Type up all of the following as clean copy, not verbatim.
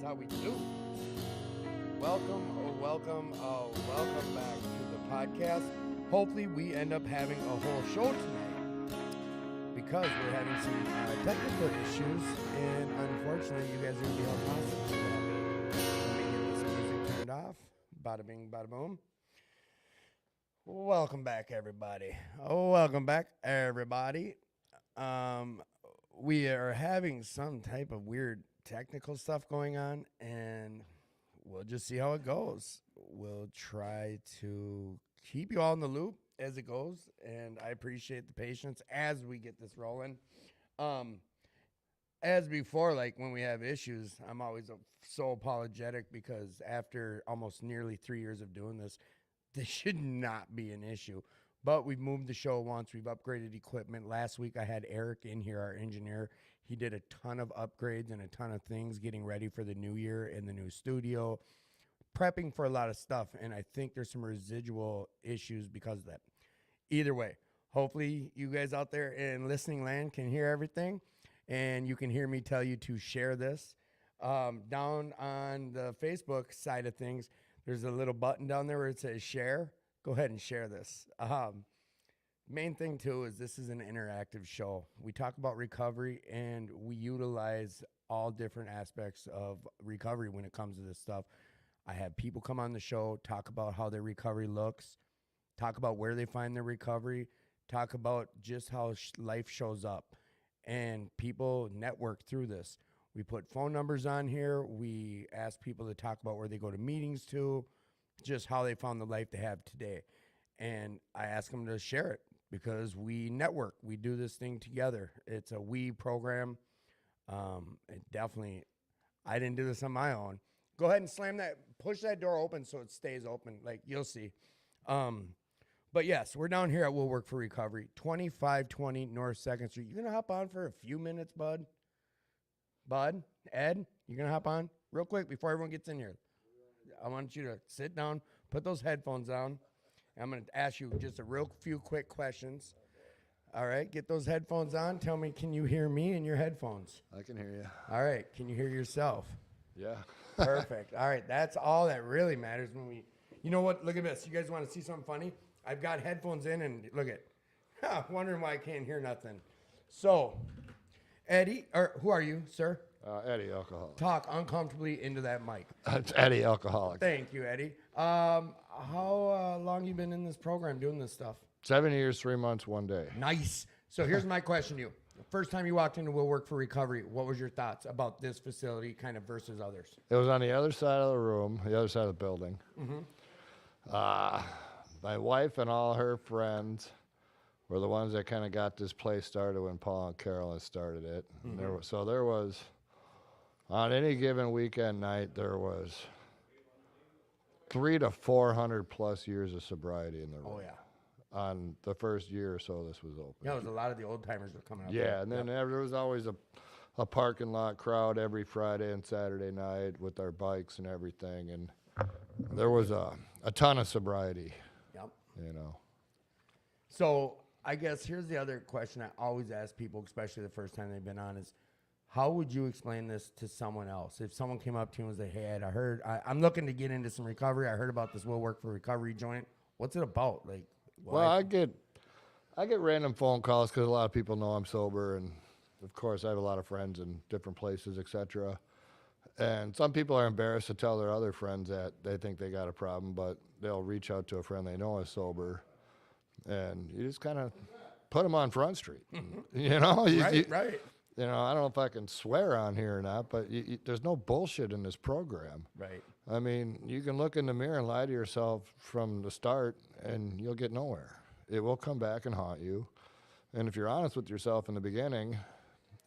how we do. Welcome back to the podcast. Hopefully we end up having a whole show tonight because we're having some technical issues, and unfortunately you guys are going to be held hostage to that. Let me get this music turned off. Bada bing, bada boom. Welcome back, everybody. We are having some type of weird technical stuff going on, and we'll just see how it goes. We'll try to keep you all in the loop as it goes, and I appreciate the patience as we get this rolling. As before, like when we have issues, I'm always so apologetic because after almost nearly 3 years of doing this should not be an issue. But we've moved the show once. We've upgraded equipment. Last week I had Eric in here, our engineer. He did a ton of upgrades and a ton of things, getting ready for the new year in the new studio, prepping for a lot of stuff. And I think there's some residual issues because of that. Either way, hopefully you guys out there in listening land can hear everything. And you can hear me tell you to share this. Down on the Facebook side of things, there's a little button down there where it says share. Go ahead and share this. Main thing, too, is this is an interactive show. We talk about recovery, and we utilize all different aspects of recovery when it comes to this stuff. I have people come on the show, talk about how their recovery looks, talk about where they find their recovery, talk about just how life shows up. And people network through this. We put phone numbers on here. We ask people to talk about where they go to meetings to, just how they found the life they have today. And I ask them to share it because we network. We do this thing together. It's a we program. I didn't do this on my own. Go ahead and push that door open so it stays open. Like, you'll see. But yes, we're down here at We'll Work for Recovery, 2520 North 2nd Street. You going to hop on for a few minutes, bud? Ed, you going to hop on real quick before everyone gets in here? I want you to sit down, put those headphones on. I'm going to ask you just a real few quick questions. All right, get those headphones on. Tell me, can you hear me in your headphones? I can hear you. All right, can you hear yourself? Yeah. Perfect. All right, that's all that really matters when we, you know what, look at this. You guys want to see something funny? I've got headphones in, and look at, wondering why I can't hear nothing. So, Eddie, or who are you, sir? Eddie, alcoholic. Talk uncomfortably into that mic. It's Eddie, alcoholic. Thank you, Eddie. How long you been in this program doing this stuff? 7 years, 3 months, 1 day. Nice. So here's my question to you. The first time you walked into We'll Work for Recovery, what was your thoughts about this facility kind of versus others? It was on the other side of the room, the other side of the building. Mm-hmm. My wife and all her friends were the ones that kind of got this place started when Paul and Carolyn started it. Mm-hmm. There was, on any given weekend night, there was 300 to 400 plus years of sobriety in the room. Oh, yeah. On the first year or so this was open. Yeah, there was a lot of the old timers were coming up. Yeah, and then there was always a parking lot crowd every Friday and Saturday night with our bikes and everything, and there was a ton of sobriety. Yep. You know. So I guess here's the other question I always ask people, especially the first time they've been on, is how would you explain this to someone else? If someone came up to you and was like, hey, I'm looking to get into some recovery. I heard about this We'll Work for Recovery joint. What's it about? Like, well, I get random phone calls because a lot of people know I'm sober, and of course I have a lot of friends in different places, etc. And some people are embarrassed to tell their other friends that they think they got a problem, but they'll reach out to a friend they know is sober, and you just kind of put them on Front Street. You know, right. You know, I don't know if I can swear on here or not, but there's no bullshit in this program. Right. I mean, you can look in the mirror and lie to yourself from the start, and you'll get nowhere. It will come back and haunt you. And if you're honest with yourself in the beginning,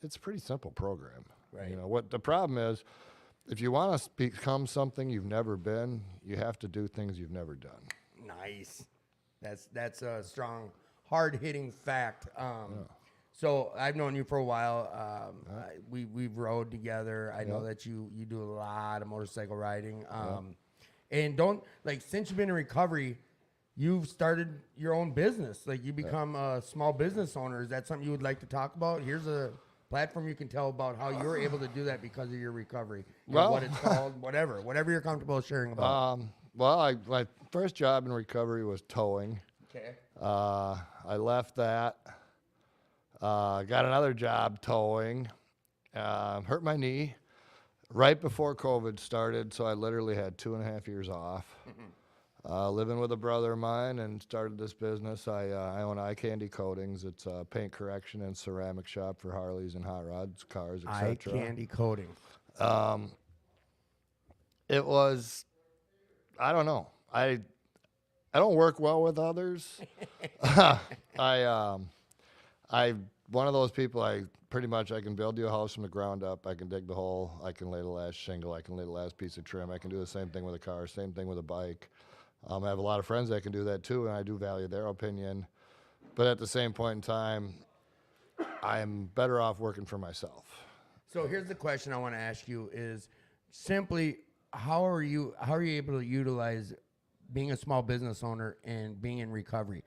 it's a pretty simple program. Right. You know, what the problem is, if you want to become something you've never been, you have to do things you've never done. Nice. That's a strong, hard-hitting fact. So I've known you for a while. We've rode together. I know that you do a lot of motorcycle riding. And since you've been in recovery, you've started your own business. Like, you become a small business owner. Is that something you would like to talk about? Here's a platform you can tell about how you were able to do that because of your recovery. And Well- what it's called, whatever you're comfortable sharing about. Well, my first job in recovery was towing. Okay. I left that. Got another job towing. Hurt my knee right before COVID started, so I literally had 2.5 years off. Living with a brother of mine and started this business. I own Eye Candy Coatings. It's a paint correction and ceramic shop for Harleys and hot rods, cars, etc. Eye Candy Coating. It was, I don't know. I don't work well with others. I one of those people. I can build you a house from the ground up. I can dig the hole. I can lay the last shingle. I can lay the last piece of trim. I can do the same thing with a car. Same thing with a bike. I have a lot of friends that can do that too, and I do value their opinion. But at the same point in time, I'm better off working for myself. So here's the question I want to ask you: is simply how are you able to utilize being a small business owner and being in recovery?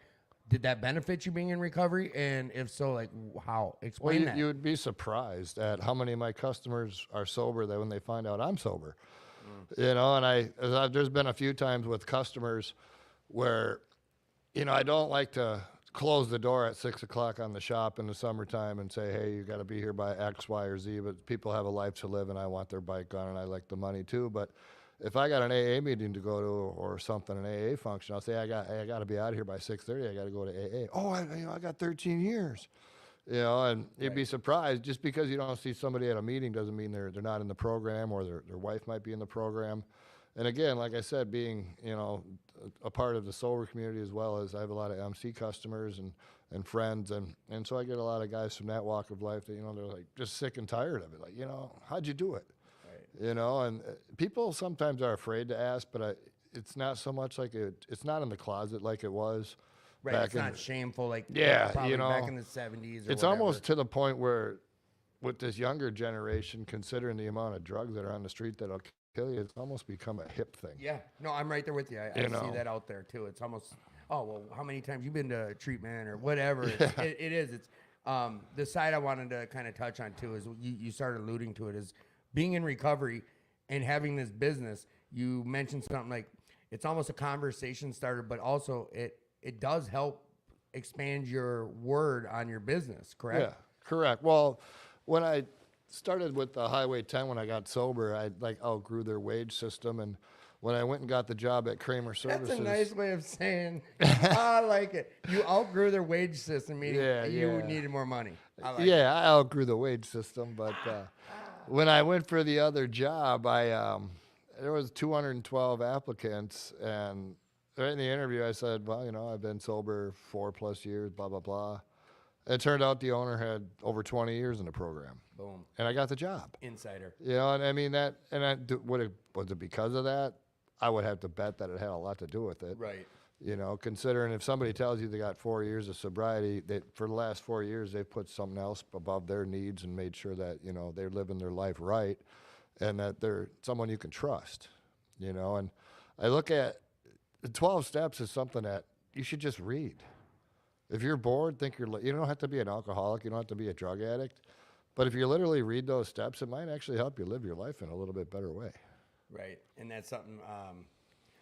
Did that benefit you being in recovery? And if so, like how? Explain that. You would be surprised at how many of my customers are sober that when they find out I'm sober. You know, and there's been a few times with customers where, you know, I don't like to close the door at 6 o'clock on the shop in the summertime and say, hey, you got to be here by X, Y, or Z. But people have a life to live, and I want their bike gone, and I like the money too. But if I got an AA meeting to go to or something, an AA function, I'll say I got to be out of here by 6:30. I got to go to AA. Oh, I got 13 years. You know, and you'd be surprised. Just because you don't see somebody at a meeting doesn't mean they're not in the program, or their wife might be in the program. And again, like I said, being, you know, a part of the sober community, as well as I have a lot of MC customers and friends, and so I get a lot of guys from that walk of life that, you know, they're like just sick and tired of it. Like, you know, how'd you do it? Right. You know, and people sometimes are afraid to ask, but it's not so much like it's not in the closet like it was. Right, it's not shameful like probably you know, back in the 70s. It's almost to the point where, with this younger generation, considering the amount of drugs that are on the street that'll kill you, it's almost become a hip thing. Yeah, no, I'm right there with you. I see that out there too. It's almost, oh well, how many times you been to treatment or whatever? It is. It's the side I wanted to kind of touch on too is you started alluding to it, is being in recovery and having this business. You mentioned something like it's almost a conversation starter, but also it does help expand your word on your business, correct? Yeah, correct. Well, when I started with the Highway 10, when I got sober, I outgrew their wage system. And when I went and got the job at Kramer Services. That's a nice way of saying, I like it. You outgrew their wage system, meaning you needed more money. I outgrew the wage system. But when I went for the other job, there was 212 applicants, and right in the interview, I said, well, you know, I've been sober 4+ years, blah, blah, blah. It turned out the owner had over 20 years in the program. Boom. And I got the job. Insider. You know, and I mean, was it because of that? I would have to bet that it had a lot to do with it. Right. You know, considering if somebody tells you they got 4 years of sobriety, for the last 4 years, they've put something else above their needs and made sure that, you know, they're living their life right and that they're someone you can trust, you know. And I look at the 12 steps as something that you should just read. If you're bored, you don't have to be an alcoholic. You don't have to be a drug addict. But if you literally read those steps, it might actually help you live your life in a little bit better way. Right. And that's something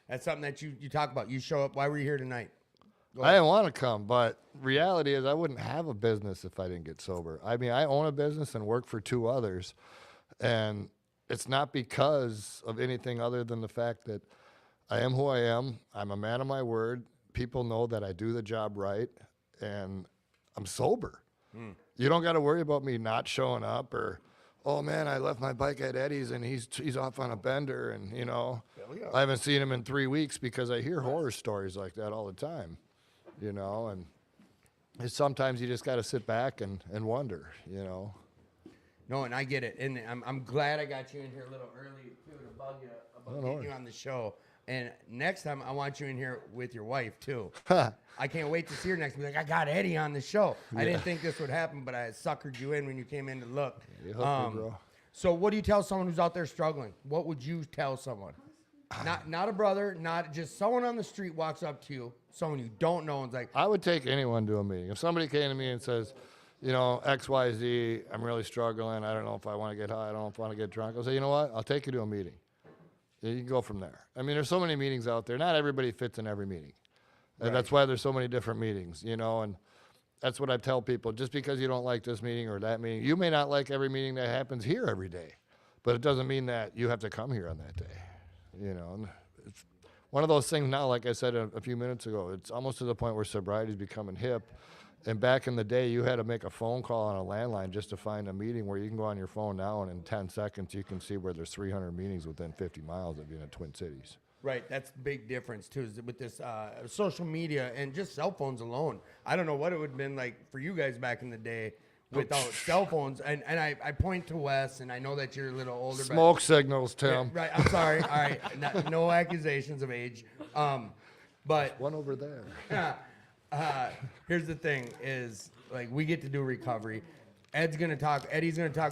that you talk about. You show up. Why were you here tonight? I didn't want to come, but reality is I wouldn't have a business if I didn't get sober. I mean, I own a business and work for 2 others. And it's not because of anything other than the fact that I am who I am. I'm a man of my word. People know that I do the job right, and I'm sober. You don't got to worry about me not showing up, or, oh man, I left my bike at Eddie's and he's off on a bender, and you know, I haven't seen him in 3 weeks, because I hear horror stories like that all the time, you know, and sometimes you just got to sit back and wonder, you know. No, and I get it, and I'm glad I got you in here a little early too to bug you about getting you on the show. And next time, I want you in here with your wife, too. I can't wait to see her next time. Like, I got Eddie on the show. I didn't think this would happen, but I suckered you in when you came in to look. You hooked me, bro. So what do you tell someone who's out there struggling? What would you tell someone? Not a brother, not just someone on the street walks up to you, someone you don't know, and's like... I would take anyone to a meeting. If somebody came to me and says, XYZ, I'm really struggling. I don't know if I want to get high. I don't know if I want to get drunk. I'll say, you know what? I'll take you to a meeting. You can go from there. I mean, there's so many meetings out there. Not everybody fits in every meeting. Right. And that's why there's so many different meetings, and that's what I tell people. Just because you don't like this meeting or that meeting, you may not like every meeting that happens here every day, but it doesn't mean that you have to come here on that day. And it's one of those things now, like I said a few minutes ago, it's almost to the point where sobriety is becoming hip. And back in the day, you had to make a phone call on a landline just to find a meeting, where you can go on your phone now and in 10 seconds you can see where there's 300 meetings within 50 miles of you in the Twin Cities. Right, that's the big difference too, is with this social media and just cell phones alone. I don't know what it would have been like for you guys back in the day without cell phones. And I point to Wes, and I know that you're a little older. Smoke signals, Tim. Yeah, right, I'm sorry. All right, no accusations of age. But one over there. Here's the thing: is like we get to do recovery. Eddie's gonna talk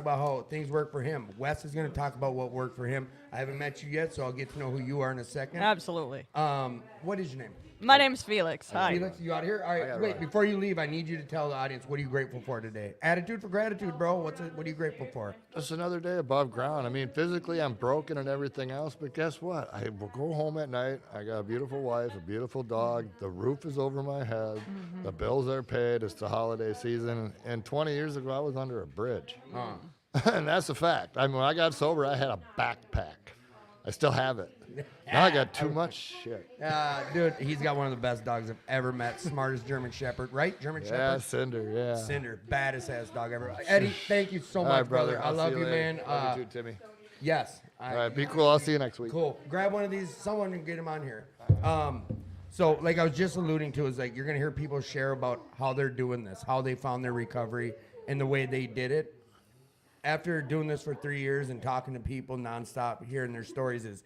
about how things work for him. Wes is gonna talk about what worked for him. I haven't met you yet, so I'll get to know who you are in a second. Absolutely. What is your name? My name's Felix. Hi. Felix, you out here? All right, wait, before you leave, I need you to tell the audience, what are you grateful for today? Attitude for gratitude, bro. What are you grateful for? Just another day above ground. I mean, physically I'm broken and everything else, but guess what? I will go home at night. I got a beautiful wife, a beautiful dog. The roof is over my head. Mm-hmm. The bills are paid. It's the holiday season. And 20 years ago, I was under a bridge. And that's a fact. I mean, when I got sober, I had a backpack. I still have it. Now I got too much shit. Dude, he's got one of the best dogs I've ever met. Smartest German Shepherd, right? German Shepherd? Yeah, Cinder, yeah. Cinder, baddest ass dog ever. Eddie, thank you so much, right, brother. I love you, man. Love you too, Timmy. Yes. All right, be cool. I'll see you next week. Cool. Grab one of these, someone and get him on here. So like I was just alluding to, is like you're going to hear people share about how they're doing this, how they found their recovery and the way they did it. After doing this for 3 years and talking to people nonstop, hearing their stories, is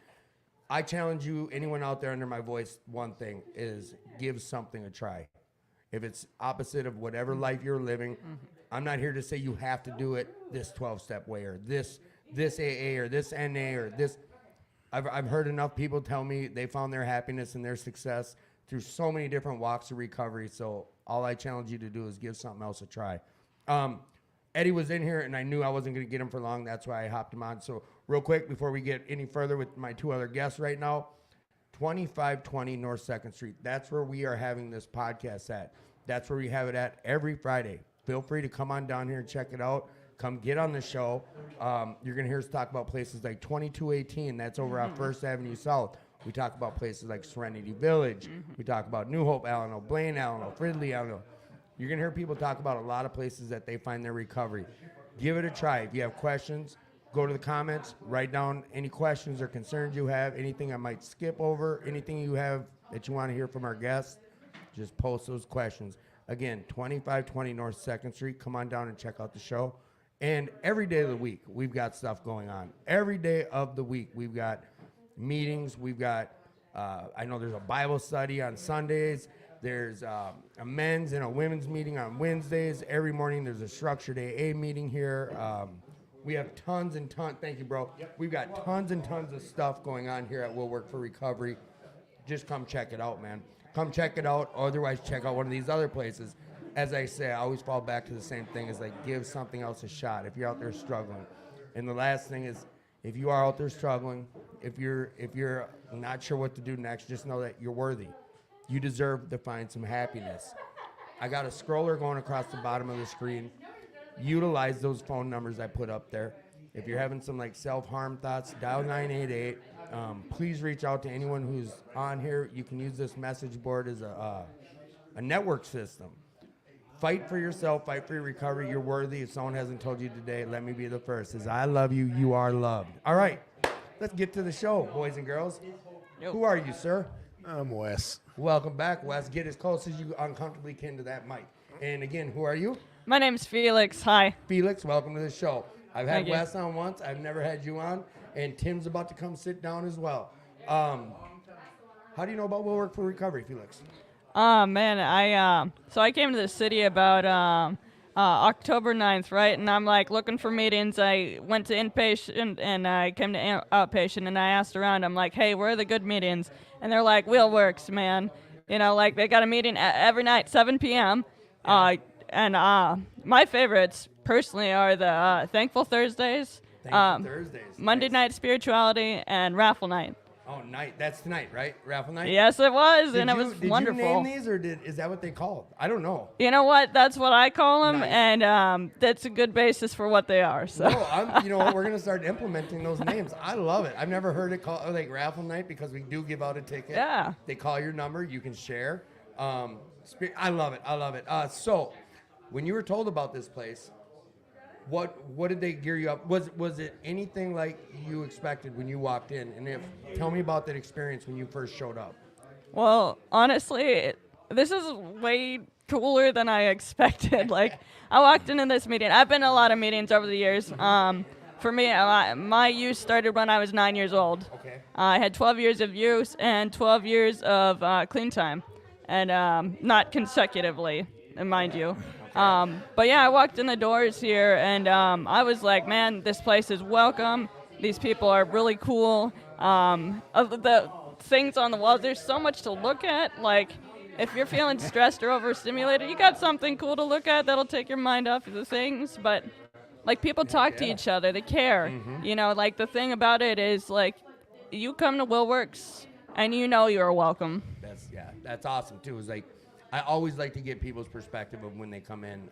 I challenge you, anyone out there under my voice, one thing is give something a try. If it's opposite of whatever life you're living, I'm not here to say you have to do it this 12-step way or this AA or this NA or this. I've heard enough people tell me they found their happiness and their success through so many different walks of recovery. So all I challenge you to do is give something else a try. Eddie was in here, and I knew I wasn't going to get him for long. That's why I hopped him on. So real quick, before we get any further with my two other guests right now, 2520 North 2nd Street. That's where we are having this podcast at. That's where we have it at every Friday. Feel free to come on down here and check it out. Come get on the show. You're going to hear us talk about places like 2218. That's over on 1st Avenue South. We talk about places like Serenity Village. We talk about New Hope, Alleno, Blaine, Alleno, Fridley, Alleno. You're going to hear people talk about a lot of places that they find their recovery. Give it a try. If you have questions, go to the comments, write down any questions or concerns you have, anything I might skip over, anything you have that you want to hear from our guests, just post those questions. Again, 2520 North 2nd Street. Come on down and check out the show. And every day of the week, we've got stuff going on. Every day of the week, we've got meetings. We've got, I know there's a Bible study on Sundays. There's a men's and a women's meeting on Wednesdays. Every morning there's a structured AA meeting here. We have tons and tons. Thank you, bro. We've got tons and tons of stuff going on here at Will Work for Recovery. Just come check it out, man. Come check it out. Otherwise, check out one of these other places. As I say, I always fall back to the same thing. Is like give something else a shot if you're out there struggling. And the last thing is, if you are out there struggling, if you're not sure what to do next, just know that you're worthy. You deserve to find some happiness. I got a scroller going across the bottom of the screen. Utilize those phone numbers I put up there. If you're having some like self-harm thoughts, dial 988. Please reach out to anyone who's on here. You can use this message board as a network system. Fight for yourself. Fight for your recovery. You're worthy. If someone hasn't told you today, let me be the first. As I love you, you are loved. All right, let's get to the show, boys and girls. Who are you, sir? I'm Wes. Welcome back, Wes. Get as close as you uncomfortably can to that mic. And again, who are you? My name's Felix. Hi. Felix, welcome to the show. I've had Thank you. Wes on once. I've never had you on. And Tim's about to come sit down as well. How do you know about Will Work for Recovery, Felix? Man, I came to the city about October 9th, right? And I'm like looking for meetings. I went to inpatient and I came to outpatient and I asked around. I'm like, hey, where are the good meetings? And they're like, Will Works, man. You know, like they got a meeting every night, 7 p.m. and my favorites personally are the Thankful Thursdays, Thankful Thursdays. Monday Nice. Night Spirituality, and Raffle Night. Oh, night. That's tonight, right? Raffle night. Yes, it was, Did and it you, was did wonderful. you name these, or is that what they called? I don't know. You know what? That's what I call them, Nice. and that's a good basis for what they are. So. No, you know what? We're gonna start implementing those names. I love it. I've never heard it called like raffle night because we do give out a ticket. Yeah. They call your number. You can share. I love it. I love it. So, when you were told about this place, what did they gear you up? Was it anything like you expected when you walked in? And tell me about that experience when you first showed up. Well, honestly, this is way cooler than I expected. Like, I walked into this meeting. I've been to a lot of meetings over the years. For me, my use started when I was 9 years old. Okay. I had 12 years of use and 12 years of clean time, and not consecutively, mind you. But yeah, I walked in the doors here, and I was like, man, this place is welcome. These people are really cool. The things on the walls, there's so much to look at. Like, if you're feeling stressed or overstimulated, you got something cool to look at that'll take your mind off of the things. But, like, people talk to each other. They care. Mm-hmm. You know, like, the thing about it is, like, you come to Willworks, and you know you're welcome. That's awesome too. It's like I always like to get people's perspective of when they come in.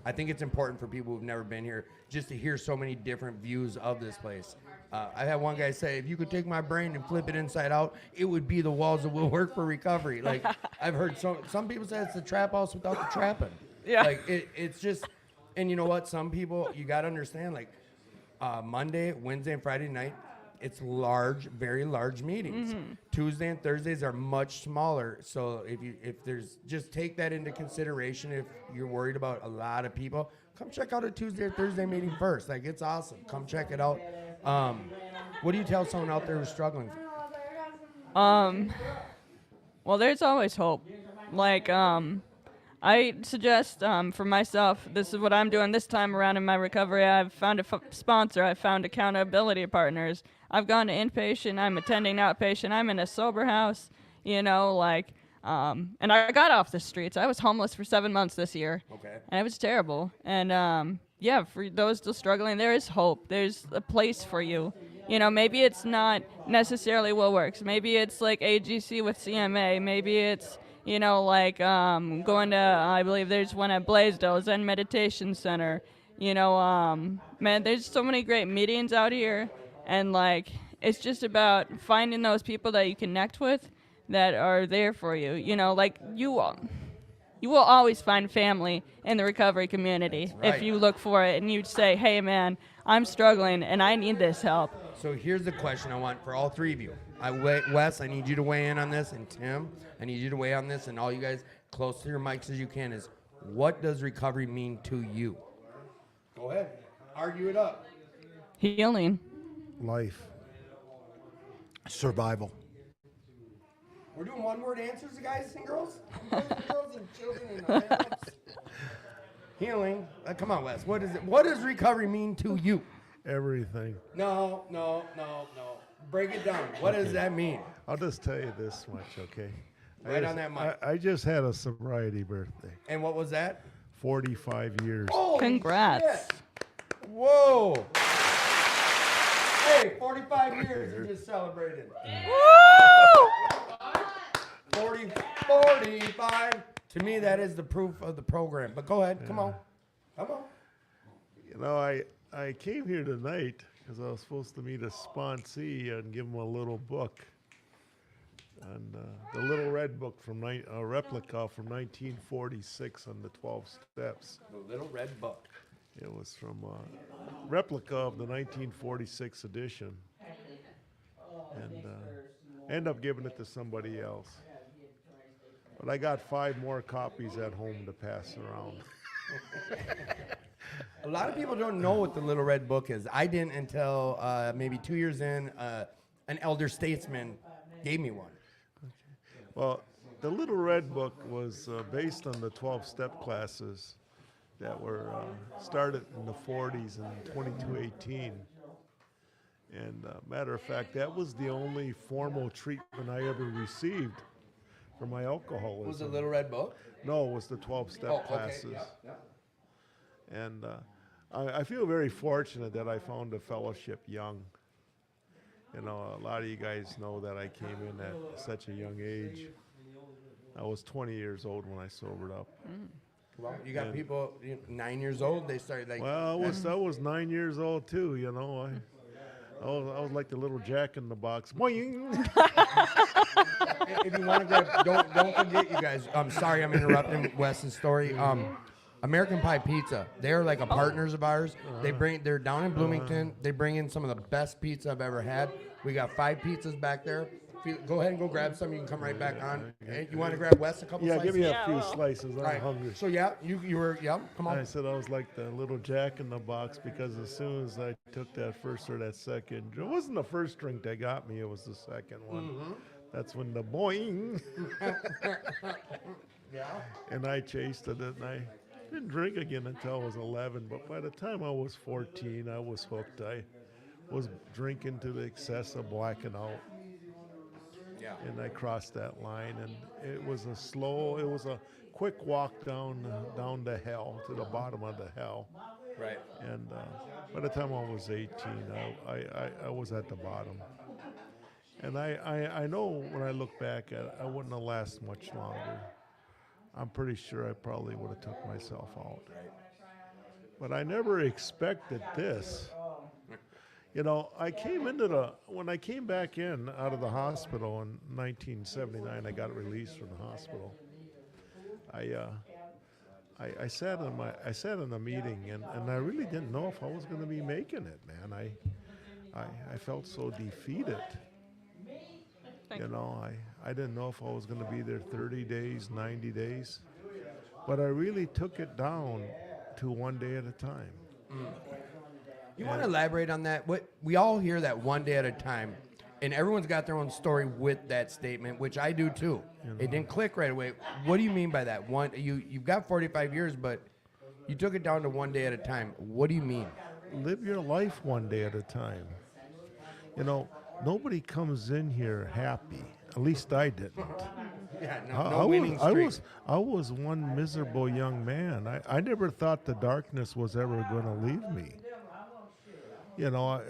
I think it's important for people who've never been here just to hear so many different views of this place. I had one guy say, if you could take my brain and flip it inside out, it would be the walls that will work for recovery. Like, I've heard some people say it's the trap house without the trapping. Yeah. Like, it's just, and you know what? Some people, you got to understand, like, Monday, Wednesday, and Friday night, it's large, very large meetings. Mm-hmm. Tuesday and Thursdays are much smaller. So if there's, just take that into consideration. If you're worried about a lot of people, come check out a Tuesday or Thursday meeting first. Like, it's awesome. Come check it out. What do you tell someone out there who's struggling? Well, there's always hope. Like, I suggest for myself, this is what I'm doing this time around in my recovery. I've found a sponsor. I've found accountability partners. I've gone to inpatient. I'm attending outpatient. I'm in a sober house, you know, like, and I got off the streets. I was homeless for 7 months this year. Okay. And it was terrible. And, yeah, for those still struggling, there is hope. There's a place for you. You know, maybe it's not necessarily Willworks. Maybe it's like AGC with CMA. Maybe it's, you know, like going to, I believe there's one at Blaisdell, Zen Meditation Center. You know, man, there's so many great meetings out here. And, like, it's just about finding those people that you connect with that are there for you. You know, like, you will always find family in the recovery community if you look for it and you say, hey, man, I'm struggling and I need this help. So here's the question I want for all three of you. Wes, I need you to weigh in on this, and Tim, I need you to weigh on this, and all you guys close to your mics as you can is, what does recovery mean to you? Go ahead. Argue it up. Healing. Life. Survival. We're doing one-word answers, guys and girls? Girls and children and adults. Healing. Come on, Wes. What is it? What does recovery mean to you? Everything. No. Break it down. What does that mean? I'll just tell you this much, okay? Right on that mic. I just had a sobriety birthday. And what was that? 45 years. Holy Congrats. shit. Whoa. Hey, 45 years you just celebrated. Woo! 45. To me, that is the proof of the program. But go ahead. Come on. You know, I came here tonight because I was supposed to meet a sponsee and give him a little book. And the little red book from a replica from 1946 on the 12 steps. The little red book. It was from a replica of the 1946 edition. And end up giving it to somebody else. But I got 5 more copies at home to pass around. A lot of people don't know what the little red book is. I didn't until maybe 2 years in. An elder statesman gave me one. Well, the Little Red Book was based on the 12-step classes that were started in the 40s and 2218. And matter of fact, that was the only formal treatment I ever received for my alcoholism. Was it Little Red Book? No, it was the 12-step Oh, okay. classes. Yep. And I feel very fortunate that I found the fellowship young. You know, a lot of you guys know that I came in at such a young age. I was 20 years old when I sobered up. Well, you got people 9 years old. They started like. Well, I was 9 years old too. You know, I was like the little Jack in the Box. Boing! If you want to grab, don't forget, you guys. I'm sorry, I'm interrupting Wes's story. American Pie Pizza. They're like a partners of ours. They're down in Bloomington. They bring in some of the best pizza I've ever had. We got 5 pizzas back there. Go ahead and go grab some. You can come right back on. Hey, you want to grab Wes a couple Yeah, slices? give me a Yeah, few well. slices. I'm All right. hungry. So yeah, you were come I on. said I was like the little Jack in the Box because as soon as I took that first or that second, it wasn't the first drink that got me, it was the second one. That's when the boing, Yeah. and I chased it, and I didn't drink again until I was 11, but by the time I was 14, I was hooked. I was drinking to the excess of blacking out, Yeah. and I crossed that line, and it was a quick walk down to hell, to the bottom of the hell. Right. And by the time I was 18, I was at the bottom. And I know when I look back at it, I wouldn't have lasted much longer. I'm pretty sure I probably would have took myself out. But I never expected this. You know, when I came back in out of the hospital in 1979, I got released from the hospital. I sat in a meeting and I really didn't know if I was going to be making it, man. I felt so defeated. You know, I didn't know if I was going to be there 30 days, 90 days. But I really took it down to one day at a time. You want to elaborate on that? What we all hear that one day at a time, and everyone's got their own story with that statement, which I do too. It didn't click right away. What do you mean by that? You've got 45 years, but you took it down to one day at a time. What do you mean? Live your life one day at a time. You know, nobody comes in here happy. At least I didn't. Yeah, no winning streak. I was one miserable young man. I never thought the darkness was ever going to leave me. You know,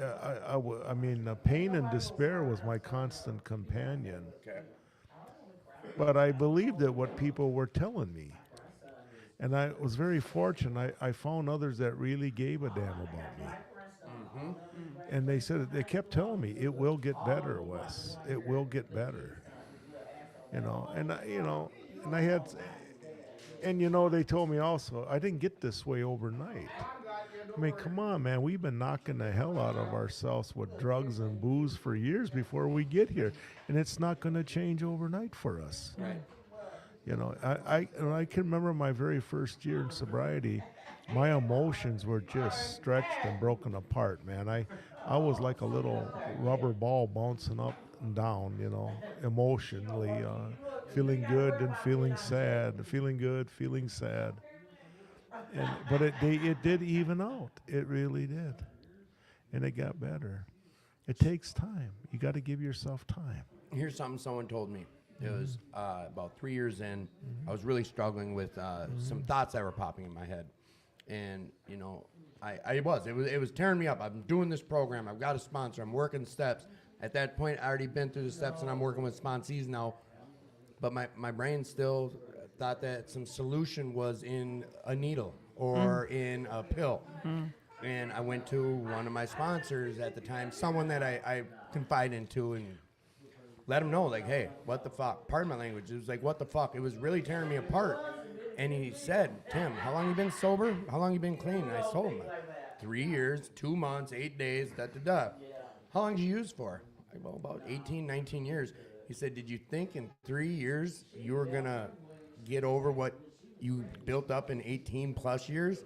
I mean, pain and despair was my constant companion. Okay. But I believed that what people were telling me. And I was very fortunate. I found others that really gave a damn about me. And they kept telling me, it will get better, Wes. It will get better. You know, and they told me also, I didn't get this way overnight. I mean, come on, man. We've been knocking the hell out of ourselves with drugs and booze for years before we get here. And it's not going to change overnight for us. Right. You know, I can remember my very first year in sobriety, my emotions were just stretched and broken apart, man. I was like a little rubber ball bouncing up and down, you know, emotionally, feeling good and feeling sad, feeling good, feeling sad. But it did even out. It really did. And it got better. It takes time. You got to give yourself time. Here's something someone told me. It was about 3 years in. I was really struggling with some thoughts that were popping in my head. And, you know, it was tearing me up. I'm doing this program. I've got a sponsor. I'm working steps. At that point, I already been through the steps, and I'm working with sponsees now. But my brain still thought that some solution was in a needle or in a pill. And I went to one of my sponsors at the time, someone that I confide into, and let him know, like, hey, what the fuck? Pardon my language. It was like, what the fuck? It was really tearing me apart. And he said, Tim, how long you been sober? How long you been clean? And I told him, 3 years, 2 months, 8 days, da-da-da. How long did you use for? Well, about 18, 19 years. He said, did you think in 3 years you were going to get over what you built up in 18 plus years?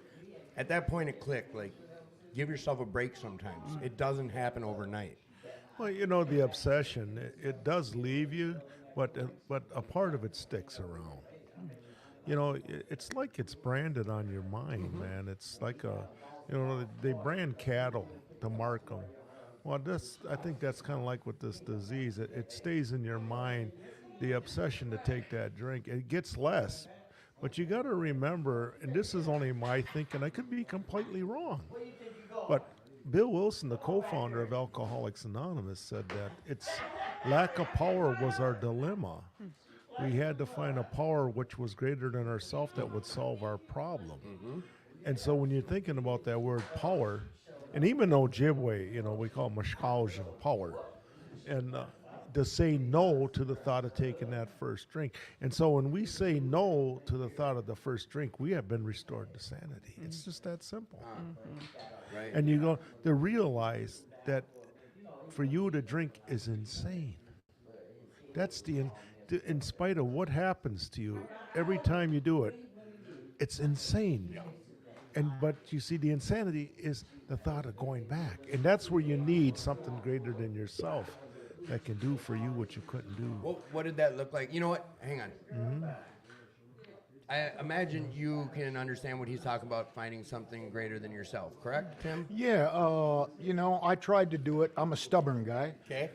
At that point, it clicked. Like, give yourself a break sometimes. It doesn't happen overnight. Well, you know, the obsession, it does leave you, but a part of it sticks around. You know, it's like it's branded on your mind, man. It's like they brand cattle to mark them. Well, I think that's kind of like with this disease. It stays in your mind, the obsession to take that drink. It gets less. But you got to remember, and this is only my thinking, I could be completely wrong. But Bill Wilson, the co-founder of Alcoholics Anonymous, said that it's lack of power was our dilemma. We had to find a power which was greater than ourselves that would solve our problem. And so when you're thinking about that word power, and even Ojibwe, you know, we call it Mashkausian power, and to say no to the thought of taking that first drink. And so when we say no to the thought of the first drink, we have been restored to sanity. It's just that simple. Right. And you go to realize that for you to drink is insane. That's in spite of what happens to you, every time you do it, it's insane. But you see, the insanity is the thought of going back. And that's where you need something greater than yourself that can do for you what you couldn't do. What did that look like? You know what? Hang on. I imagine you can understand what he's talking about, finding something greater than yourself, correct, Tim? Yeah, you know, I tried to do it. I'm a stubborn guy. Okay.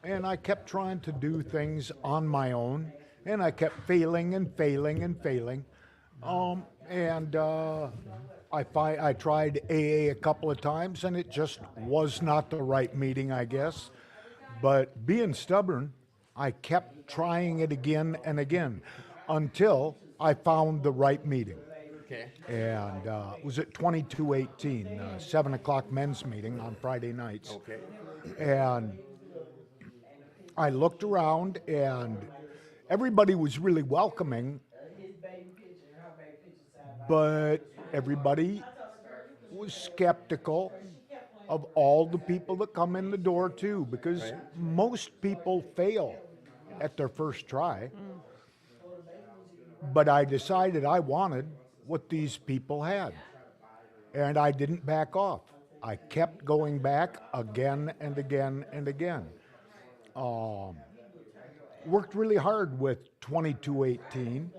And I kept trying to do things on my own, and I kept failing and failing and failing. I tried AA a couple of times, and it just was not the right meeting, I guess. But being stubborn, I kept trying it again and again until I found the right meeting. Okay. And it was at 2218, 7 o'clock men's meeting on Friday nights. Okay. And I looked around, and everybody was really welcoming, but everybody was skeptical of all the people that come in the door too, because most people fail at their first try. But I decided I wanted what these people had, and I didn't back off. I kept going back again and again and again. Worked really hard with 2218,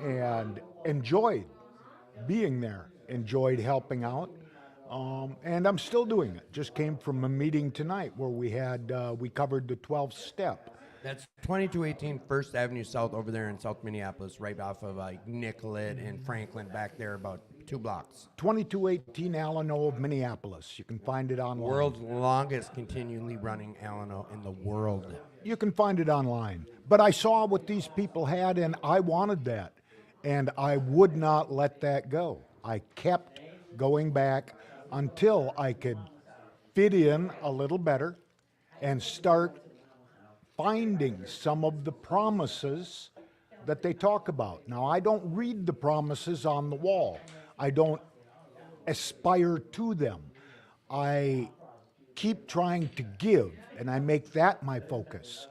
and enjoyed being there, enjoyed helping out, and I'm still doing it. Just came from a meeting tonight where we covered the 12th step. That's 2218 First Avenue South over there in South Minneapolis, right off of Nicollet and Franklin, back there about 2 blocks. 2218 Alano of Minneapolis. You can find it online. World's longest continually running Alano in the world. You can find it online. But I saw what these people had, and I wanted that. And I would not let that go. I kept going back until I could fit in a little better and start finding some of the promises that they talk about. Now, I don't read the promises on the wall. I don't aspire to them. I keep trying to give, and I make that my focus.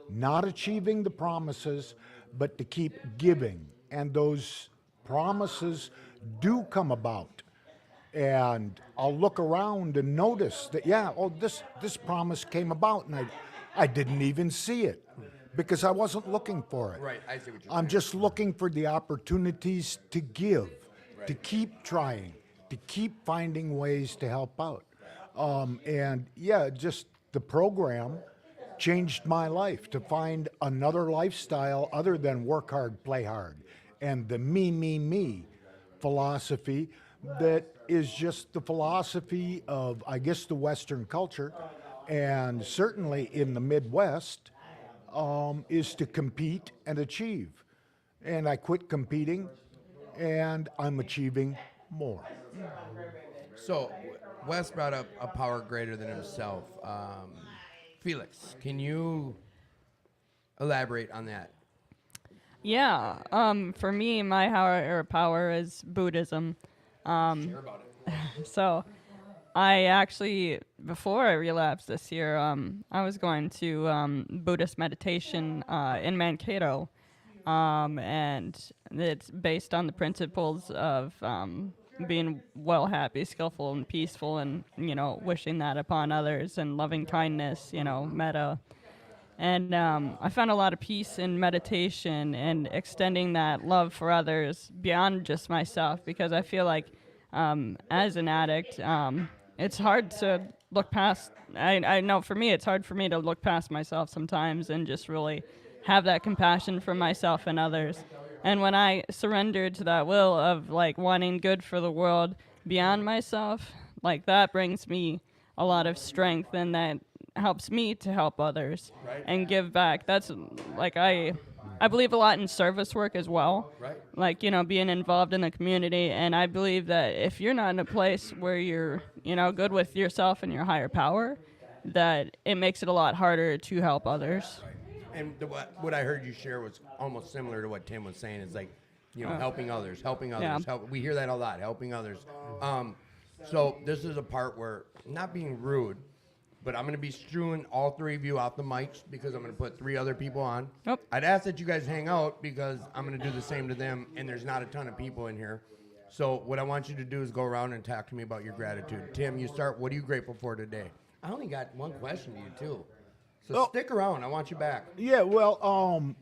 Not achieving the promises, but to keep giving. And those promises do come about. And I'll look around and notice that, this promise came about, and I didn't even see it because I wasn't looking for it. Right, I see what you're I'm saying. just looking for the opportunities to give, to keep trying, to keep finding ways to help out. Just the program changed my life to find another lifestyle other than work hard, play hard, and the me philosophy that is just the philosophy of, I guess, the Western culture, and certainly in the Midwest, is to compete and achieve. And I quit competing, and I'm achieving more. So, Wes brought up a power greater than himself. Felix, can you elaborate on that? Yeah. For me, my higher power is Buddhism. Share about it. So I actually, before I relapsed this year, I was going to Buddhist meditation in Mankato, and it's based on the principles of being well, happy, skillful, and peaceful, and, wishing that upon others, and loving kindness, metta. And I found a lot of peace in meditation and extending that love for others beyond just myself, because I feel like as an addict, it's hard to look past. I know for me, it's hard for me to look past myself sometimes and just really have that compassion for myself and others. And when I surrendered to that will of like wanting good for the world beyond myself, like that brings me a lot of strength, and that helps me to help others and give back. That's like I believe a lot in service work as well. Right. Like, being involved in the community. And I believe that if you're not in a place where you're, good with yourself and your higher power, that it makes it a lot harder to help others. And what I heard you share was almost similar to what Tim was saying. Is like, helping others. Yeah. We hear that a lot, helping others. So this is a part where, not being rude, but I'm going to be strewing all three of you off the mics because I'm going to put 3 other people on. Yep. I'd ask that you guys hang out because I'm going to do the same to them, and there's not a ton of people in here. So what I want you to do is go around and talk to me about your gratitude. Tim, you start. What are you grateful for today? I only got one question to you, too. So stick around. I want you back. Yeah, well,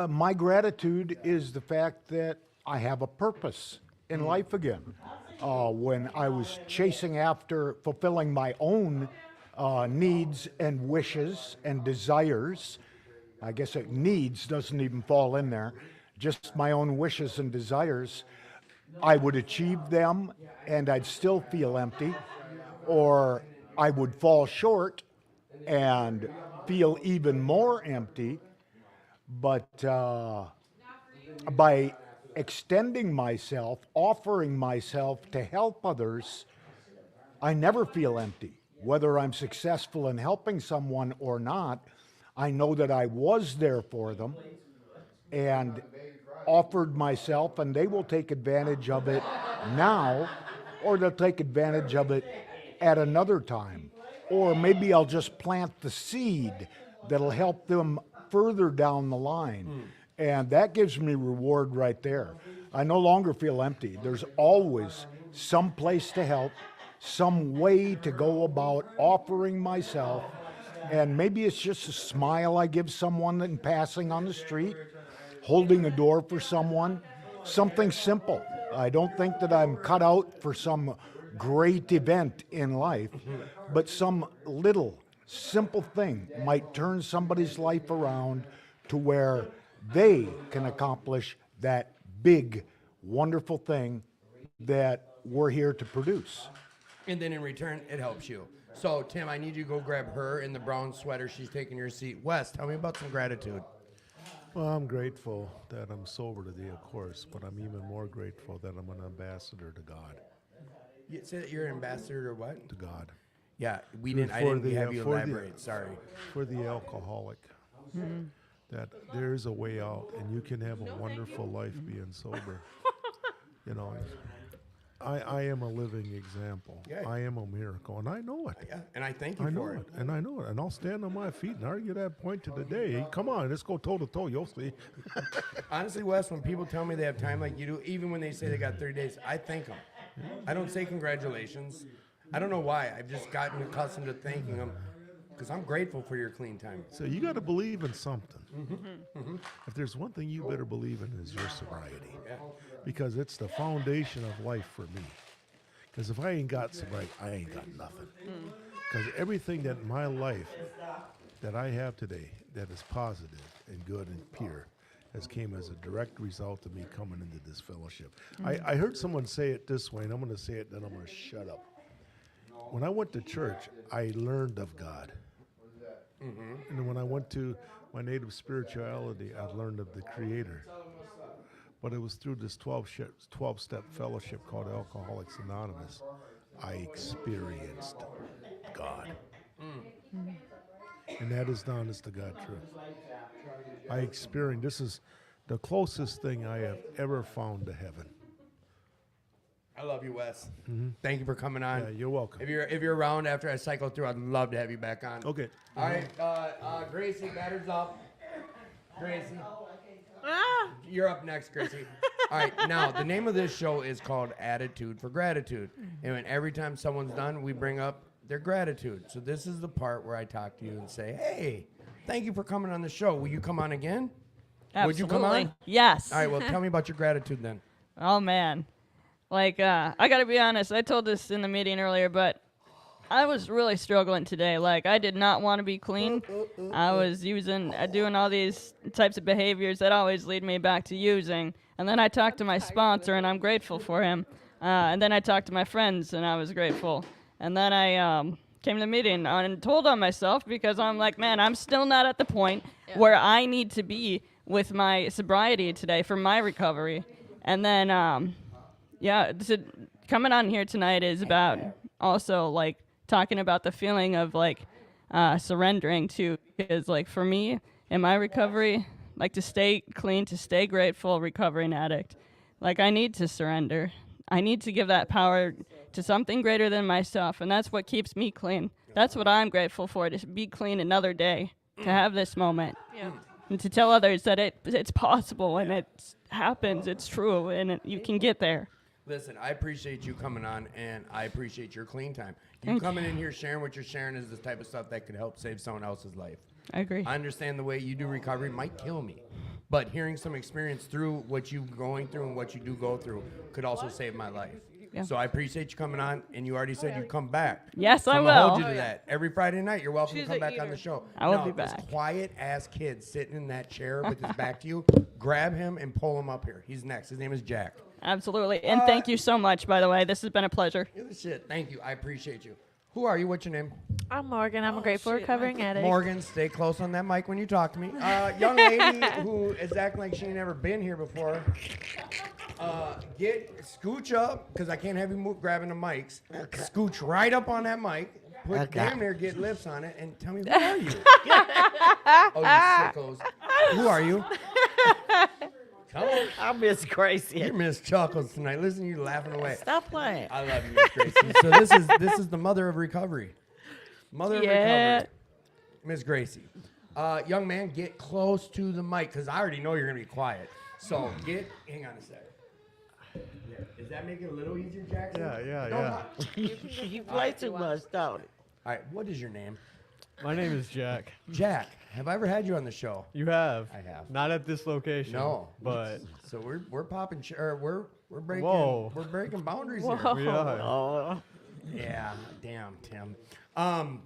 my gratitude is the fact that I have a purpose in life again. When I was chasing after fulfilling my own needs and wishes and desires, I guess needs doesn't even fall in there, just my own wishes and desires, I would achieve them and I'd still feel empty, or I would fall short and feel even more empty. But by extending myself, offering myself to help others, I never feel empty. Whether I'm successful in helping someone or not, I know that I was there for them and offered myself, and they will take advantage of it now, or they'll take advantage of it at another time. Or maybe I'll just plant the seed that'll help them further down the line. And that gives me reward right there. I no longer feel empty. There's always some place to help, some way to go about offering myself. And maybe it's just a smile I give someone in passing on the street, holding a door for someone, something simple. I don't think that I'm cut out for some great event in life, but some little simple thing might turn somebody's life around to where they can accomplish that big, wonderful thing that we're here to produce. And then in return, it helps you. So, Tim, I need you to go grab her in the brown sweater. She's taking your seat. Wes, tell me about some gratitude. Well, I'm grateful that I'm sober today, of course, but I'm even more grateful that I'm an ambassador to God. You say that you're an ambassador to what? To God. Yeah, I For didn't have you for elaborate. Sorry. For the alcoholic. That there's a way out, and you can have a wonderful life being sober. I am a living example. Yeah. I am a miracle, and I know it. Yeah, and I thank you I know for it, and I know it, and I'll stand on my feet and argue that point to the day. Come on, let's go toe to toe. You'll see. Honestly, Wes, when people tell me they have time like you do, even when they say they got 30 days, I thank them. I don't say congratulations. I don't know why. I've just gotten accustomed to thanking them because I'm grateful for your clean time. So you got to believe in something. If there's one thing you better believe in is your sobriety, because it's the foundation of life for me. Because if I ain't got sobriety, I ain't got nothing. Because everything that in my life that I have today that is positive and good and pure has came as a direct result of me coming into this fellowship. I heard someone say it this way, and I'm going to say it, then I'm going to shut up. When I went to church, I learned of God. And when I went to my native spirituality, I learned of the Creator. But it was through this 12-step fellowship called Alcoholics Anonymous, I experienced God. And that is the honest to God truth. This is the closest thing I have ever found to heaven. I love you, Wes. Thank you for coming on. Yeah, you're welcome. If you're around after I cycle through, I'd love to have you back on. Okay. All right, Gracie, batter's up. Gracie. You're up next, Gracie. All right, now, the name of this show is called Attitude for Gratitude. And when every time someone's done, we bring up their gratitude. So this is the part where I talk to you and say, hey, thank you for coming on the show. Will you come on again? Absolutely. Would you come on? Yes. All right, well, tell me about your gratitude then. Oh, man. Like, I got to be honest. I told this in the meeting earlier, but I was really struggling today. Like, I did not want to be clean. I was doing all these types of behaviors that always lead me back to using. And then I talked to my sponsor, and I'm grateful for him. And then I talked to my friends, and I was grateful. And then I came to the meeting and told on myself because I'm like, man, I'm still not at the point where I need to be with my sobriety today for my recovery. And then, coming on here tonight is about also, like, talking about the feeling of, like, surrendering, too. Because, like, for me, in my recovery, like, to stay clean, to stay grateful, recovering addict, like, I need to surrender. I need to give that power to something greater than myself, and that's what keeps me clean. That's what I'm grateful for, to be clean another day, to have this moment, and to tell others that it's possible, and it happens, it's true, and you can get there. Listen, I appreciate you coming on, and I appreciate your clean time. You coming in here sharing what you're sharing is the type of stuff that could help save someone else's life. I agree. I understand the way you do recovery might kill me, but hearing some experience through what you're going through and what you do go through could also save my life. Yeah. So I appreciate you coming on, and you already said you'd come back. Yes, so I I'm gonna will. hold you to that. Every Friday night, you're welcome to come back on the show. I will Now, be this back. quiet-ass kid sitting in that chair with his back to you, grab him and pull him up here. He's next. His name is Jack. Absolutely. And thank you so much, by the way. This has been a pleasure. You're the shit. Thank you. I appreciate you. Who are you? What's your name? I'm Morgan. I'm a grateful recovering addict. Morgan, stay close on that mic when you talk to me. Young lady who is acting like she ain't never been here before. Scooch up, because I can't have you move grabbing the mics. Okay. Scooch right up on that mic. Put damn near get lips on it, and tell me, who are you? Oh, you sickos. Who are you? Come on. I'm Miss Gracie. You're Miss Chuckles tonight. Listen to you laughing away. Stop playing. I love you, Miss Gracie. So this is the mother of recovery. Mother of recovery. Miss Gracie. Young man, get close to the mic, because I already know you're going to be quiet. So hang on a second. Yeah. Does that make it a little easier, Jackson? Yeah. You play too much, don't it? All right, what is your name? My name is Jack. Jack. Have I ever had you on the show? You have. I have. Not at this location. No. But So we're popping, we're breaking, Whoa. we're breaking boundaries we here. are. Oh, Yeah, damn, Tim. How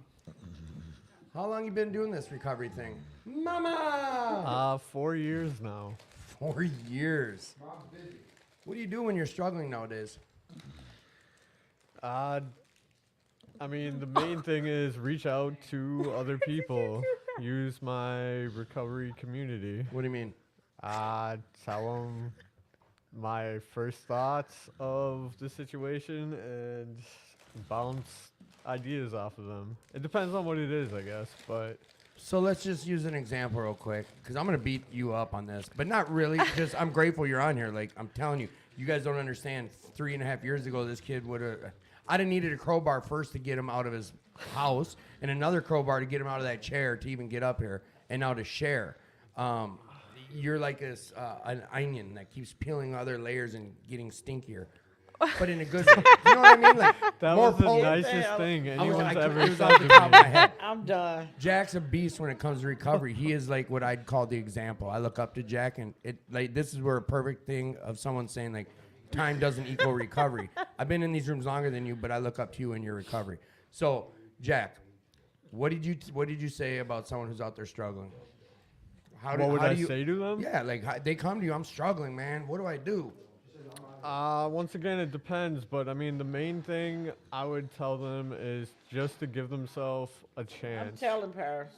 long you been doing this recovery thing? Mama! 4 years now. 4 years. What do you do when you're struggling nowadays? I mean, the main thing is reach out to other people. Use my recovery community. What do you mean? Tell them my first thoughts of the situation and bounce ideas off of them. It depends on what it is, I guess, but... So let's just use an example real quick, because I'm going to beat you up on this, but not really. Just I'm grateful you're on here. Like, I'm telling you, you guys don't understand. 3.5 years ago, this kid would have... I'd have needed a crowbar first to get him out of his house, and another crowbar to get him out of that chair to even get up here, and now to share. You're like this an onion that keeps peeling other layers and getting stinkier, but in a good way. You know what I mean? Like, That more was the potent. nicest thing anyone's it ever was said off to the top of my me. head. I'm done. Jack's a beast when it comes to recovery. He is like what I'd call the example. I look up to Jack, and this is where a perfect thing of someone saying, like, time doesn't equal recovery. I've been in these rooms longer than you, but I look up to you in your recovery. So, Jack, what did you say about someone who's out there struggling? What would I say to them? Yeah, like they come to you, I'm struggling, man. What do I do? Once again, it depends, but I mean, the main thing I would tell them is just to give themselves a I'm chance. telling Paris.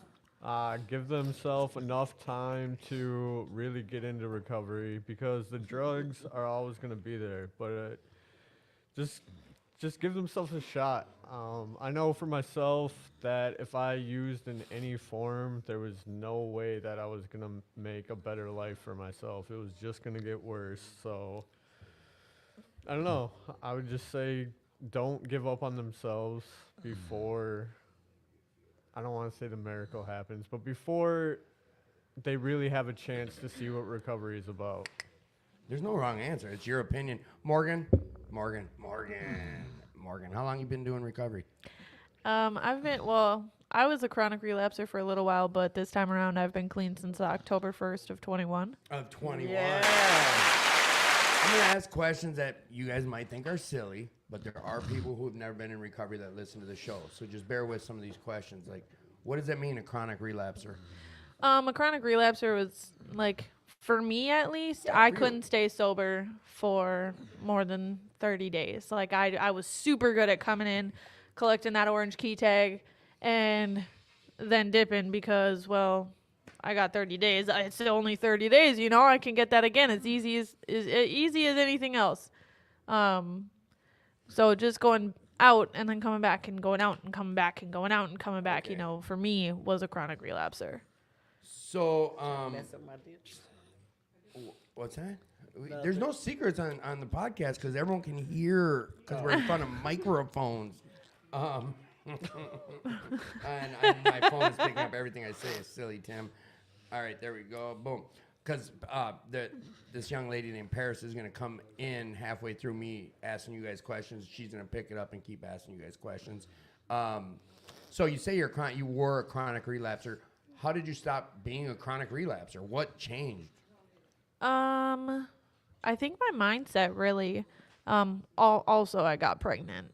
Give themselves enough time to really get into recovery, because the drugs are always going to be there, but just give themselves a shot. I know for myself that if I used in any form, there was no way that I was going to make a better life for myself. It was just going to get worse. So I don't know. I would just say don't give up on themselves before, I don't want to say the miracle happens, but before they really have a chance to see what recovery is about. There's no wrong answer. It's your opinion. Morgan, how long you been doing recovery? I was a chronic relapser for a little while, but this time around I've been clean since October 1st of 21. Of 21. Yeah. I'm going to ask questions that you guys might think are silly, but there are people who have never been in recovery that listen to the show. So just bear with some of these questions. Like, what does that mean, a chronic relapser? A chronic relapser was like, for me at least, I couldn't stay sober for more than 30 days. Like I was super good at coming in, collecting that orange key tag, and then dipping because, well, I got 30 days. It's only 30 days, you know. I can get that again. It's easy as anything else. So just going out and then coming back and going out and coming back and going out and coming back, you know, for me was a chronic relapser. So, Mess up my ditch. what's that? There's no secrets on the podcast because everyone can hear because we're in front of microphones. And my phone is picking up everything I say. It's silly, Tim. All right, there we go. Boom. Because this young lady named Paris is going to come in halfway through me asking you guys questions. She's going to pick it up and keep asking you guys questions. So you say you were a chronic relapser. How did you stop being a chronic relapser? What changed? I think my mindset really. Also, I got pregnant.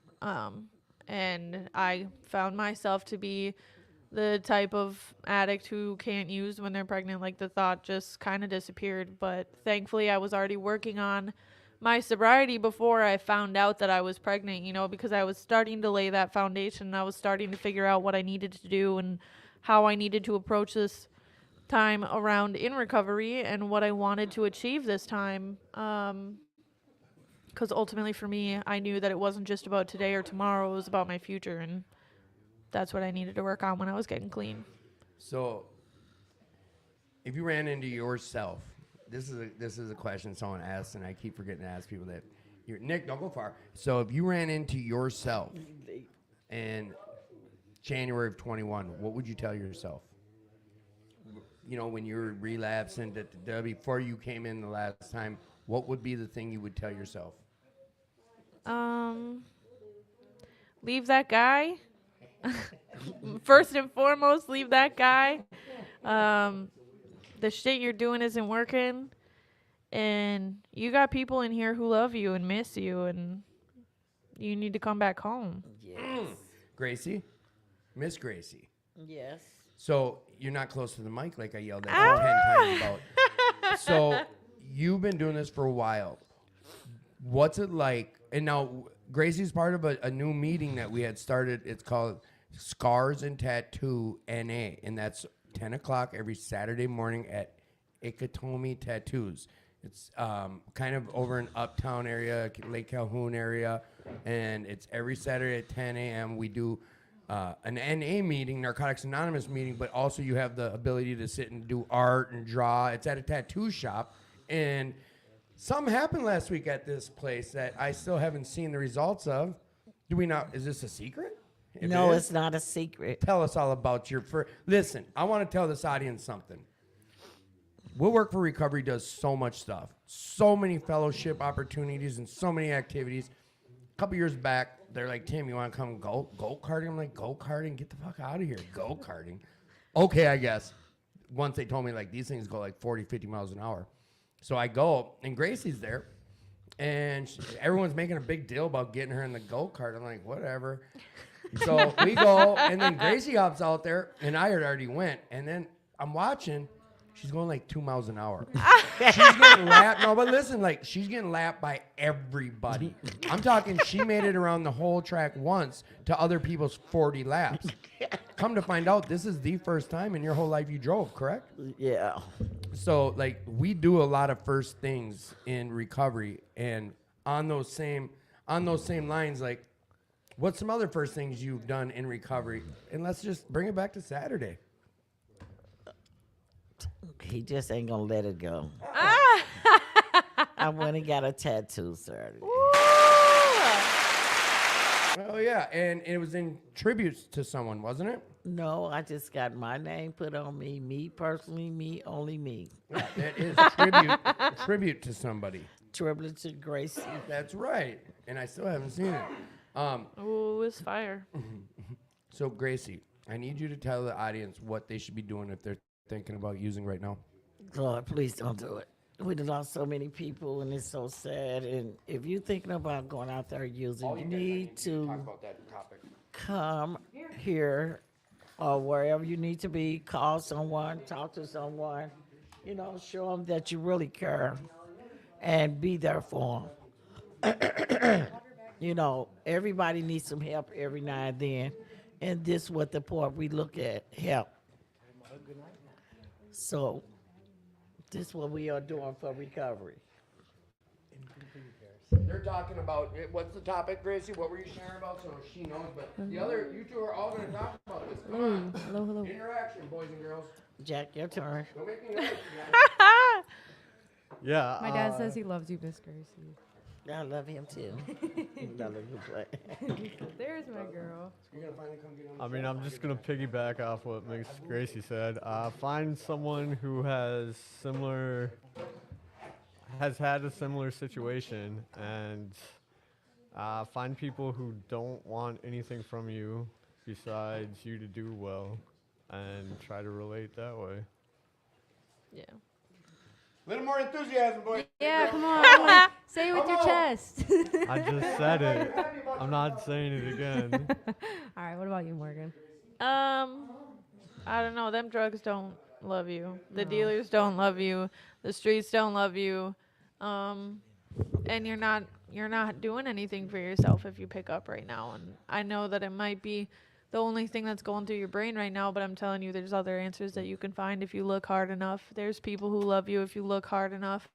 And I found myself to be the type of addict who can't use when they're pregnant. Like, the thought just kind of disappeared. But thankfully, I was already working on my sobriety before I found out that I was pregnant, you know, because I was starting to lay that foundation. I was starting to figure out what I needed to do and how I needed to approach this time around in recovery and what I wanted to achieve this time. Because ultimately for me, I knew that it wasn't just about today or tomorrow. It was about my future, and that's what I needed to work on when I was getting clean. So, if you ran into yourself, this is a question someone asked, and I keep forgetting to ask people that. Nick, don't go far. So, if you ran into yourself in January of 21, what would you tell yourself? You know, when you were relapsing, before you came in the last time, what would be the thing you would tell yourself? Leave that guy. First and foremost, leave that guy. The shit you're doing isn't working. And you got people in here who love you and miss you, and you need to come back home. Yes. Gracie? Miss Gracie. Yes. So, you're not close to the mic like I yelled at you 10 times about. So, you've been doing this for a while. What's it like? And now, Gracie's part of a new meeting that we had started. It's called Scars and Tattoo NA. And that's 10 o'clock every Saturday morning at Ikatomi Tattoos. It's kind of over in Uptown area, Lake Calhoun area. And it's every Saturday at 10 a.m. We do an NA meeting, Narcotics Anonymous meeting, but also you have the ability to sit and do art and draw. It's at a tattoo shop. And something happened last week at this place that I still haven't seen the results of. Do we not? Is this a secret? If No, it is, it's not a secret. tell us all about your first. Listen, I want to tell this audience something. We'll Work for Recovery does so much stuff, so many fellowship opportunities and so many activities. A couple years back, they're like, Tim, you want to come go-karting? I'm like, go-karting? Get the fuck out of here. Go-karting. Okay, I guess. Once they told me, like, these things go like 40, 50 miles an hour. So I go, and Gracie's there, and everyone's making a big deal about getting her in the go-kart. I'm like, whatever. So we go, and then Gracie hops out there, and I had already went, and then I'm watching. She's going like 2 miles an hour. She's getting lapped. No, but listen, like, she's getting lapped by everybody. I'm talking, she made it around the whole track once to other people's 40 laps. Come to find out, this is the first time in your whole life you drove, correct? Yeah. So, like, we do a lot of first things in recovery, and on those same lines, like, what's some other first things you've done in recovery? And let's just bring it back to Saturday. He just ain't gonna let it go. I went and got a tattoo Saturday. Oh yeah, and it was in tributes to someone, wasn't it? No, I just got my name put on me. Me personally, me, only me. Yeah, that is tribute to somebody. Tribute to Gracie. That's right, and I still haven't seen it. Ooh, it's fire. So Gracie, I need you to tell the audience what they should be doing if they're thinking about using right now. Lord, please don't do it. we done lost so many people, and it's so sad. And if you're thinking about going out there using, you need to talk about that topic. come here or wherever you need to be, call someone, talk to someone, you know, show them that you really care and be there for them. You know, everybody needs some help every now and then, and this is what the part we look at, help. So this is what we are doing for recovery. They're talking about what's the topic, Gracie? What were you sharing about? So she knows. But the other, you two are all going to talk about this. Come on. Hello. Interaction, boys and girls. Jack, your turn. Don't make me nervous, you guys. Yeah. My dad says he loves you, Miss Gracie. I love him too. I love you play. There's my girl. You're gonna finally come get on the I mean, phone? I'm just gonna piggyback off what Miss Gracie said. Find someone who has had a similar situation, and find people who don't want anything from you besides you to do well, and try to relate that way. Yeah. A little more enthusiasm, boys. Yeah, come on. Say it with your Come on. chest. I just said it. I'm not saying it again. All right, what about you, Morgan? I don't know. Them drugs don't love you. The dealers don't love you. The streets don't love you. And you're not doing anything for yourself if you pick up right now. And I know that it might be the only thing that's going through your brain right now, but I'm telling you, there's other answers that you can find if you look hard enough. There's people who love you if you look hard enough.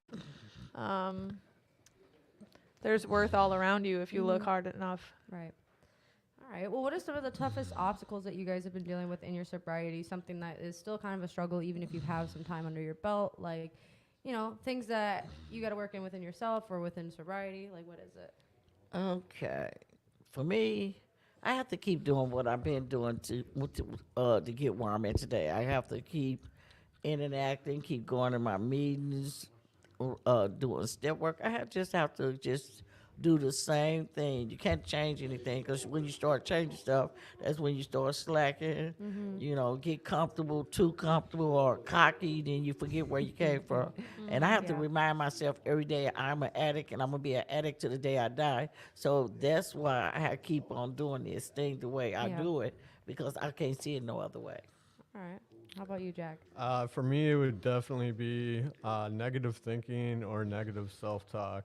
There's worth all around you if you look hard enough. Right. All right. Well, what are some of the toughest obstacles that you guys have been dealing with in your sobriety? Something that is still kind of a struggle, even if you have some time under your belt, like, you know, things that you got to work in within yourself or within sobriety. Like, what is it? Okay. For me, I have to keep doing what I've been doing to get where I'm at today. I have to keep interacting, keep going to my meetings, doing step work. Just have to do the same thing. You can't change anything, because when you start changing stuff, that's when you start slacking. You know, get comfortable, too comfortable or cocky, then you forget where you came from. And I have to remind myself every day I'm an addict, and I'm going to be an addict to the day I die. So that's why I keep on doing this thing the way I do it, because I can't see it no other way. All right. How about you, Jack? For me, it would definitely be negative thinking or negative self-talk.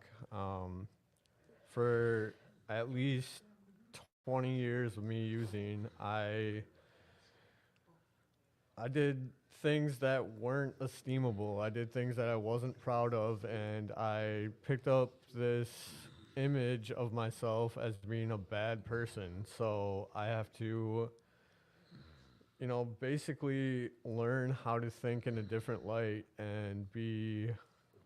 For at least 20 years of me using, I did things that weren't esteemable. I did things that I wasn't proud of, and I picked up this image of myself as being a bad person. So I have to, you know, basically learn how to think in a different light and be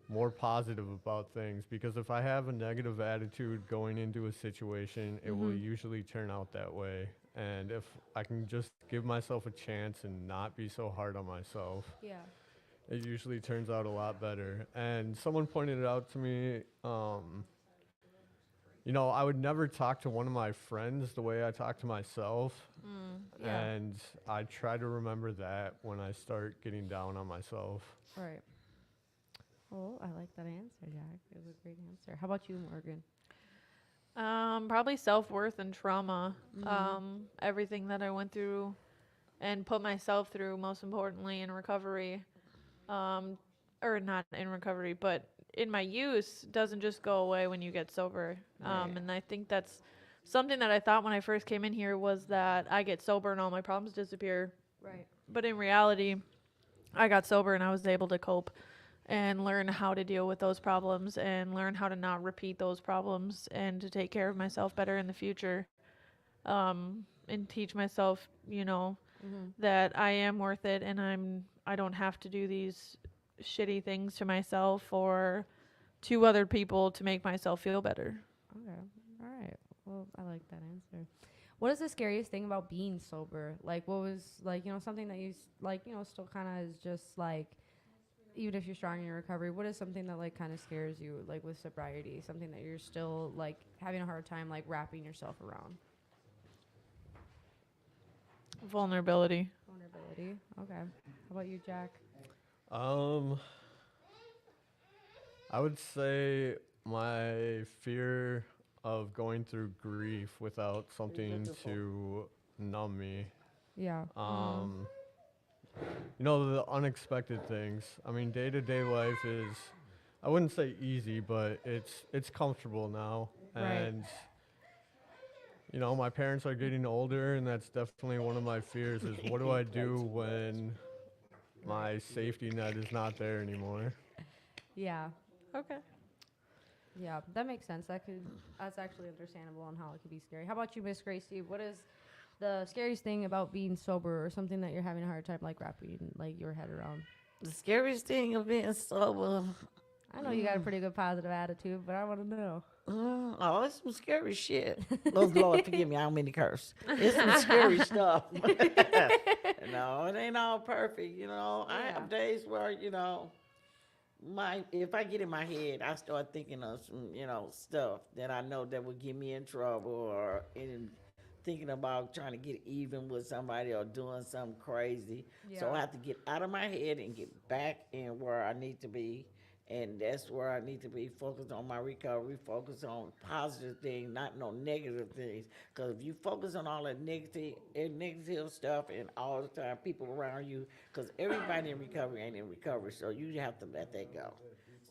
more positive about things, because if I have a negative attitude going into a situation, it will usually turn out that way. And if I can just give myself a chance and not be so hard on myself, it usually turns out a lot better. And someone pointed it out to me, you know, I would never talk to one of my friends the way I talk to myself. And I try to remember that when I start getting down on myself. Right. Oh, I like that answer, Jack. It was a great answer. How about you, Morgan? Probably self-worth and trauma. Everything that I went through and put myself through, most importantly, in recovery, or not in recovery, but in my use, doesn't just go away when you get sober. And I think that's something that I thought when I first came in here, was that I get sober and all my problems disappear. Right. But in reality, I got sober and I was able to cope and learn how to deal with those problems and learn how to not repeat those problems and to take care of myself better in the future. And teach myself, you know, that I am worth it, and I don't have to do these shitty things to myself or to other people to make myself feel better. Okay. All right. Well, I like that answer. What is the scariest thing about being sober? Like, what was, like, you know, something that you, like, you know, still kind of is just, like, even if you're strong in your recovery, what is something that, like, kind of scares you, like, with sobriety? Something that you're still, like, having a hard time, like, wrapping yourself around? Vulnerability. Vulnerability. Okay. How about you, Jack? I would say my fear of going through grief without something to numb me. Yeah. You know, the unexpected things. I mean, day-to-day life is, I wouldn't say easy, but it's comfortable now. Right. And you know, my parents are getting older, and that's definitely one of my fears is what do I do when my safety net is not there anymore? Yeah. Okay. Yeah, that makes sense. That's actually understandable on how it could be scary. How about you, Miss Gracie? What is the scariest thing about being sober, or something that you're having a hard time like wrapping like your head around? The scariest thing of being sober. I know you got a pretty good positive attitude, but I want to know. Oh, it's some scary shit. Oh, Lord, forgive me. I don't mean to curse. It's some scary stuff. No, it ain't all perfect. You know, I have days where, you know, if I get in my head, I start thinking of some, you know, stuff that I know that would get me in trouble, or thinking about trying to get even with somebody or doing something crazy. So I have to get out of my head and get back in where I need to be. And that's where I need to be focused on my recovery, focus on positive things, not no negative things. Because if you focus on all that negative stuff and all the time people around you, because everybody in recovery ain't in recovery, so you have to let that go.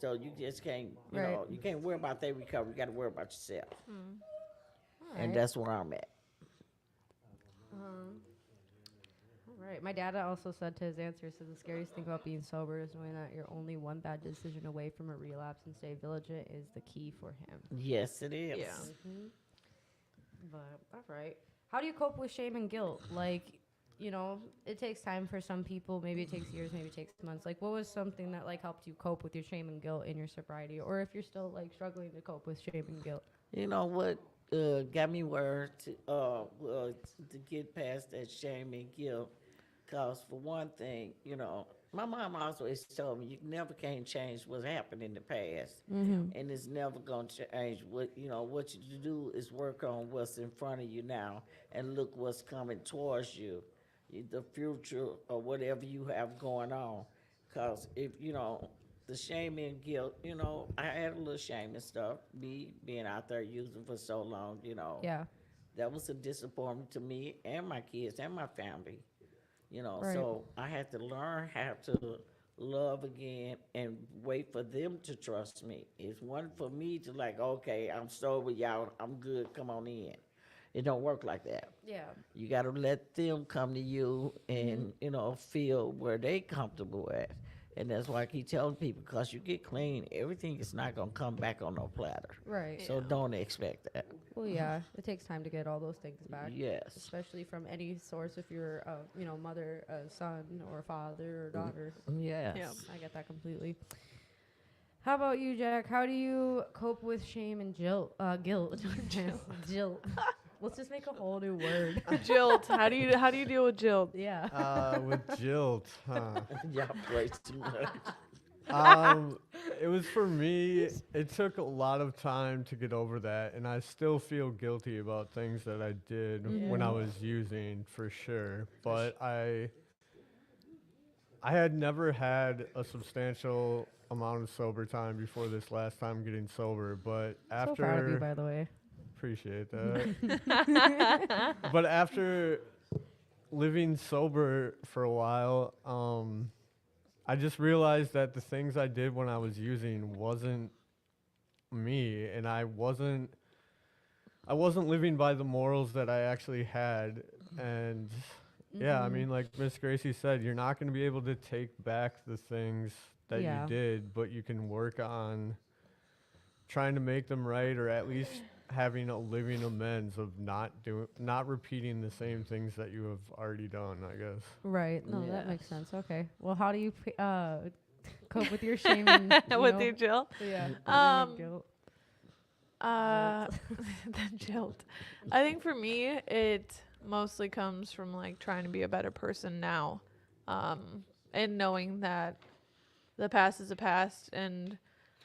So you just can't, you Right. know, you can't worry about their recovery. You got to worry about yourself. All And right. that's where I'm at. All right. My dad also said to his answer, said the scariest thing about being sober is knowing that you're only one bad decision away from a relapse, and stay vigilant is the key for him. Yes, it is. Yeah. But all right. How do you cope with shame and guilt? Like, you know, it takes time for some people. Maybe it takes years. Maybe it takes months. Like, what was something that like helped you cope with your shame and guilt in your sobriety, or if you're still like struggling to cope with shame and guilt? You know what got me where to get past that shame and guilt? Because for one thing, you know, my mom always told me you never can change what's happened in the past, and it's never gonna change. What you do is work on what's in front of you now, and look what's coming towards you, the future or whatever you have going on. Because if you know the shame and guilt, you know, I had a little shame and stuff. Me being out there using for so long, you know, Yeah. that was a disappointment to me and my kids and my family. You know, Right. so I had to learn how to love again and wait for them to trust me. It's one for me to like, okay, I'm sober, y'all, I'm good, come on in. It don't work like that. Yeah. You got to let them come to you and, you know, feel where they comfortable at. And that's why I keep telling people, because you get clean, everything is not going to come back on no platter. Right. So don't expect that. Well, yeah, it takes time to get all those things back. Yes. Especially from any source, if you're a mother, a son, or a father or daughter. Yes. Yeah. I get that completely. How about you, Jack? How do you cope with shame and guilt? Guilt. Let's just make a whole new word. Jilt. How do you deal with jilt? Yeah. With guilt, huh? Y'all play too much. It was for me, it took a lot of time to get over that, and I still feel guilty about things that I did when I was using, for sure. But I had never had a substantial amount of sober time before this last time getting sober, but So proud of you, by the way. appreciate that. But after living sober for a while, I just realized that the things I did when I was using wasn't me, and I wasn't living by the morals that I actually had. And yeah, I mean, like Miss Gracie said, you're not going to be able to take back the things that Yeah. you did, but you can work on trying to make them right, or at least having a living amends of not repeating the same things that you have already done, I guess. Right. No, that makes Yes. sense. Okay. Well, how do you cope with your shame and With your jilt? Yeah. Guilt. The jilt. I think for me, it mostly comes from like trying to be a better person now, and knowing that the past is a past, and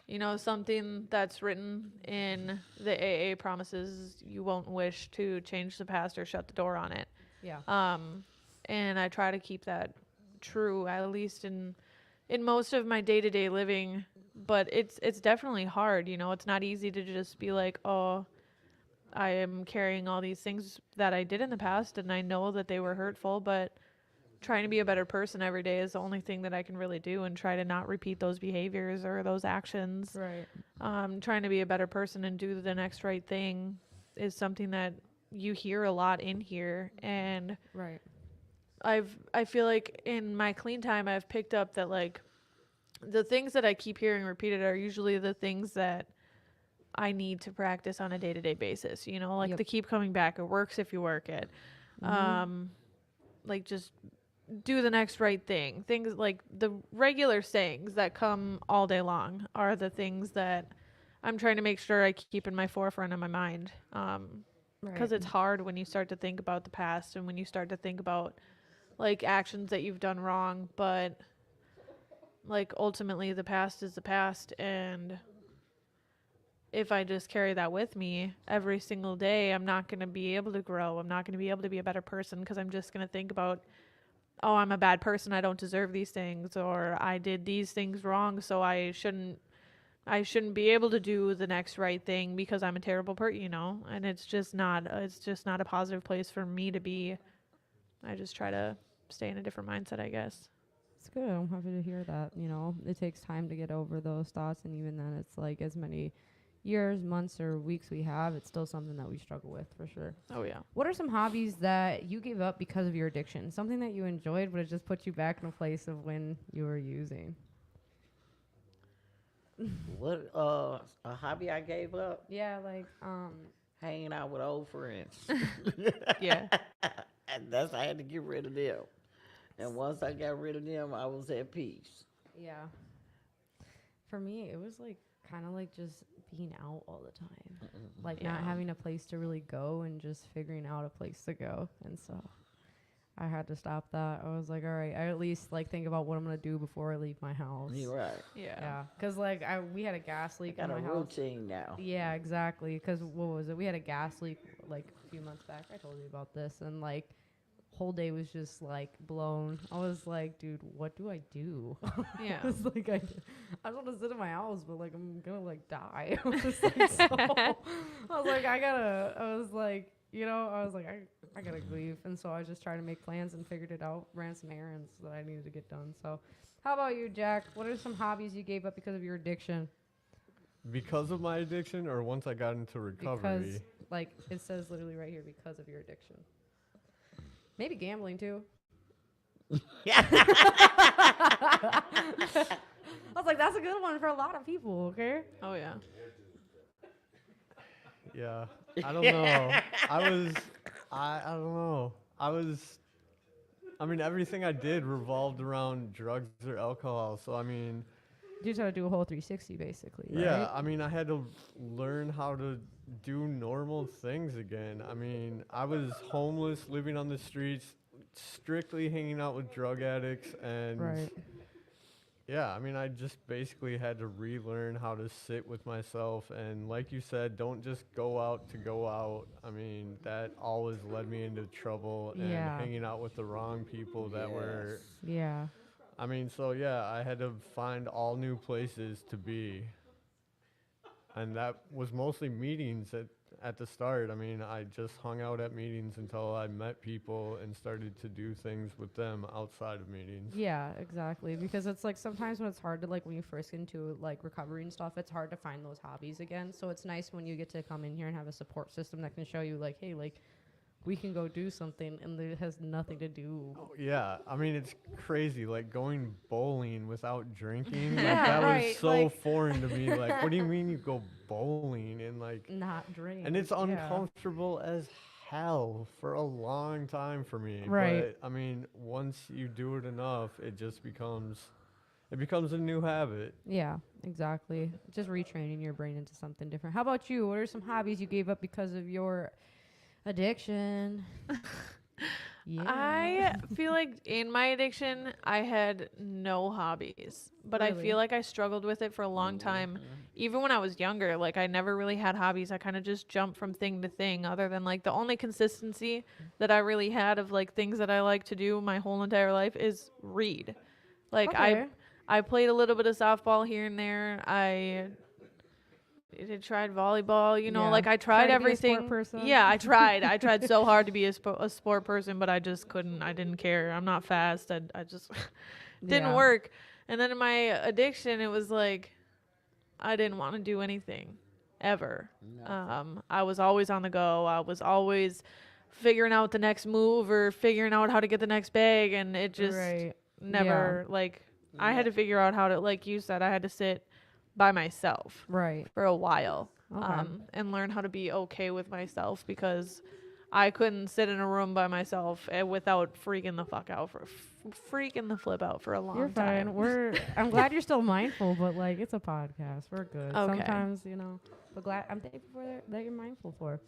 you know, something that's written in the AA promises you won't wish to change the past or shut the door on it. Yeah. And I try to keep that true, at least in in most of my day-to-day living, but it's definitely hard, you know. It's not easy to just be like, oh, I am carrying all these things that I did in the past and I know that they were hurtful, but trying to be a better person every day is the only thing that I can really do, and try to not repeat those behaviors or those actions. Right. Trying to be a better person and do the next right thing is something that you hear a lot in here. And Right. I feel like in my clean time I've picked up that like the things that I keep hearing repeated are usually the things that I need to practice on a day-to-day basis, you know, like Yep. the keep coming back. It works if you work it. Like just do the next right thing. Things like the regular sayings that come all day long are the things that I'm trying to make sure I keep in my forefront of my mind. Because it's hard when you start to think about the past and when you start to think about like actions that you've done wrong, but like ultimately the past is the past, and if I just carry that with me every single day, I'm not going to be able to grow. I'm not going to be able to be a better person because I'm just going to think about, oh, I'm a bad person, I don't deserve these things, or I did these things wrong, so I shouldn't be able to do the next right thing because I'm a terrible person, you know? And it's just not a positive place for me to be. I just try to stay in a different mindset, I guess. It's good. I'm happy to hear that. You know, it takes time to get over those thoughts, and even then, it's like as many years, months, or weeks we have, it's still something that we struggle with for sure. Oh yeah. What are some hobbies that you gave up because of your addiction? Something that you enjoyed, but it just put you back in a place of when you were using. What a hobby I gave up? Yeah, like Hanging out with old friends. Yeah. And that's I had to get rid of them. And once I got rid of them, I was at peace. yeah. For me, it was like kind of like just being out all the time, like not Yeah. having a place to really go and just figuring out a place to go. And so I had to stop that. I was like, all right, I at least like think about what I'm gonna do before I leave my house. You're right. Yeah, because like we had a gas I leak got in a my house. routine now. Yeah, exactly. Because what was it? We had a gas leak like a few months back. I told you about this, and like whole day was just like blown. I was like, dude, what do I do? Yeah. I was like, I just want to sit in my house, but like I'm gonna like die. I was like, so, I was like, I was like, you know, I gotta leave, and so I just tried to make plans and figured it out. Ran some errands that I needed to get done. So, how about you, Jack? What are some hobbies you gave up because of your addiction? Because of my addiction, or once I got into recovery? Because, like, it says literally right here, because of your addiction. Maybe gambling, too. I was like, that's a good one for a lot of people, okay? Oh yeah. Yeah, I don't know. I don't know. I mean, everything I did revolved around drugs or alcohol. So, I mean, You just had to do a whole 360, basically, right? yeah, I mean, I had to learn how to do normal things again. I mean, I was homeless, living on the streets, strictly hanging out with drug addicts, and Right. yeah, I mean, I just basically had to relearn how to sit with myself. And like you said, don't just go out to go out. I mean, that always led me into trouble and Yeah. hanging out with the wrong people that were, Yeah. I mean, so yeah, I had to find all new places to be. And that was mostly meetings at the start. I mean, I just hung out at meetings until I met people and started to do things with them outside of meetings. Yeah, exactly. Because it's like sometimes when it's hard to like when you first get into like recovery and stuff, it's hard to find those hobbies again. So it's nice when you get to come in here and have a support system that can show you like, hey, like we can go do something and it has nothing to do. Yeah, I mean, it's crazy, like going bowling without drinking. Like, Yeah, that right, was so like- foreign to me. Like, what do you mean you go bowling? And like, Not drink. and it's yeah. uncomfortable as hell for a long time for me. Right. But I mean, once you do it enough, it becomes a new habit. Yeah, exactly. Just retraining your brain into something different. How about you? What are some hobbies you gave up because of your addiction? Yeah. I feel like in my addiction, I had no hobbies, but I Really? feel like I struggled with it for a long time. Even when I was younger, like I never really had hobbies. I kind of just jumped from thing to thing, other than like the only consistency that I really had of like things that I like to do my whole entire life is read. Like Okay. I played a little bit of softball here and there. I tried volleyball, you know, Yeah. like I Try tried to be a sport everything. person. Yeah, I tried. I tried so hard to be a sport person, but I just couldn't. I didn't care. I'm not fast. I just didn't Yeah. work. And then in my addiction, it was like I didn't want to do anything ever. I was always on the go. I was always figuring out the next move or figuring out how to get the next bag, and it just Right. never like I had to figure out how to, like you said, I had to sit by myself Right. for a while Okay. and learn how to be okay with myself, because I couldn't sit in a room by myself without freaking the flip out for a long You're time. fine. I'm glad you're still mindful, but like it's a podcast. We're good. Okay. Sometimes, but I'm thankful for that you're mindful for.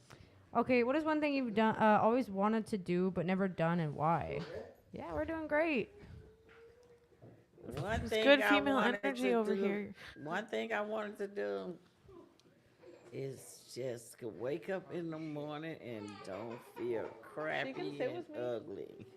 Okay, what is one thing you've done always wanted to do but never done, and why? Yeah, we're doing great. One It's thing good I female wanted energy to over do- here. One thing I wanted to do is just to wake up in the morning and don't feel crappy sit and with me? ugly.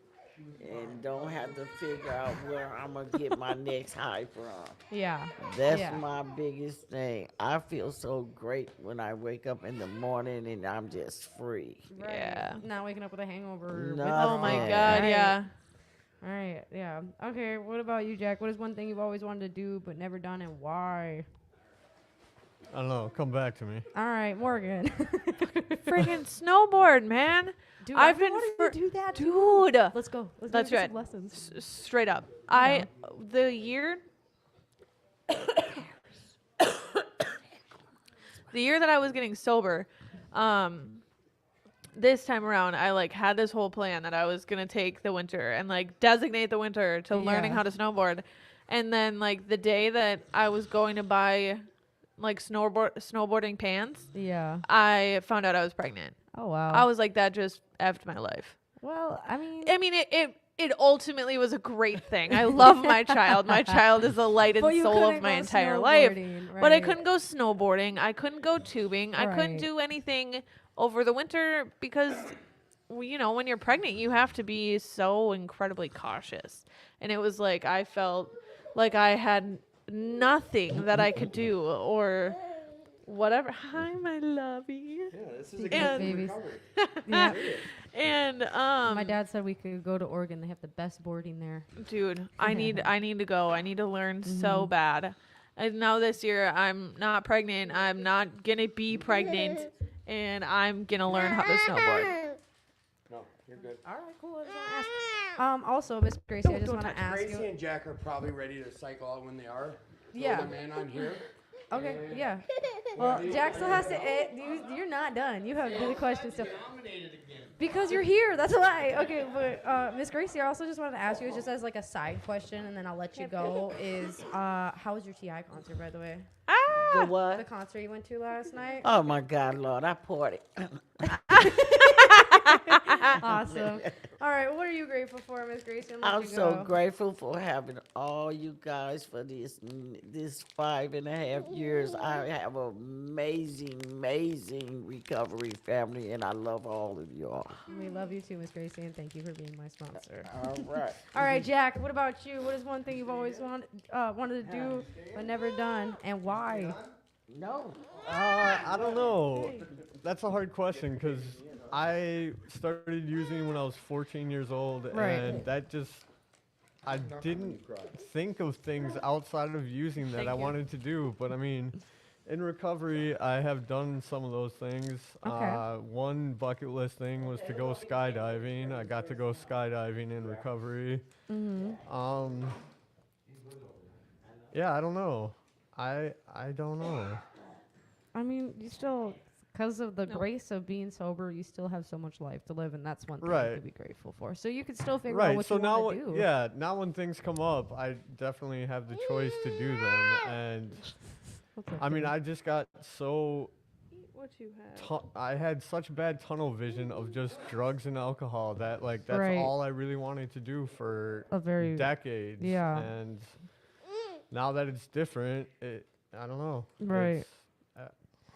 And don't have to figure out where I'm going to get my next high from. Yeah. That's Yeah. my biggest thing. I feel so great when I wake up in the morning and I'm just free. Right. Yeah. Not waking up with a hangover. with Nothing. Oh my Yeah. God, Right. yeah. All right. Yeah. Okay. What about you, Jack? What is one thing you've always wanted to do but never done, and why? I don't know. Come back to me. All right, Morgan. Freaking snowboard, man. Dude, I've I've been wanting for- to do that, too. Dude. Let's go. Let's That's go get right. some lessons. Straight up. The year that I was getting sober, this time around, I like had this whole plan that I was gonna take the winter and like designate the winter to learning Yeah. how to snowboard. And then like the day that I was going to buy like snowboarding pants, Yeah. I found out I was pregnant. Oh wow. I was like, that just effed my life. well, I mean, It ultimately was a great thing. I love my child. My child is the light and but you soul couldn't of my go entire life. snowboarding, But I right? couldn't go snowboarding. I couldn't go tubing. I couldn't Right. do anything over the winter because, when you're pregnant, you have to be so incredibly cautious. And it was like I felt like I had nothing that I could do or whatever. Hi, my lovey. Yeah, this is a a good And- babies. Yeah. And My dad said we could go to Oregon. They have the best boarding there. dude, I need to go. I need to learn Mm-hmm. so bad. And now this year I'm not pregnant. I'm not gonna be pregnant, and I'm gonna learn how to snowboard. No, you're good. All right, cool. I just want to ask. Also, Miss Gracie, I just want to ask Gracie you. and Jack are probably ready to cycle out when they are. Yeah. Throw the man on here. Okay, yeah. Well, Jack still has to. You're not done. You have the question still. Because you're here. That's why. Okay, but Miss Gracie, I also just wanted to ask you, just as like a side question, and then I'll let you go. Is how was your TI concert, by the way? The The what? concert you went to last night. Oh my God, Lord, I poured it. Awesome. All right, what are you grateful for, Miss Gracie? And let I'm you so go. grateful for having all you guys for this 5.5 years. I have an amazing recovery family, and I love all of y'all. We love you too, Miss Gracie, and thank you for being my sponsor. All right. All right, Jack. What about you? What is one thing you've always wanted to do but never done, and why? No. I don't know. That's a hard question because I started using when I was 14 years old, Right. and that just I didn't think of things outside of using that Thank I you. wanted to do. But I mean, in recovery, I have done some of those things. Okay. One bucket list thing was to go skydiving. I got to go skydiving in recovery. Mm-hmm. Yeah, I don't know. I don't know. I mean, you still, because of the grace of being sober, you still have so much life to live, and that's one thing Right. to be grateful for. So you can still figure out Right. what So you now, want to do. yeah, now when things come up, I definitely have the choice to do them. And That's I mean, okay. I just got so What you have? I had such bad tunnel vision of just drugs and alcohol that like that's Right. all I really wanted to do for A very decades. yeah. And now that it's different, I don't know. Right. It's,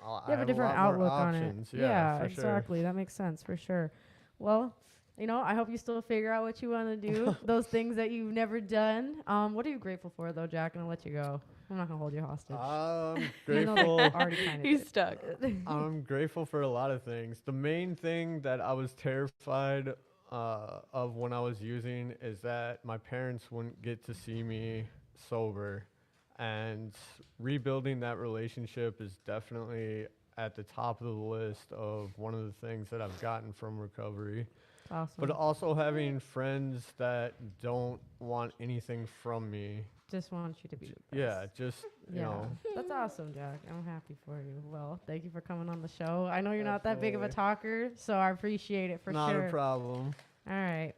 I You have a different lot more outlook on it. options. Yeah, for sure. exactly. That makes sense for sure. Well, You know, I hope you still figure out what you want to do. Those things that you've never done. What are you grateful for, though, Jack? And I'll let you go. I'm not gonna hold you hostage. I'm Even though, grateful. like, already kind of. He's stuck. I'm grateful for a lot of things. The main thing that I was terrified of when I was using is that my parents wouldn't get to see me sober. And rebuilding that relationship is definitely at the top of the list of one of the things that I've gotten from recovery. Awesome. But also having friends that don't want anything from me. Just want you to be the best. Yeah, just, you know. That's awesome, Jack. I'm happy for you. Well, thank you for coming on the show. I know you're not that big of a talker, so I appreciate it for Not sure. a problem. All right.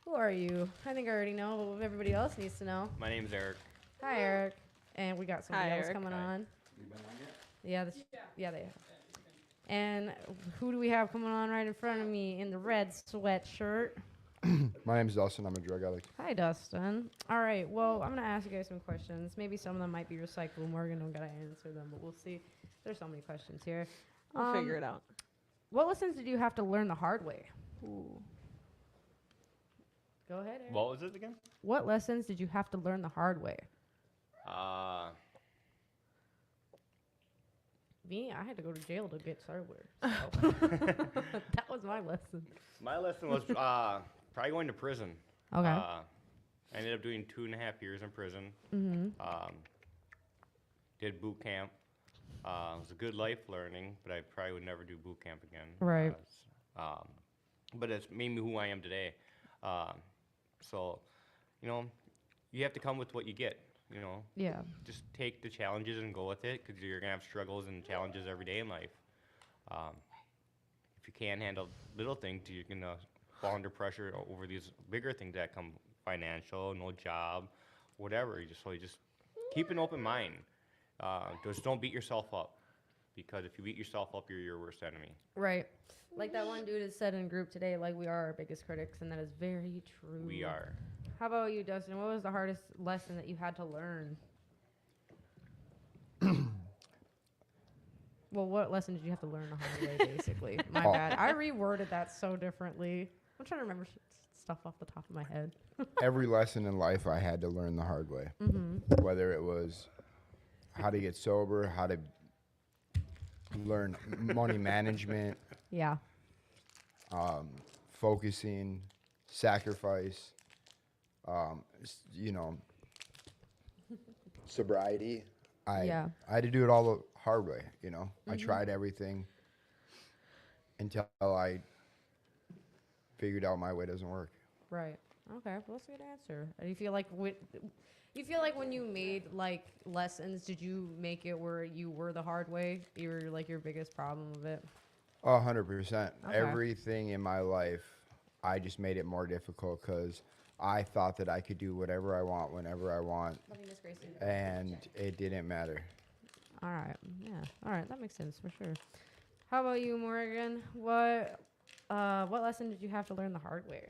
Who are you? I think I already know, but everybody else needs to know. My name's Eric. Hi, Eric. And we got somebody Hi, else Eric. coming on. Yeah, yeah, they have. And who do we have coming on right in front of me in the red sweatshirt? My name's Dustin. I'm a drug addict. Hi, Dustin. All right. Well, I'm going to ask you guys some questions. Maybe some of them might be recyclable. Morgan don't got to answer them, but we'll see. There's so many questions here. We'll figure it out. What lessons did you have to learn the hard way? Ooh. Go ahead, Eric. What was it again? What lessons did you have to learn the hard way? Me, I had to go to jail to get sober. So. That was my lesson. My lesson was probably going to prison. Okay. I ended up doing 2.5 years in prison. Mm-hmm. Did boot camp. It was a good life learning, but I probably would never do boot camp again. Right. But it's made me who I am today. So, you know, you have to come with what you get. You know, Yeah. just take the challenges and go with it, because you're gonna have struggles and challenges every day in life. If you can't handle little things, you're gonna fall under pressure over these bigger things that come, financial, no job, whatever. You just keep an open mind. Just don't beat yourself up, because if you beat yourself up, you're your worst enemy. Right. Like that one dude has said in group today, like, we are our biggest critics, and that is very true. We are. How about you, Dustin? What was the hardest lesson that you had to learn? Well, what lesson did you have to learn the hard way, basically? My bad. I reworded that so differently. I'm trying to remember stuff off the top of my head. Every lesson in life I had to learn the hard way. Mm-hmm. Whether it was how to get sober, how to learn money management, Yeah. focusing, sacrifice, you know, sobriety. Yeah. I had to do it all the hard way, you know. I tried everything until I figured out my way doesn't work. Right. Okay. Well, that's a good answer. Do you feel like when you made like lessons, did you make it where you were the hard way? You were like your biggest problem of it? 100%. Okay. Everything in my life, I just made it more difficult because I thought that I could do whatever I want, whenever I want, and it didn't matter. All right. Yeah. All right. That makes sense for sure. How about you, Morgan? What lesson did you have to learn the hard way?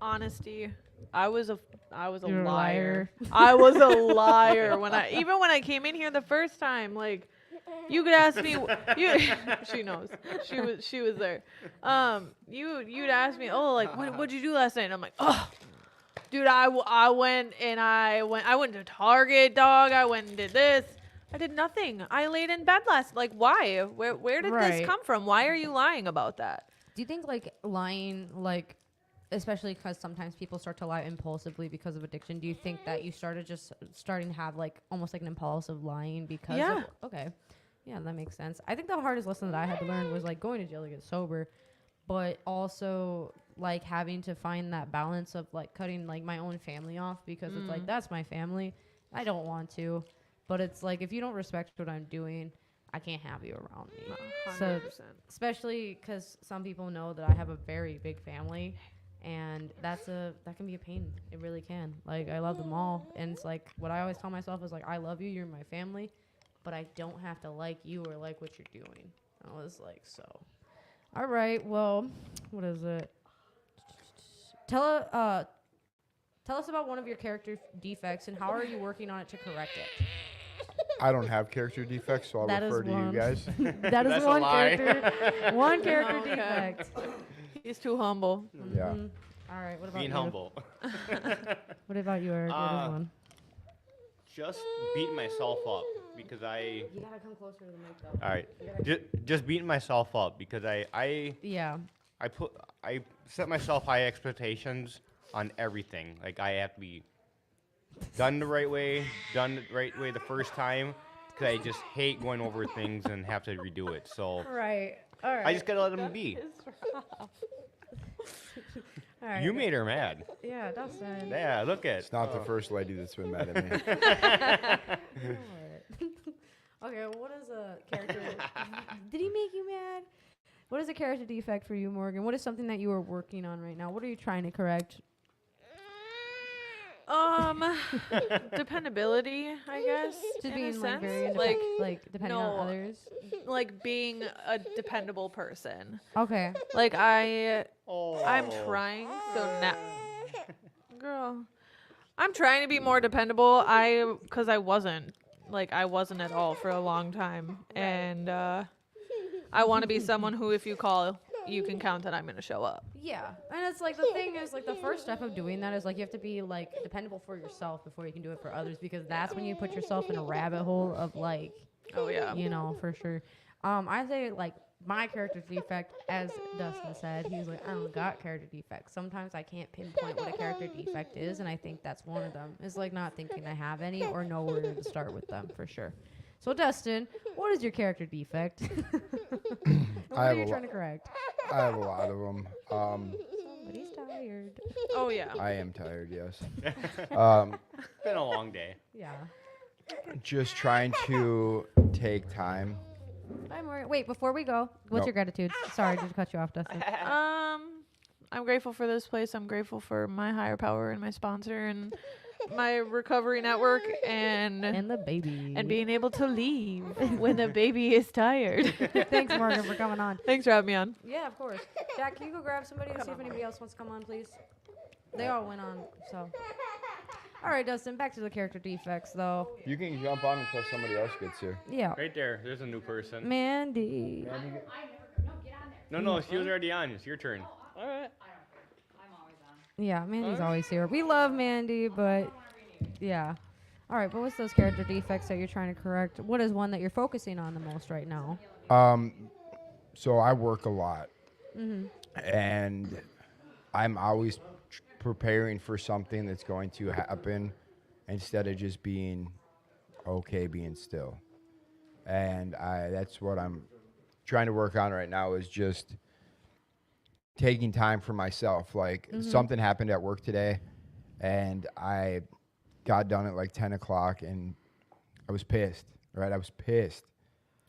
Honesty. I was a You're a liar. liar. I was a liar when I came in here the first time. Like, you could ask me. She knows. She was there. You'd ask me, oh, like, what'd you do last night? And I'm like, oh, dude, I went to Target, dog. I went and did this. I did nothing. I laid in bed last. Like, why? Where did Right. this come from? Why are you lying about that? Do you think like lying, like, especially because sometimes people start to lie impulsively because of addiction? Do you think that you starting to have like almost like an impulsive lying because? Yeah. Okay. Yeah, that makes sense. I think the hardest lesson that I had to learn was like going to jail to get sober, but also like having to find that balance of like cutting like my own family off because it's like, that's my family. I don't want to, but it's like, if you don't respect what I'm doing, I can't have you around me. 100%. So especially because some people know that I have a very big family, and that can be a pain. It really can. Like, I love them all, and it's like what I always tell myself is like, I love you, you're my family, but I don't have to like you or like what you're doing. I was like, so. All right, well, what is it? Tell us about one of your character defects, and how are you working on it to correct it? I don't have character defects, so I'll That is refer to you one. guys. That is That's a one lie. character Okay. defect. He's too humble. Yeah. Mhm. All right. What about Being you? humble. What about you, Eric? What is one? Just beating myself up because I. You gotta come closer to the mic, though. All right. Just beating myself up because Yeah. I set myself high expectations on everything. Like I have to be done the right way the first time because I just hate going over things and have to redo it. So Right. All right. I just gotta let them be. All right. You made her mad. Yeah, Dustin. Yeah, look at. It's not the first lady that's been mad at me. Okay, well, what is a character? Did he make you mad? What is a character defect for you, Morgan? What is something that you are working on right now? What are you trying to correct? Dependability, I guess. Just in a being like sense. very like depending on no, others. Like being a dependable person. Okay. Like I'm trying so now, girl, I'm trying to be more dependable. Because I wasn't at all for a long time, and I want to be someone who, if you call, you can count that I'm gonna show up. Yeah, and it's like the thing is like the first step of doing that is like you have to be like dependable for yourself before you can do it for others, because that's when you put yourself in a rabbit hole of like, Oh yeah. you know, for sure. I say like my character defect, as Dustin said, he's like, I don't got character defects. Sometimes I can't pinpoint what a character defect is, and I think that's one of them. Is like not thinking I have any or know where to start with them for sure. So Dustin, what is your character defect? And what I are have you a trying to correct? I have a lot of them. Somebody's tired. Oh yeah. I am tired, yes. It's been a long day. Yeah. Just trying to take time. Bye, Morgan. Wait, before we go, what's Nope. your gratitude? Sorry to cut you off, Dustin. I'm grateful for this place. I'm grateful for my higher power and my sponsor and my recovery network and And the baby. and being able to leave when the baby is tired. Thanks, Morgan, for coming on. Thanks for having me on. Yeah, of course. Jack, can you go grab somebody and see if anybody else wants to come on, please? They all went on, so. All right, Dustin, back to the character defects, though. You can jump on until somebody else gets here. Yeah. Right there. There's a new person. Mandy. No, she was already on. It's your turn. All right. Yeah, Mandy's always here. We love Mandy, but yeah. All right, but what's those character defects that you're trying to correct? What is one that you're focusing on the most right now? So I work a lot, Mm-hmm. and I'm always preparing for something that's going to happen instead of just being okay being still. And that's what I'm trying to work on right now, is just taking time for myself. Like something happened at work today, and I got done at like 10 o'clock, and I was pissed, right? I was pissed.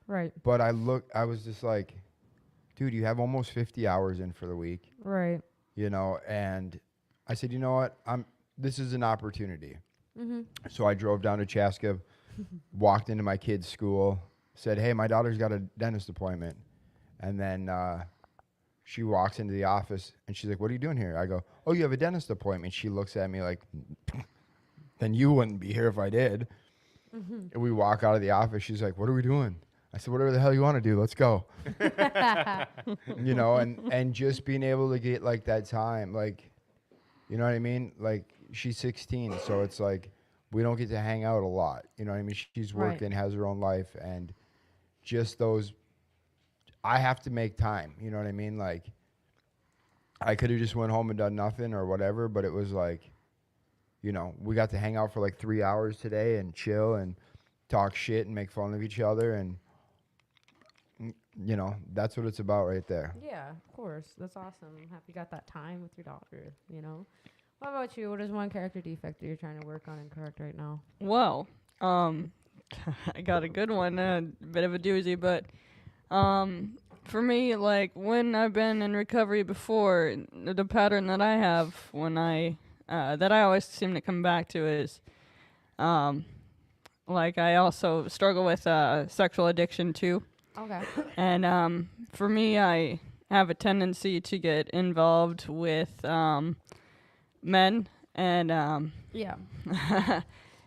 Right, But I was just like, dude, you have almost 50 hours in for the week, right. you know? And I said, you know what? This is an opportunity. Mm-hmm. So I drove down to Chaska, walked into my kid's school, said, hey, my daughter's got a dentist appointment. And then she walks into the office, and she's like, what are you doing here? I go, oh, you have a dentist appointment. She looks at me like, then you wouldn't be here if I did. Mm-hmm. And we walk out of the office. She's like, what are we doing? I said, whatever the hell you want to do, let's go. You know, and just being able to get like that time, like, you know what I mean? Like, she's 16, so it's like we don't get to hang out a lot. You know what I mean? She's Right. working, has her own life, and just those, I have to make time. You know what I mean? Like, I could have just went home and done nothing or whatever, but it was like, you know, we got to hang out for like 3 hours today and chill and talk shit and make fun of each other, and you know, that's what it's about right there. Yeah, of course. That's awesome. I'm happy you got that time with your daughter, you know? What about you? What is one character defect that you're trying to work on and correct right now? Well, I got a good one, a bit of a doozy, but for me, like when I've been in recovery before, the pattern that I have when that I always seem to come back to is, like I also struggle with sexual addiction too. Okay. And for me, I have a tendency to get involved with men, and Yeah.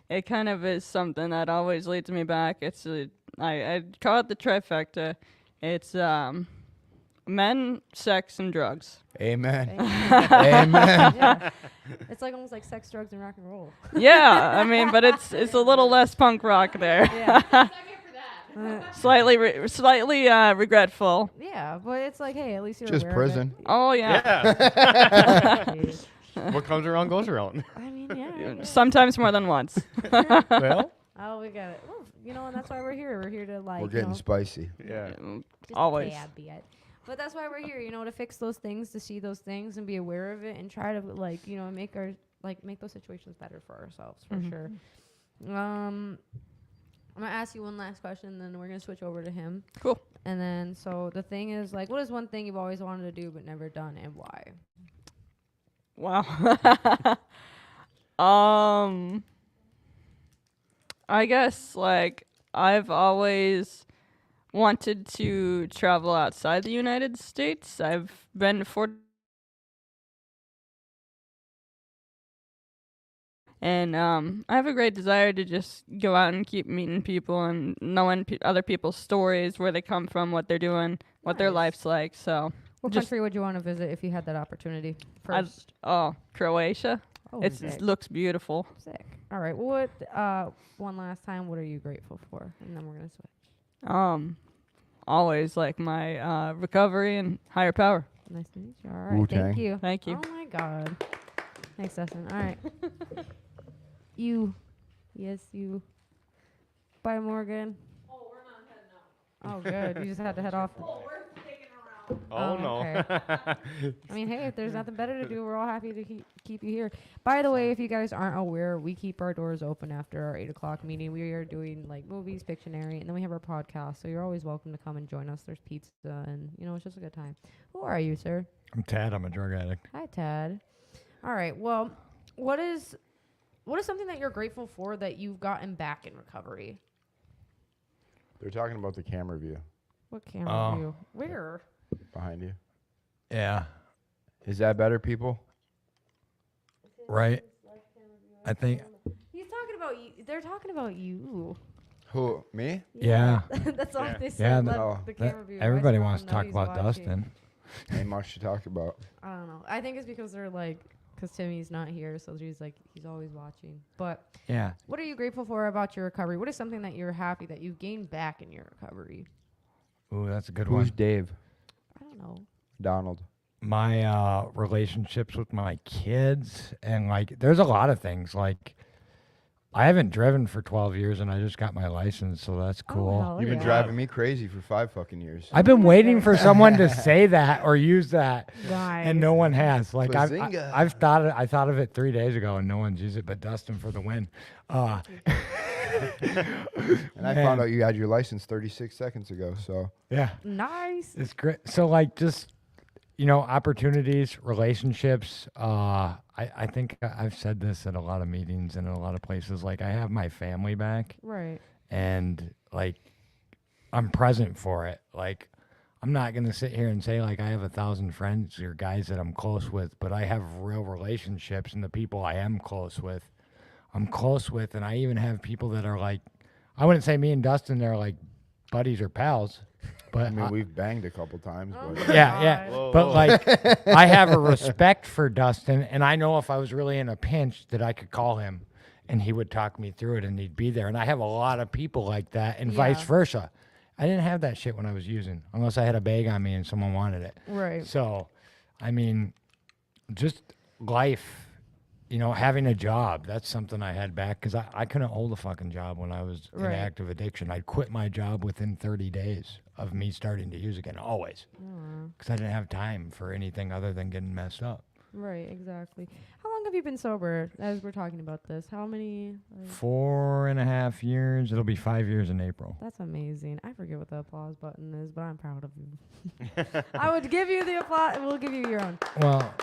it kind of is something that always leads me back. I call it the trifecta. It's Men, sex, and drugs. Amen. Thank Amen. Yeah. It's like almost like sex, drugs, and rock and roll. Yeah, I mean, but it's a little less punk rock there. Yeah. slightly regretful. Yeah, but it's like, hey, at least you're Just aware prison. Oh yeah. Yeah. Of it. What comes around goes around. I mean, yeah. Sometimes more than once. Well, Oh, we got it. Well, and that's why we're here. We're here to like, We're getting spicy. yeah. just always. a tad bit. But that's why we're here, to fix those things, to see those things, and be aware of it, and try to make those situations better for ourselves, for sure. I'm gonna ask you one last question, then we're gonna switch over to him. Cool. And then, so the thing is, like, what is one thing you've always wanted to do but never done, and why? Wow. I guess like I've always wanted to travel outside the United States. I've been and I have a great desire to just go out and keep meeting people and knowing other people's stories, where they come from, what they're doing, what their Nice. life's like. So What Just- country would you want to visit if you had that opportunity I'd- first? Croatia. Oh, It sick. looks beautiful. Sick. All right. Well, one last time, what are you grateful for? And then we're gonna switch. Always like my recovery and higher power. Nice to meet you. All right. Wu-Tang. Thank you. Thank you. Oh my God. Thanks, Dustin. All right. You. Yes, you. Bye, Morgan. Oh, we're not heading out. Oh, good. You just had to head off. Oh, no. Okay. I mean, hey, if there's nothing better to do, we're all happy to keep you here. By the way, if you guys aren't aware, we keep our doors open after our 8 o'clock meeting. We are doing like movies, Pictionary, and then we have our podcast. So you're always welcome to come and join us. There's pizza, and it's just a good time. Who are you, sir? I'm Tad. I'm a drug addict. Hi, Tad. All right. Well, what is something that you're grateful for that you've gotten back in recovery? They're talking about the camera view What camera view? Where? behind you. Yeah. Is that better, people? Right. I think. He's talking about you. They're talking about you. Who? Me? Yeah. That's all Yeah. they Yeah. said. no. The camera view. I Everybody just wants to wanna know talk he's about watching. Dustin. Ain't much to talk about. I don't know. I think it's because they're like, because Timmy's not here, so he's like, he's always watching. But Yeah. what are you grateful for about your recovery? What is something that you're happy that you've gained back in your recovery? Ooh, that's a good Who's one. Dave? I don't know. Donald. My relationships with my kids, and like, there's a lot of things. Like, I haven't driven for 12 years, and I just got my license, so that's cool. hell You've been yeah. driving me crazy for 5 fucking years. I've been waiting for someone to say that or use that, Nice. and no one has. Like, Bazinga. I thought of it 3 days ago, and no one's used it but Dustin for the win. And I found out you had your license 36 seconds ago, so. Yeah, Nice. it's great. So like, just opportunities, relationships. I think I've said this at a lot of meetings and in a lot of places. Like, I have my family back, Right. and like, I'm present for it. Like, I'm not gonna sit here and say like I have 1,000 friends or guys that I'm close with, but I have real relationships, and the people I am close with, and I even have people that are like, I wouldn't say me and Dustin are like buddies or pals, but I mean, we've banged a couple times, but. yeah. Whoa, But whoa. like, I have a respect for Dustin, and I know if I was really in a pinch that I could call him, and he would talk me through it, and he'd be there. And I have a lot of people like that, and vice Yeah. versa. I didn't have that shit when I was using, unless I had a bag on me and someone wanted it. Right. So, I mean, just life, having a job, that's something I had back, because I couldn't hold a fucking job when I was in Right. active addiction. I'd quit my job within 30 days of me starting to use again, always, because I didn't have time for anything other than getting messed up. Right. Exactly. How long have you been sober? As we're talking about this, how many? Like, 4.5 years. It'll be 5 years in April. that's amazing. I forget what the applause button is, but I'm proud of you. I would give you the applause. We'll give you your own. Well,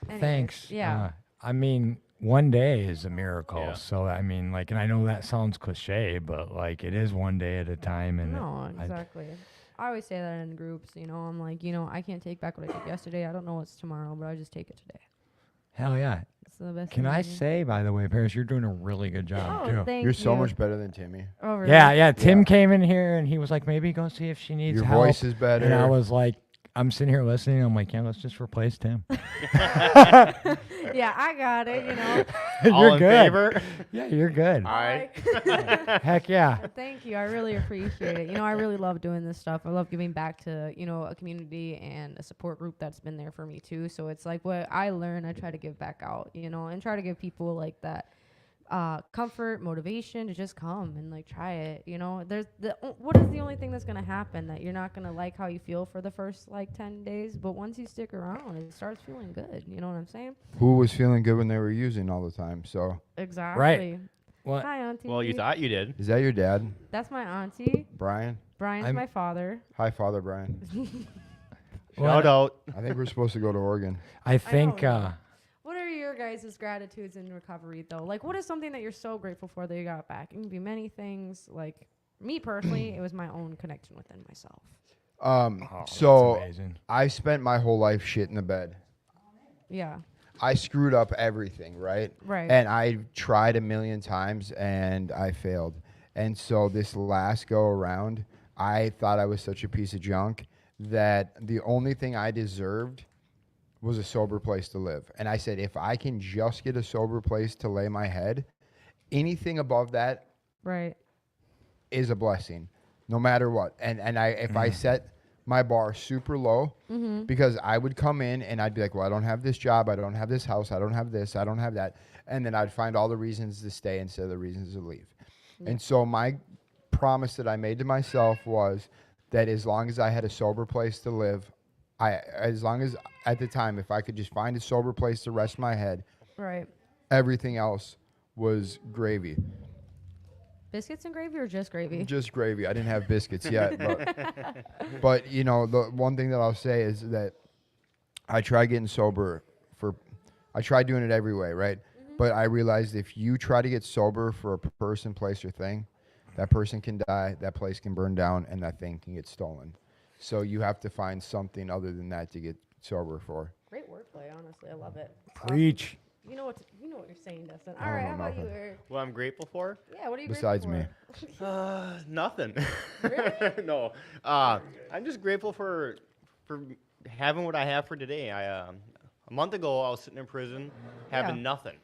Anyways, thanks. Yeah. I mean, one day is a miracle. Yeah. So, I mean, like, and I know that sounds cliche, but like, it is one day at a time. And No, exactly. I always say that in groups. I'm like, I can't take back what I did yesterday. I don't know what's tomorrow, but I just take it today. hell yeah. It's the best. Can thing I to do. say, by the way, Paris, you're doing a really good job, Oh, too. thank You're so you. much better than Timmy. Oh, really? Yeah. Tim Yeah. came in here and he was like, maybe go see if she needs Your help. voice is better. And I was like, I'm sitting here listening. I'm like, yeah, let's just replace Tim. Yeah, I got it. You know. You're All in good. favor? Yeah, you're good. All right. Heck yeah. Thank you. I really appreciate it. You know, I really love doing this stuff. I love giving back to, you know, a community and a support group that's been there for me too. So it's like what I learn, I try to give back out, you know, and try to give people like that comfort, motivation to just come and like try it. You know, what is the only thing that's gonna happen that you're not gonna like how you feel for the first like 10 days, but once you stick around, it starts feeling good. You know what I'm saying? Who was feeling good when they were using all the time? So Exactly. What? Hi, auntie. Well, you thought you did. is that your dad, That's my auntie. Brian? Brian's I'm- my father. Hi, Father Brian. Shout out. I think we're supposed to go to Oregon. I think What are your guys' gratitudes in recovery, though? Like, what is something that you're so grateful for that you got back? It can be many things. Like, me personally, it was my own connection within myself. So that's amazing. I spent my whole life shit in the bed. Yeah. I screwed up everything, right? Right. And I tried a million times and I failed. And so this last go around, I thought I was such a piece of junk that the only thing I deserved was a sober place to live. And I said, if I can just get a sober place to lay my head, anything above that Right. is a blessing, no matter what. And if I set my bar super low, because I would come in and I'd be like, well, I don't have this job, I don't have this house, I don't have this, I don't have that. And then I'd find all the reasons to stay instead of the reasons to leave. And so my promise that I made to myself was that as long as I had a sober place to live, as long as at the time, if I could just find a sober place to rest my head, Right. everything else was gravy. Biscuits and gravy or just gravy? Just gravy. I didn't have biscuits yet, but you know, the one thing that I'll say is that I tried getting sober I tried doing it every way, right? But I realized if you try to get sober for a person, place, or thing, that person can die, that place can burn down, and that thing can get stolen. So you have to find something other than that to get sober for. Great wordplay, honestly. I love it. Preach. You know what you're saying, Dustin. All right, how about you, Eric? What I'm grateful for? Yeah, what are you Besides grateful me. for? Nothing. Really? No. I'm just grateful for having what I have for today. A month ago, I was sitting in prison having Yeah. nothing.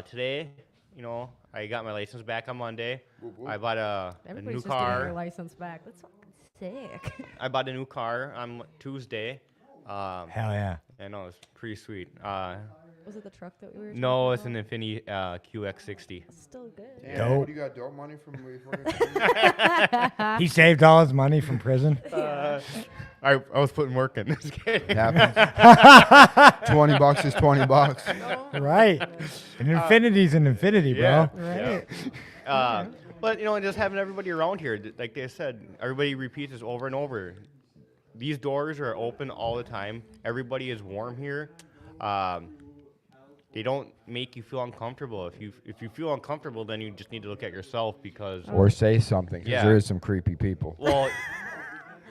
Today, you know, I got my license back on Monday. I bought a Everybody's new just getting their car. license back. That's fucking sick. I bought a new car on Tuesday. Hell yeah. I know, it's pretty sweet. Was it the truck that we were No, talking it's an about? Infiniti QX60. Still good. Damn, Dope. you got dope money from before? He saved all his money from prison. I was putting work in. Just kidding. Happens. $20 is $20. Right. An infinity's an infinity, bro. Yeah. Right. But you know, just having everybody around here, like they said, everybody repeats this over and over. These doors are open all the time. Everybody is warm here. They don't make you feel uncomfortable. If you feel uncomfortable, then you just need to look at yourself because. Or say something, because Yeah. there is some creepy people. Well,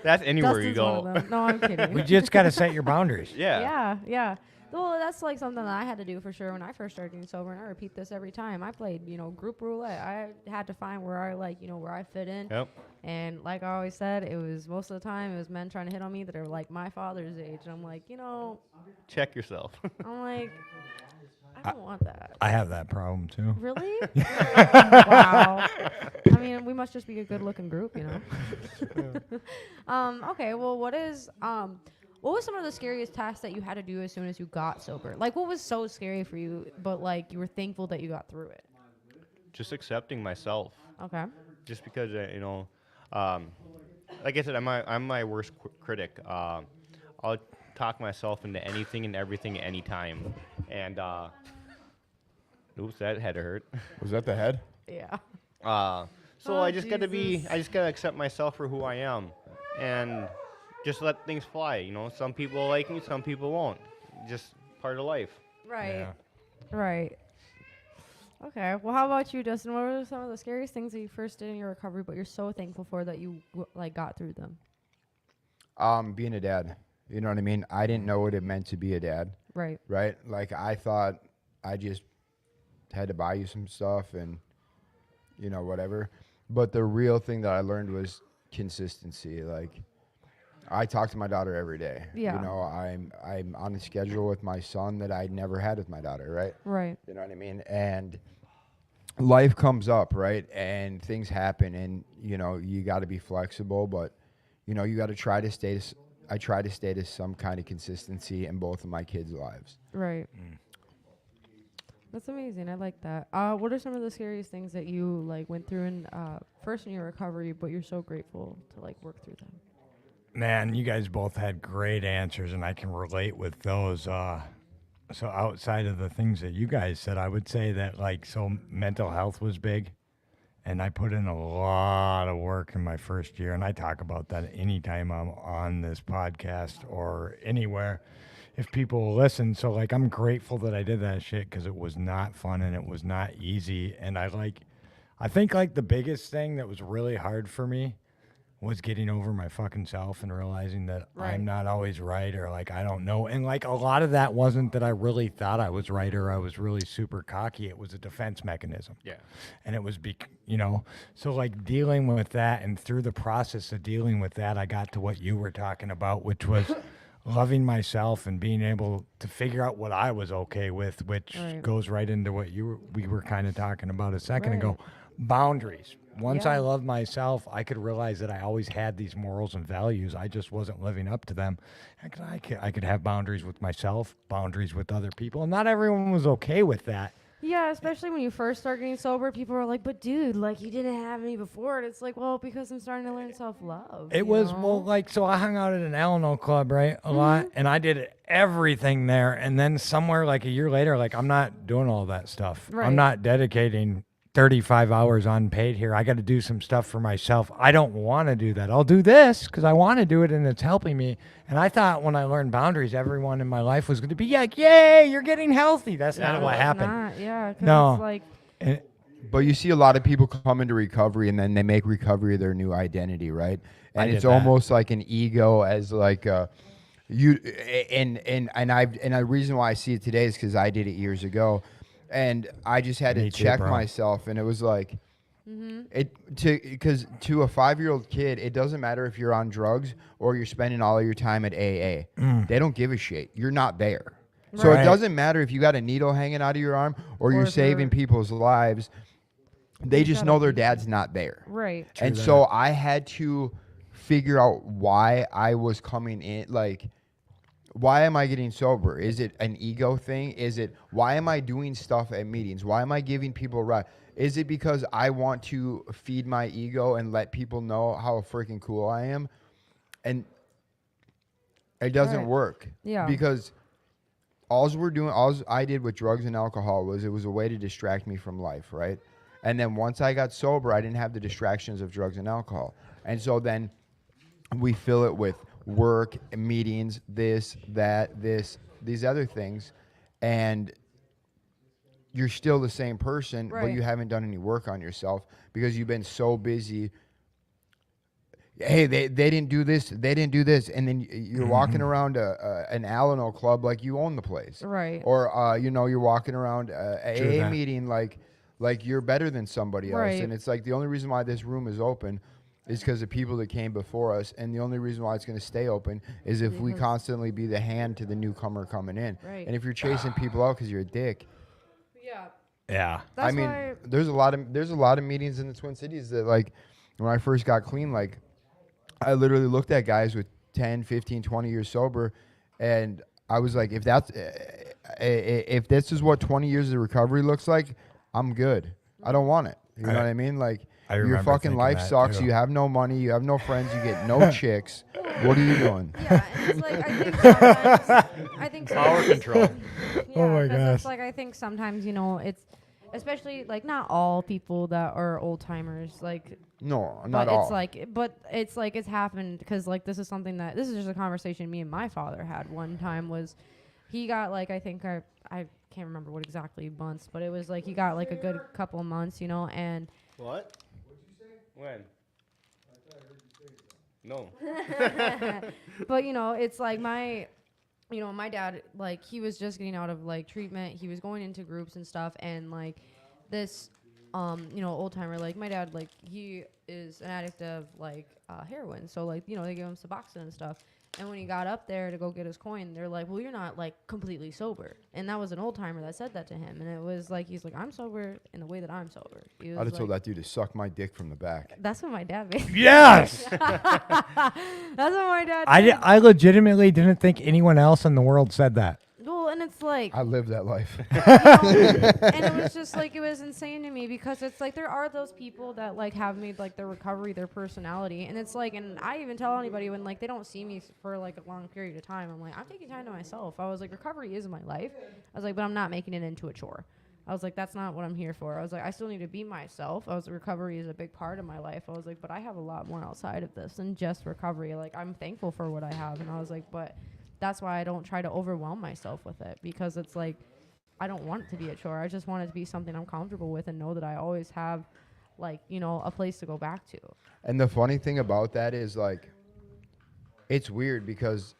that's anywhere you Dustin's one go. of them. No, I'm kidding. We just got to set your boundaries. Yeah. Yeah, yeah. Well, that's like something that I had to do for sure when I first started getting sober, and I repeat this every time. I played, group roulette. I had to find where I where I fit in. Yep. And like I always said, it was most of the time it was men trying to hit on me that are like my father's age. And I'm like, Check yourself. I'm like, I don't want that. I have that problem too. Really? Wow. I mean, we must just be a good-looking group, Okay. Well, what was some of the scariest tasks that you had to do as soon as you got sober? Like, what was so scary for you, but like you were thankful that you got through it? Just accepting myself. Okay. Just because like I said, I'm my worst critic. I'll talk myself into anything and everything anytime, and oops, that had to hurt. Was that the head? Yeah. So Oh, I just gotta Jesus. accept myself for who I am, and just let things fly. Some people like me, some people won't. Just part of life. Right. Yeah. Right. Okay. Well, how about you, Dustin? What were some of the scariest things that you first did in your recovery, but you're so thankful for that you got through them? Being a dad. You know what I mean? I didn't know what it meant to be a dad. Right. Right? Like, I thought I just had to buy you some stuff and, whatever. But the real thing that I learned was consistency. Like, I talk to my daughter every day. Yeah. You know, I'm on a schedule with my son that I never had with my daughter, right? Right. You know what I mean? And life comes up, right? And things happen, and you know, you got to be flexible, but you know, you got to try to stay to I try to stay to some kind of consistency in both of my kids' lives. Right. That's amazing. I like that. What are some of the scariest things that you like went through in first in your recovery, but you're so grateful to like work through them? Man, you guys both had great answers, and I can relate with those. So outside of the things that you guys said, I would say that like so mental health was big, and I put in a lot of work in my first year, and I talk about that anytime I'm on this podcast or anywhere if people will listen. So like I'm grateful that I did that shit because it was not fun and it was not easy. And I think like the biggest thing that was really hard for me was getting over my fucking self and realizing that I'm not always right, or like I don't know. And like a lot of that wasn't that I really thought I was right or I was really super cocky. It was a defense mechanism. Yeah. And it was, you know, so like dealing with that, and through the process of dealing with that, I got to what you were talking about, which was loving myself and being able to figure out what I was okay with, which goes right into what we were kind of talking about a second ago. Boundaries. Once I loved myself, I could realize that I always had these morals and values. I just wasn't living up to them. I could have boundaries with myself, boundaries with other people, and not everyone was okay with that. Yeah, especially when you first start getting sober, people are like, "But dude, like you didn't have any before." And it's like, well, because I'm starting to learn self-love. It was well, like so. I hung out at an Alano club, right, a lot, and I did everything there. And then somewhere like a year later, like I'm not doing all that stuff. Right. I'm not dedicating 35 hours unpaid here. I got to do some stuff for myself. I don't want to do that. I'll do this because I want to do it and it's helping me. And I thought when I learned boundaries, everyone in my life was going to be like, yay, you're getting healthy. That's not what happened. No. It's like, But you see a lot of people come into recovery and then they make recovery their new identity, right? And it's almost like an ego as like the reason why I see it today is because I did it years ago. And I just had to check myself, and it was like, because to a 5-year-old kid, it doesn't matter if you're on drugs or you're spending all of your time at AA. They don't give a shit. You're not there. Right. So it doesn't matter if you got a needle hanging out of your arm or you're saving people's lives. They just know their dad's not there. Right. And so I had to figure out why I was coming in, like, why am I getting sober? Is it an ego thing? Is it, why am I doing stuff at meetings? Why am I giving people a ride? Is it because I want to feed my ego and let people know how freaking cool I am? And it doesn't work. Yeah. Because all I did with drugs and alcohol was it was a way to distract me from life, right? And then once I got sober, I didn't have the distractions of drugs and alcohol. And so then we fill it with work, meetings, this, that, these other things, and you're still the same person, but you haven't done any work on yourself because you've been so busy. Hey, they didn't do this, they didn't do this, and then you're walking around an Alano club like you own the place, right? Or you're walking around a AA meeting like you're better than somebody else, and it's like the only reason why this room is open is because of people that came before us, and the only reason why it's going to stay open is if we constantly be the hand to the newcomer coming in. Right. And if you're chasing people out because you're a dick. Yeah. I mean, there's a lot of meetings in the Twin Cities that, like, when I first got clean, like, I literally looked at guys with 10, 15, 20 years sober, and I was like, if this is what 20 years of recovery looks like, I'm good. I don't want it. You know what I mean? Like, your fucking life sucks. Too. You have no money. You have no friends. You get no chicks. What are you doing? Yeah, and it's like I think power control. Yeah, oh my gosh. It's like I think sometimes it's especially like not all people that are old timers like. No, not all. It's like it's happened because like this is just a conversation me and my father had one time. Was he got like I think I can't remember what exactly months, but it was like he got like a good couple of months, and. What? When? I thought I heard you say something. No. But it's like my dad, like he was just getting out of like treatment. He was going into groups and stuff, and like this old timer. Like my dad, like he is an addict of like heroin. So like, they give him Suboxone and stuff. And when he got up there to go get his coin, they're like, well, you're not like completely sober. And that was an old timer that said that to him. And it was like, he's like, I'm sober in the way that I'm sober. He was I'd have told like- that dude to suck my dick from the back. That's what my dad made. Yes! That's what my dad I did. I legitimately didn't think anyone else in the world said that. Well, and it's like, I lived that life. and it was just like, it was insane to me because it's like there are those people that like have made like their recovery their personality, and it's like, and I even tell anybody when like they don't see me for like a long period of time, I'm like, I'm taking time to myself. I was like, recovery is my life. I was like, but I'm not making it into a chore. I was like, that's not what I'm here for. I was like, I still need to be myself. I was like, recovery is a big part of my life. I was like, but I have a lot more outside of this than just recovery. Like, I'm thankful for what I have. And I was like, but that's why I don't try to overwhelm myself with it, because it's like, I don't want it to be a chore. I just want it to be something I'm comfortable with and know that I always have like, a place to go back to. And the funny thing about that is like, it's weird because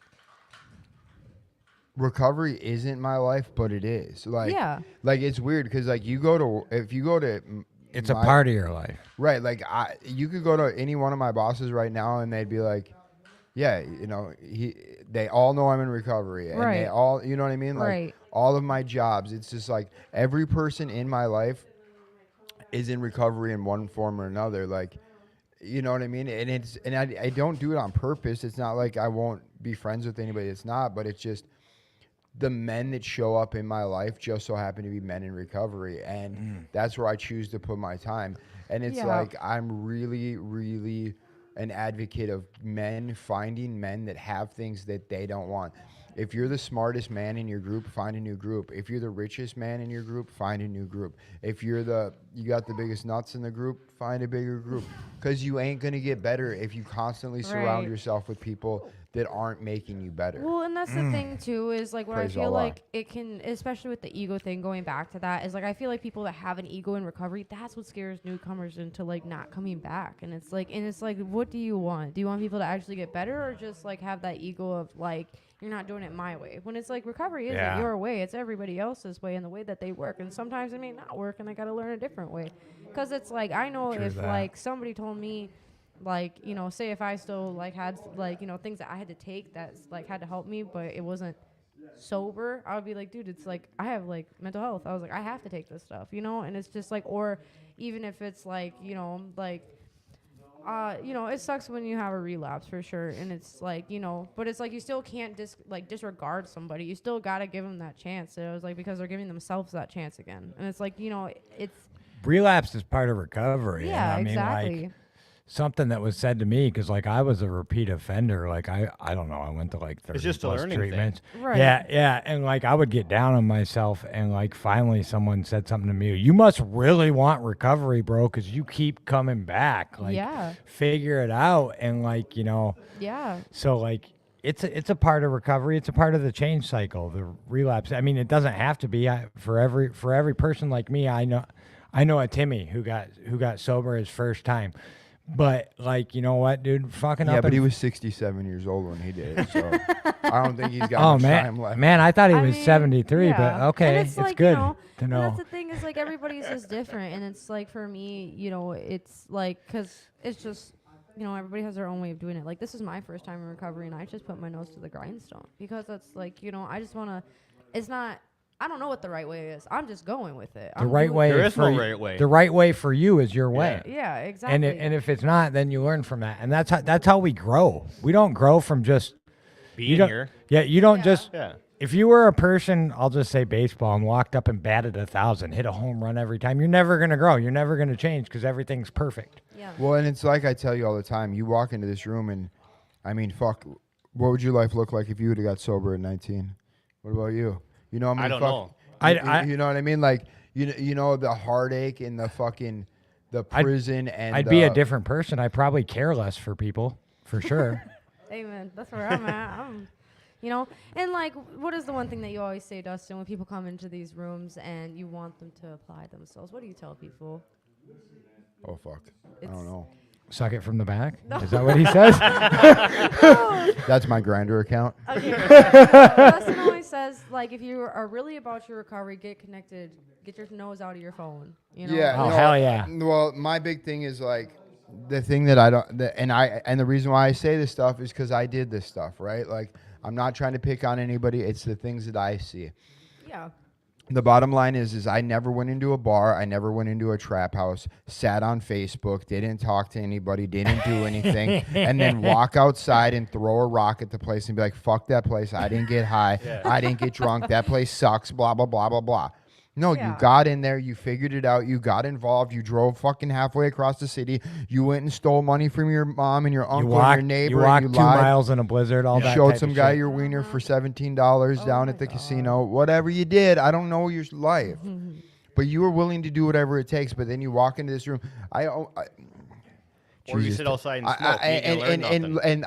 recovery isn't my life, but it is. Like, Yeah. like it's weird because like if you go to It's a part of your life. right, like you could go to any one of my bosses right now and they'd be like, yeah, they all know I'm in recovery, and Right. they all, you know what I mean? Like Right. all of my jobs, it's just like every person in my life is in recovery in one form or another. Like, you know what I mean? And I don't do it on purpose. It's not like I won't be friends with anybody that's not, but it's just the men that show up in my life just so happen to be men in recovery, and that's where I choose to put my time. And it's Yeah. like I'm really, really an advocate of finding men that have things that they don't want. If you're the smartest man in your group, find a new group. If you're the richest man in your group, find a new group. If you got the biggest nuts in the group, find a bigger group. Because you ain't going to get better if you constantly surround Right. yourself with people that aren't making you better. Well, and that's the thing too, is like what I Praise feel Allah. like it can, especially with the ego thing, going back to that, is like I feel like people that have an ego in recovery, that's what scares newcomers into like not coming back. And it's like, what do you want? Do you want people to actually get better, or just like have that ego of like, you're not doing it my way? When it's like recovery isn't Yeah. your way, it's everybody else's way and the way that they work. And sometimes it may not work, and I got to learn a different way. Because it's like, I know True if that. like somebody told me, like, say if I still like had like, things that I had to take that's like had to help me, but it wasn't sober, I would be like, dude, it's like I have like mental health. I was like, I have to take this stuff, and it's just like, or even if it's like, it sucks when you have a relapse for sure, and it's like, but it's like you still can't disregard somebody. You still gotta give them that chance. And it was like, because they're giving themselves that chance again, and it's like, it's Relapse is part of recovery. yeah, and I mean, exactly. like, something that was said to me, because like I was a repeat offender. Like I don't know, I went to like 30 just a plus learning thing. treatments. Right. Yeah, and like I would get down on myself, and like finally someone said something to me. You must really want recovery, bro, because you keep coming back. Like, Yeah. figure it out, and like Yeah. So like it's a part of recovery. It's a part of the change cycle, the relapse. I mean, it doesn't have to be for every person like me. I know a Timmy who got sober his first time. But like, you know what, dude? Fucking yeah, up. but he and- was 67 years old when he did it, so I don't think he's got Oh much time man, left. man! I thought he I was mean, 73, yeah. but okay, And it's like, good to to and know. that's the thing, is like everybody's is different, and it's like for me, it's like, because it's just, everybody has their own way of doing it. Like, this is my first time in recovery, and I just put my nose to the grindstone, because it's like, I just want to, it's not, I don't know what the right way is. I'm just going with it. The right way. There is for no you- right way. The right way for you is your way. Yeah, exactly. And if it's not, then you learn from that, and that's how we grow. We don't grow from just you Being don't, here. Yeah, you don't Yeah. just. Yeah. If you were a person, I'll just say baseball, and walked up and batted 1,000, hit a home run every time, you're never gonna grow. You're never gonna change because everything's perfect. yeah. Well, and it's like I tell you all the time. You walk into this room, and I mean, fuck, what would your life look like if you would have got sober at 19? What about you? You know, how many I don't fuck- know. You know what I mean? Like, you know the heartache and the fucking the prison and I'd be a different person. I probably care less for people, for sure. Amen. That's where I'm at. And like, what is the one thing that you always say, Dustin, when people come into these rooms and you want them to apply themselves? What do you tell people? Oh fuck, I It's- don't know. Suck it from the back. Is that what he says? That's my grinder account. Okay. Dustin always says like if you are really about your recovery, get connected, get your nose out of your phone. You know? Yeah. Oh, hell yeah. Well, my big thing is like the thing that I don't, and the reason why I say this stuff is because I did this stuff, right? Like, I'm not trying to pick on anybody. It's the things that I see. Yeah. The bottom line is I never went into a bar. I never went into a trap house, sat on Facebook, didn't talk to anybody, didn't do anything, and then walk outside and throw a rock at the place and be like, fuck that place. I didn't get high. I didn't get drunk. That place sucks, blah, blah, blah, blah, blah. No, Yeah. you got in there, you figured it out, you got involved, you drove fucking halfway across the city, you went and stole money from your mom and your uncle and your neighbor. You walked and 2 lied. miles in a blizzard. All You that. showed type some of guy shit. your wiener for $17 down at the casino. Whatever you did, I don't know your life, but you were willing to do whatever it takes. But then you walk into this room. Or you Jesus, sit outside and smoke. You ain't gonna learn nothing.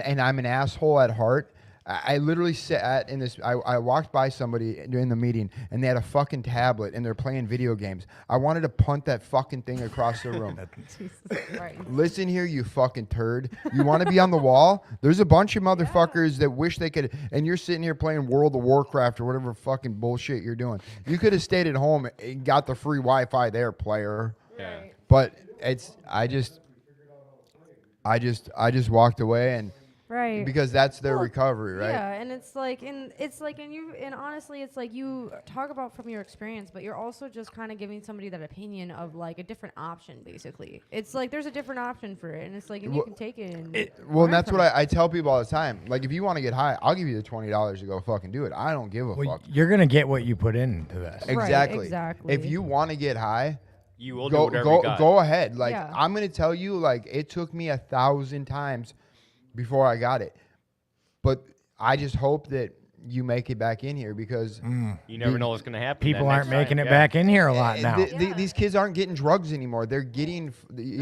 and I'm an asshole at heart. I literally sat in this. I walked by somebody during the meeting, and they had a fucking tablet, and they're playing video games. I wanted to punt that fucking thing across the room. Jesus Christ. Listen here, you fucking turd. You want to be on the wall? There's a bunch of motherfuckers that wish they could, and you're sitting here playing World of Warcraft or whatever fucking bullshit you're doing. You could have stayed at home and got the free Wi-Fi there, player. Yeah. But I just walked away and. Right. Because that's their Well, recovery, right? Yeah, and it's like, and honestly, it's like you talk about from your experience, but you're also just kind of giving somebody that opinion of like a different option, basically. It's like there's a different option for it, and it's like, and you Well, can take it. And Well, learn and that's from what it. I tell people all the time. Like, if you want to get high, I'll give you the $20 to go fucking do it. I don't give a Well, fuck. you're gonna get what you put into this. Right, Exactly. exactly. If you want to get high, You will do go whatever you got. go ahead. Like, Yeah. I'm gonna tell you, like, it took me 1,000 times before I got it. But I just hope that you make it back in here because You never know what's gonna happen. People that aren't next making time. it Yeah. back in here a lot now. these kids aren't getting drugs anymore. They're getting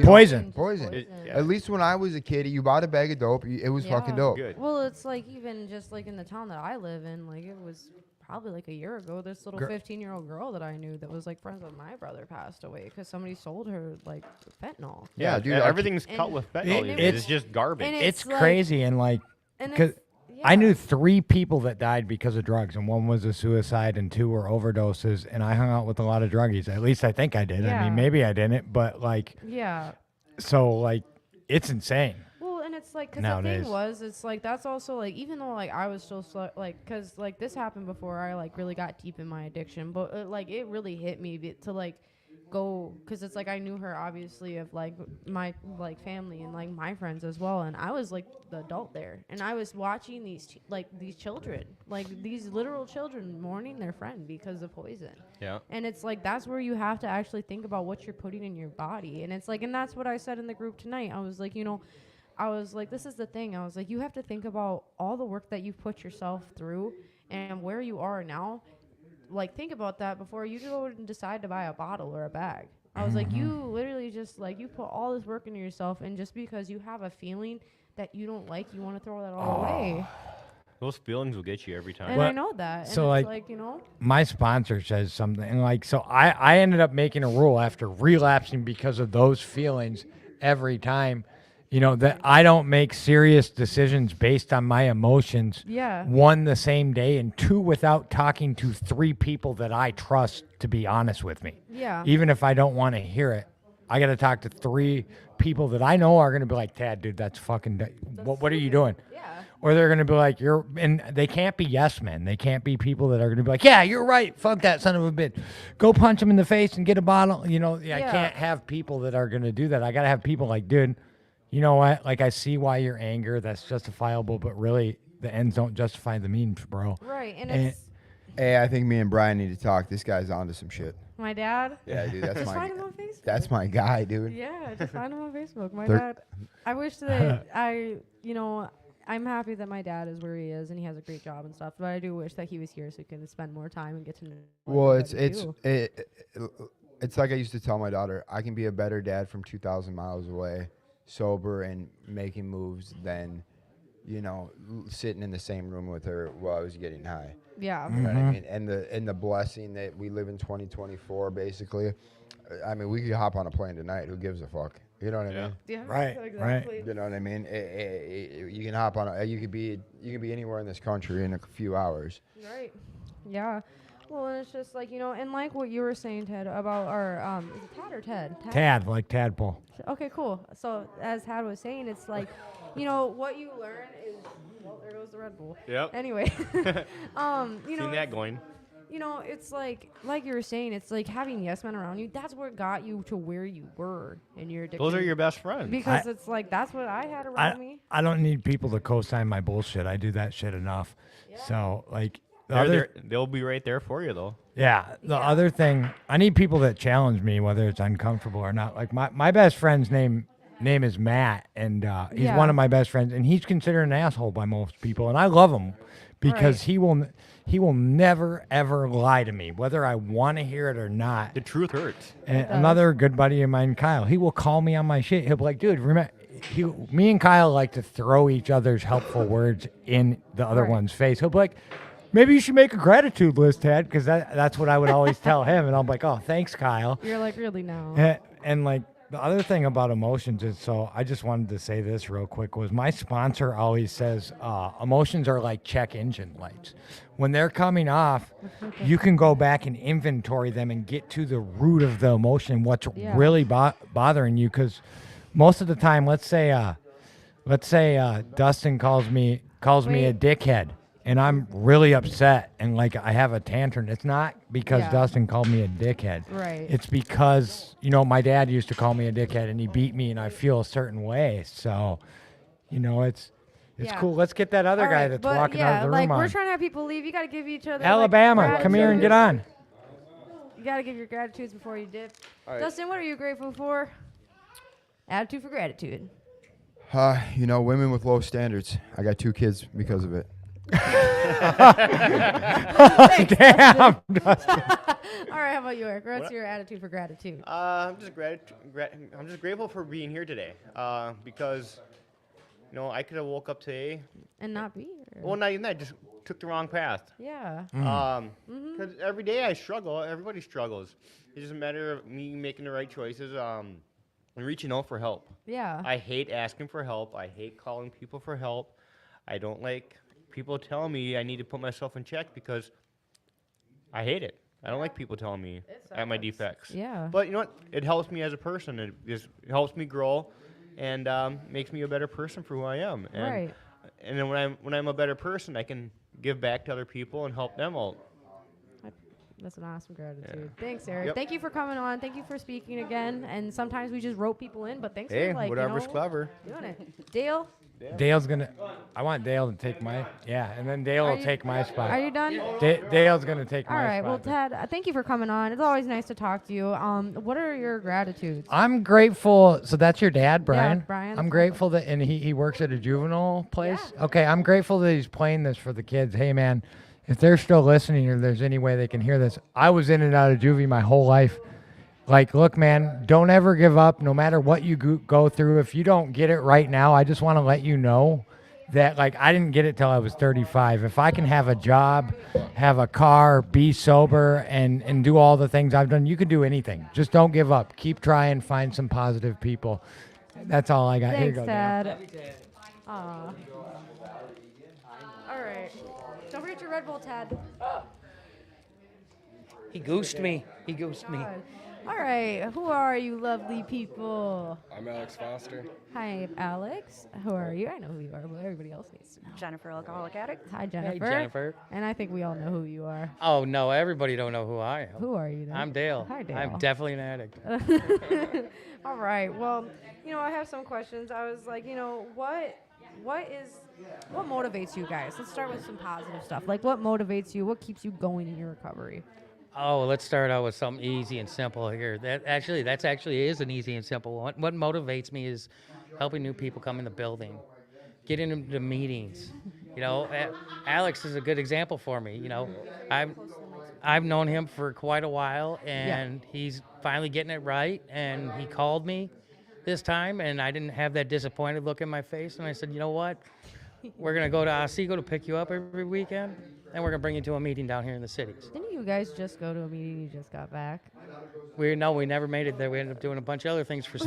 Poison. Poison. Yeah. At least when I was a kid, you bought a bag of dope. It was fucking Yeah. dope. Good. Well, it's like even just like in the town that I live in, like it was probably like a year ago. This little 15-year-old girl that I knew that was like friends with my brother passed away because somebody sold her like fentanyl. Yeah, dude, Everything's And- cut with and fentanyl. it these days. was- It's just garbage. and It's like- crazy and like And because it's, I knew yeah. 3 people that died because of drugs, and 1 was a suicide, and 2 were overdoses. And I hung out with a lot of druggies. At least I think I did. I Yeah. mean, maybe I didn't, but like, Yeah. so like, it's insane. Well, and it's like, because the Nowadays. thing was, it's like, that's also like, even though like I was still like, because like this happened before I like really got deep in my addiction, but like it really hit me to like go, because it's like I knew her obviously of like my like family and like my friends as well, and I was like the adult there, and I was watching these these children, like these literal children mourning their friend because of poison. Yeah. And it's like that's where you have to actually think about what you're putting in your body. And it's like, and that's what I said in the group tonight. I was like, you know, I was like, this is the thing. I was like, you have to think about all the work that you've put yourself through and where you are now. Like, think about that before you go and decide to buy a bottle or a bag. I was like, you literally just like, you put all this work into yourself, and just because you have a feeling that you don't like, you want to throw that all away. Those feelings will get you every time. And Well, I know that. And so, it's like, you know, My sponsor says something like, so I ended up making a rule after relapsing because of those feelings every time, you know, that I don't make serious decisions based on my emotions. Yeah. 1, the same day, and 2, without talking to 3 people that I trust to be honest with me. Yeah. Even if I don't want to hear it, I got to talk to 3 people that I know are going to be like, Tad, dude, that's fucking, what are you doing? yeah. Or they're going to be like, and they can't be yes men. They can't be people that are going to be like, yeah, you're right. Fuck that son of a bitch. Go punch him in the face and get a bottle. You know, I Yeah. can't have people that are going to do that. I got to have people like, dude, you know what? Like, I see why you're angry. That's justifiable, but really, the ends don't justify the means, bro. Right. And And- it's Hey, I think me and Brian need to talk. This guy's onto some shit. my dad. Yeah, dude, that's Just my find him on Facebook. that's my guy, dude. Yeah, just find him on Facebook. My They're- dad. I wish that you know, I'm happy that my dad is where he is and he has a great job and stuff. But I do wish that he was here so he can spend more time and get to know. what Well, everybody do. it's like I used to tell my daughter, I can be a better dad from 2,000 miles away, sober and making moves than, you know, sitting in the same room with her while I was getting high. Yeah. You know what I mean? And the blessing that we live in 2024, basically. I mean, we could hop on a plane tonight. Who gives a fuck? You know what I Yeah. mean? Yeah. Right, right. Exactly. You know what I mean? You can hop on. You could be anywhere in this country in a few hours. Right. Yeah. Well, and it's just like, and like what you were saying, Ted, about our, is it Tad or Ted? Tad, like tadpole. Okay, cool. So as Tad was saying, it's like, what you learn is, well, there goes the Red Bull. Yep. Anyway, Seen that going. It's like you were saying, it's like having yes men around you. That's what got you to where you were in your addiction. Those are your best friends. Because it's like, that's what I had around me. I don't need people to co-sign my bullshit. I do that shit enough. So like the They're other, there, they'll be right there for you, though. yeah, the other thing, I need people that challenge me, whether it's uncomfortable or not. Like my best friend's name is Matt, and he's Yeah. one of my best friends, and he's considered an asshole by most people, and I love him because Right. he will never ever lie to me, whether I want to hear it or not. The truth hurts. And another good buddy of mine, Kyle, he will call me on my shit. He'll be like, dude, remember, me and Kyle like to throw each other's helpful words in the other Right. one's face. He'll be like, maybe you should make a gratitude list, Ted, because that's what I would always tell him. And I'm like, oh, thanks, Kyle. You're like, really now. And like the other thing about emotions is, so I just wanted to say this real quick, was my sponsor always says emotions are like check engine lights. When they're coming off, you can go back and inventory them and get to the root of the emotion, what's Yeah. really bothering you. Because most of the time, let's say Dustin calls me a Wait. dickhead, and I'm really upset and like I have a tantrum. It's not because Yeah. Dustin called me a dickhead. Right. It's because, my dad used to call me a dickhead and he beat me and I feel a certain way. So, it's Yeah. cool. Let's get that other All guy right, that's but walking yeah, out of the like room we're on. trying to have people leave. You got to give each other. Alabama, like, come here and get on. You got to give your gratitudes before you dip. All right. Dustin, what are you grateful for? Attitude for gratitude. Women with low standards. I got 2 kids because of it. Damn. All right, how about you, Eric? What's your attitude for gratitude? I'm just I'm just grateful for being here today. Because, I could have woke up today. And not be here. Well, not even that. Just took the wrong path. Yeah. Because every day I struggle. Everybody struggles. It's just a matter of me making the right choices. And reaching out for help. Yeah. I hate asking for help. I hate calling people for help. I don't like people telling me I need to put myself in check because I hate it. I don't like people telling me at my defects. Yeah. But you know what? It helps me as a person. It helps me grow, and makes me a better person for who I am. And, Right. And then when I'm a better person, I can give back to other people and help them out. That's an awesome gratitude. Thanks, Eric. Yep. Thank you for coming on. Thank you for speaking again. And sometimes we just wrote people in, but thanks Hey, for whatever's clever. doing it. Dale, Dale's gonna. I want Dale to take my. Yeah, and then Dale Are will you- take my spot. are you done? Dale's gonna take All my right. spot. Well, Ted, thank you for coming on. It's always nice to talk to you. What are your gratitudes? I'm grateful. So that's your dad, Brian. Brian, I'm that's grateful that, and he works at a juvenile place. Okay, I'm grateful that he's playing this for the kids. Hey, man, if they're still listening or there's any way they can hear this, I was in and out of juvie my whole life. Like, look, man, don't ever give up, no matter what you go through. If you don't get it right now, I just want to let you know that, like, I didn't get it till I was 35. If I can have a job, have a car, be sober, and do all the things I've done, you can do anything. Just don't give up. Keep trying, find some positive people. That's all I got. Here you Thanks, go, Dan. Ted. Aw. All right. Don't forget your Red Bull, Ted. He goosed me. He goosed me. God. All right. Who are you, lovely people? I'm Alex Foster. Hi, Alex. Who are you? I know who you are, but everybody else needs to know. Jennifer, alcoholic addict. Hi, Jennifer. Jennifer. And I think we all know who you are. Oh no, everybody don't know who I am. Who are you then? I'm Dale. Hi, Dale. I'm definitely an addict. All right. Well, I have some questions. I was like, what motivates you guys? Let's start with some positive stuff. Like, what motivates you? What keeps you going in your recovery? Oh, let's start out with something easy and simple here. That's actually is an easy and simple one. What motivates me is helping new people come in the building, getting them to meetings. Alex is a good example for me. I've known him for quite a while, and he's finally getting it right. And he called me this time, and I didn't have that disappointed look in my face. And I said, you know what? We're going to go to Otsego to pick you up every weekend, and we're going to bring you to a meeting down here in the cities. Didn't you guys just go to a meeting? You just got back. We never made it there. We ended up doing a bunch of other things for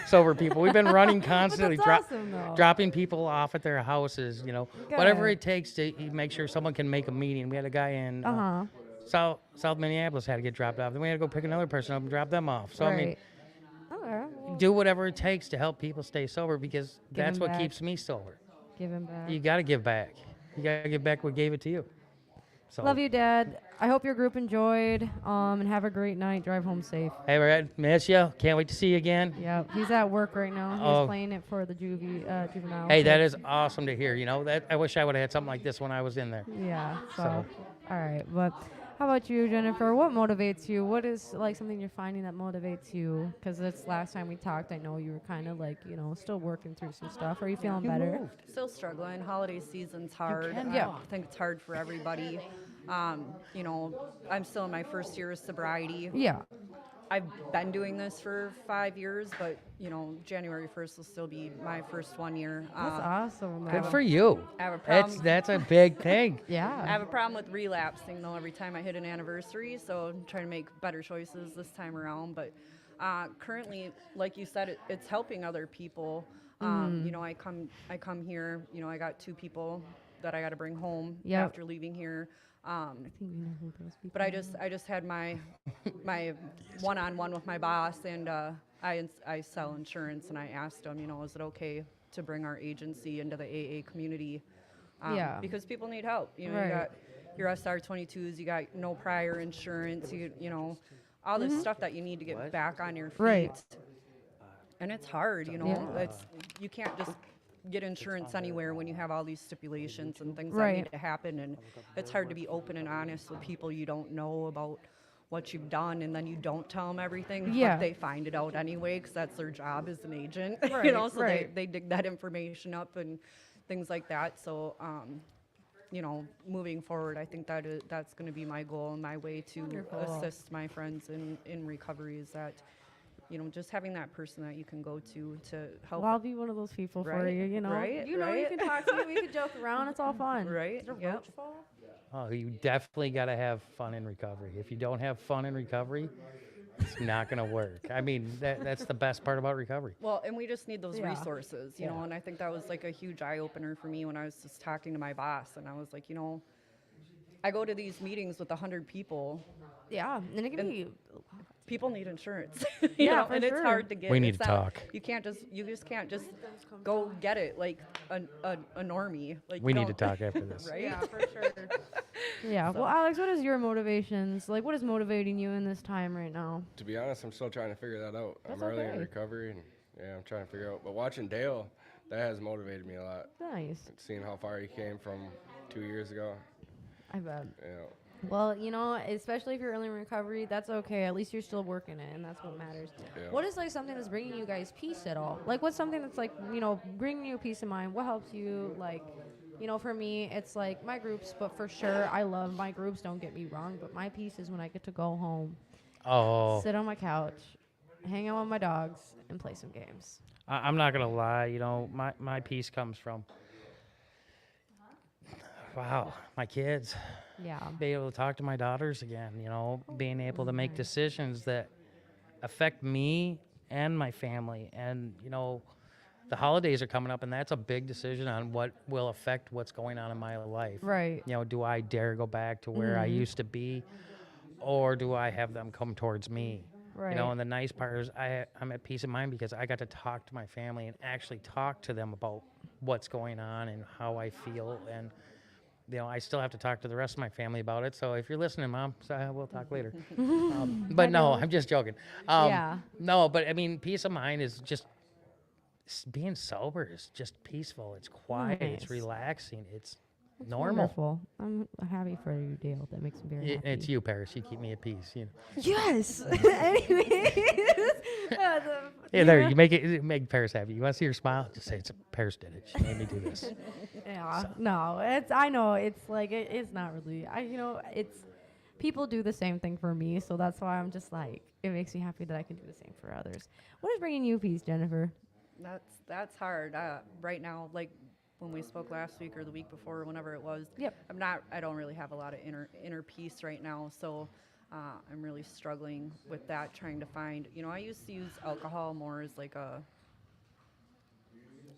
sober people. We've been running constantly, that's awesome, though. dropping people off at their houses. Whatever Good. it takes to make sure someone can make a meeting. We had a guy in Uh-huh. South Minneapolis had to get dropped off. Then we had to go pick another person up and drop them off. So I mean, Right. Okay. Well, do whatever it takes to help people stay sober because that's Giving what back. keeps me sober. give him back. You got to give back. You got to give back what gave it to you. So, Love you, Dad. I hope your group enjoyed. And have a great night. Drive home safe. Hey, Red, miss you. Can't wait to see you again. Yeah, he's at work right now. He's Oh. playing it for the juvenile. Hey, that kids. is awesome to hear. That I wish I would have had something like this when I was in there. Yeah. So, So. all right. But how about you, Jennifer? What motivates you? What is like something you're finding that motivates you? Because this last time we talked, I know you were kind of like, still working through some stuff. Are you feeling better? Still struggling. Holiday season's hard. Yeah. I think it's hard for everybody. I'm still in my first year of sobriety. Yeah. I've been doing this for 5 years, but January 1st will still be my first 1 year. That's awesome. Good for you. I have a problem. That's a big thing. Yeah. I have a problem with relapsing though every time I hit an anniversary, so I'm trying to make better choices this time around. But currently, like you said, it's helping other people. I come here. I got 2 people that I got to bring home Yep. after leaving here. I think we know who those people But I are. just had my one-on-one with my boss, and I sell insurance, and I asked him, is it okay to bring our agency into the AA community? Yeah. Because people need help. You Right. got your SR22s, you got no prior insurance, all this stuff that you need to get back on your feet. Right. And it's hard, Yeah. You can't just get insurance anywhere when you have all these stipulations and things Right. that need to happen, and it's hard to be open and honest with people you don't know about what you've done, and then you don't tell them everything, Yeah. but they find it out anyway because that's their job as an agent. Right, So right. they dig that information up and things like that. So moving forward, I think that's going to be my goal and my way to Wonderful. assist my friends in recovery, is that just having that person that you can go to help. Well, I'll be one of those people for Right, you, right, You right. can talk to me. We can joke around. It's all fun. Right, Is there yep. roach fall? Oh, you definitely got to have fun in recovery. If you don't have fun in recovery, it's not going to work. I mean, that's the best part about recovery. Well, and we just need those Yeah. resources, Yeah. and I think that was like a huge eye opener for me when I was just talking to my boss, and I was like, I go to these meetings with 100 people. Yeah, and it can And be. People need insurance, Yeah, for and it's sure. hard to get. We need It's to not- talk. You just can't just go get it like a normie. Like We you need to don't- talk after this. right? Yeah, for sure. Yeah. Well, Alex, what is your motivations? Like, what is motivating you in this time right now? To be honest, I'm still trying to figure that out. That's I'm early okay. in recovery, and I'm trying to figure out. But watching Dale, that has motivated me a lot. Nice. And seeing how far he came from 2 years ago. I bet. You know, Well, especially if you're early in recovery, that's okay. At least you're still working it, and that's what matters. Yeah. What is like something that's bringing you guys peace at all? Like, what's something that's like, bringing you peace of mind? What helps you? Like, for me, it's like my groups, but for sure, I love my groups. Don't get me wrong, but my peace is when I get to go home, Oh, sit on my couch, hang out with my dogs, and play some games. I'm not going to lie. My peace comes from, wow, my kids. Yeah. Being able to talk to my daughters again, being able to make decisions that affect me and my family. And, the holidays are coming up, and that's a big decision on what will affect what's going on in my life. Right. Do I dare go back to where I used to be, or do I have them come towards me? Right. And the nice part is I'm at peace of mind because I got to talk to my family and actually talk to them about what's going on and how I feel. And, I still have to talk to the rest of my family about it. So if you're listening, Mom, so we'll talk later. But no, I'm just joking. Yeah. No, but I mean, peace of mind is just being sober is just peaceful. It's quiet. Nice. It's relaxing. It's That's normal. Wonderful. I'm happy for you, Dale. That makes me very happy. It's you, Paris. You keep me at peace. Yes. Anyways. Yeah, there. You make Paris happy. You want to see her smile? Just say it's Paris did it. She made me do this. Yeah. No, I know. It's like, it's not really. It's, people do the same thing for me. So that's why I'm just like, it makes me happy that I can do the same for others. What is bringing you peace, Jennifer? That's hard right now. Like when we spoke last week or the week before, or whenever it was. Yep. I don't really have a lot of inner peace right now. So I'm really struggling with that, trying to find, I used to use alcohol more as like a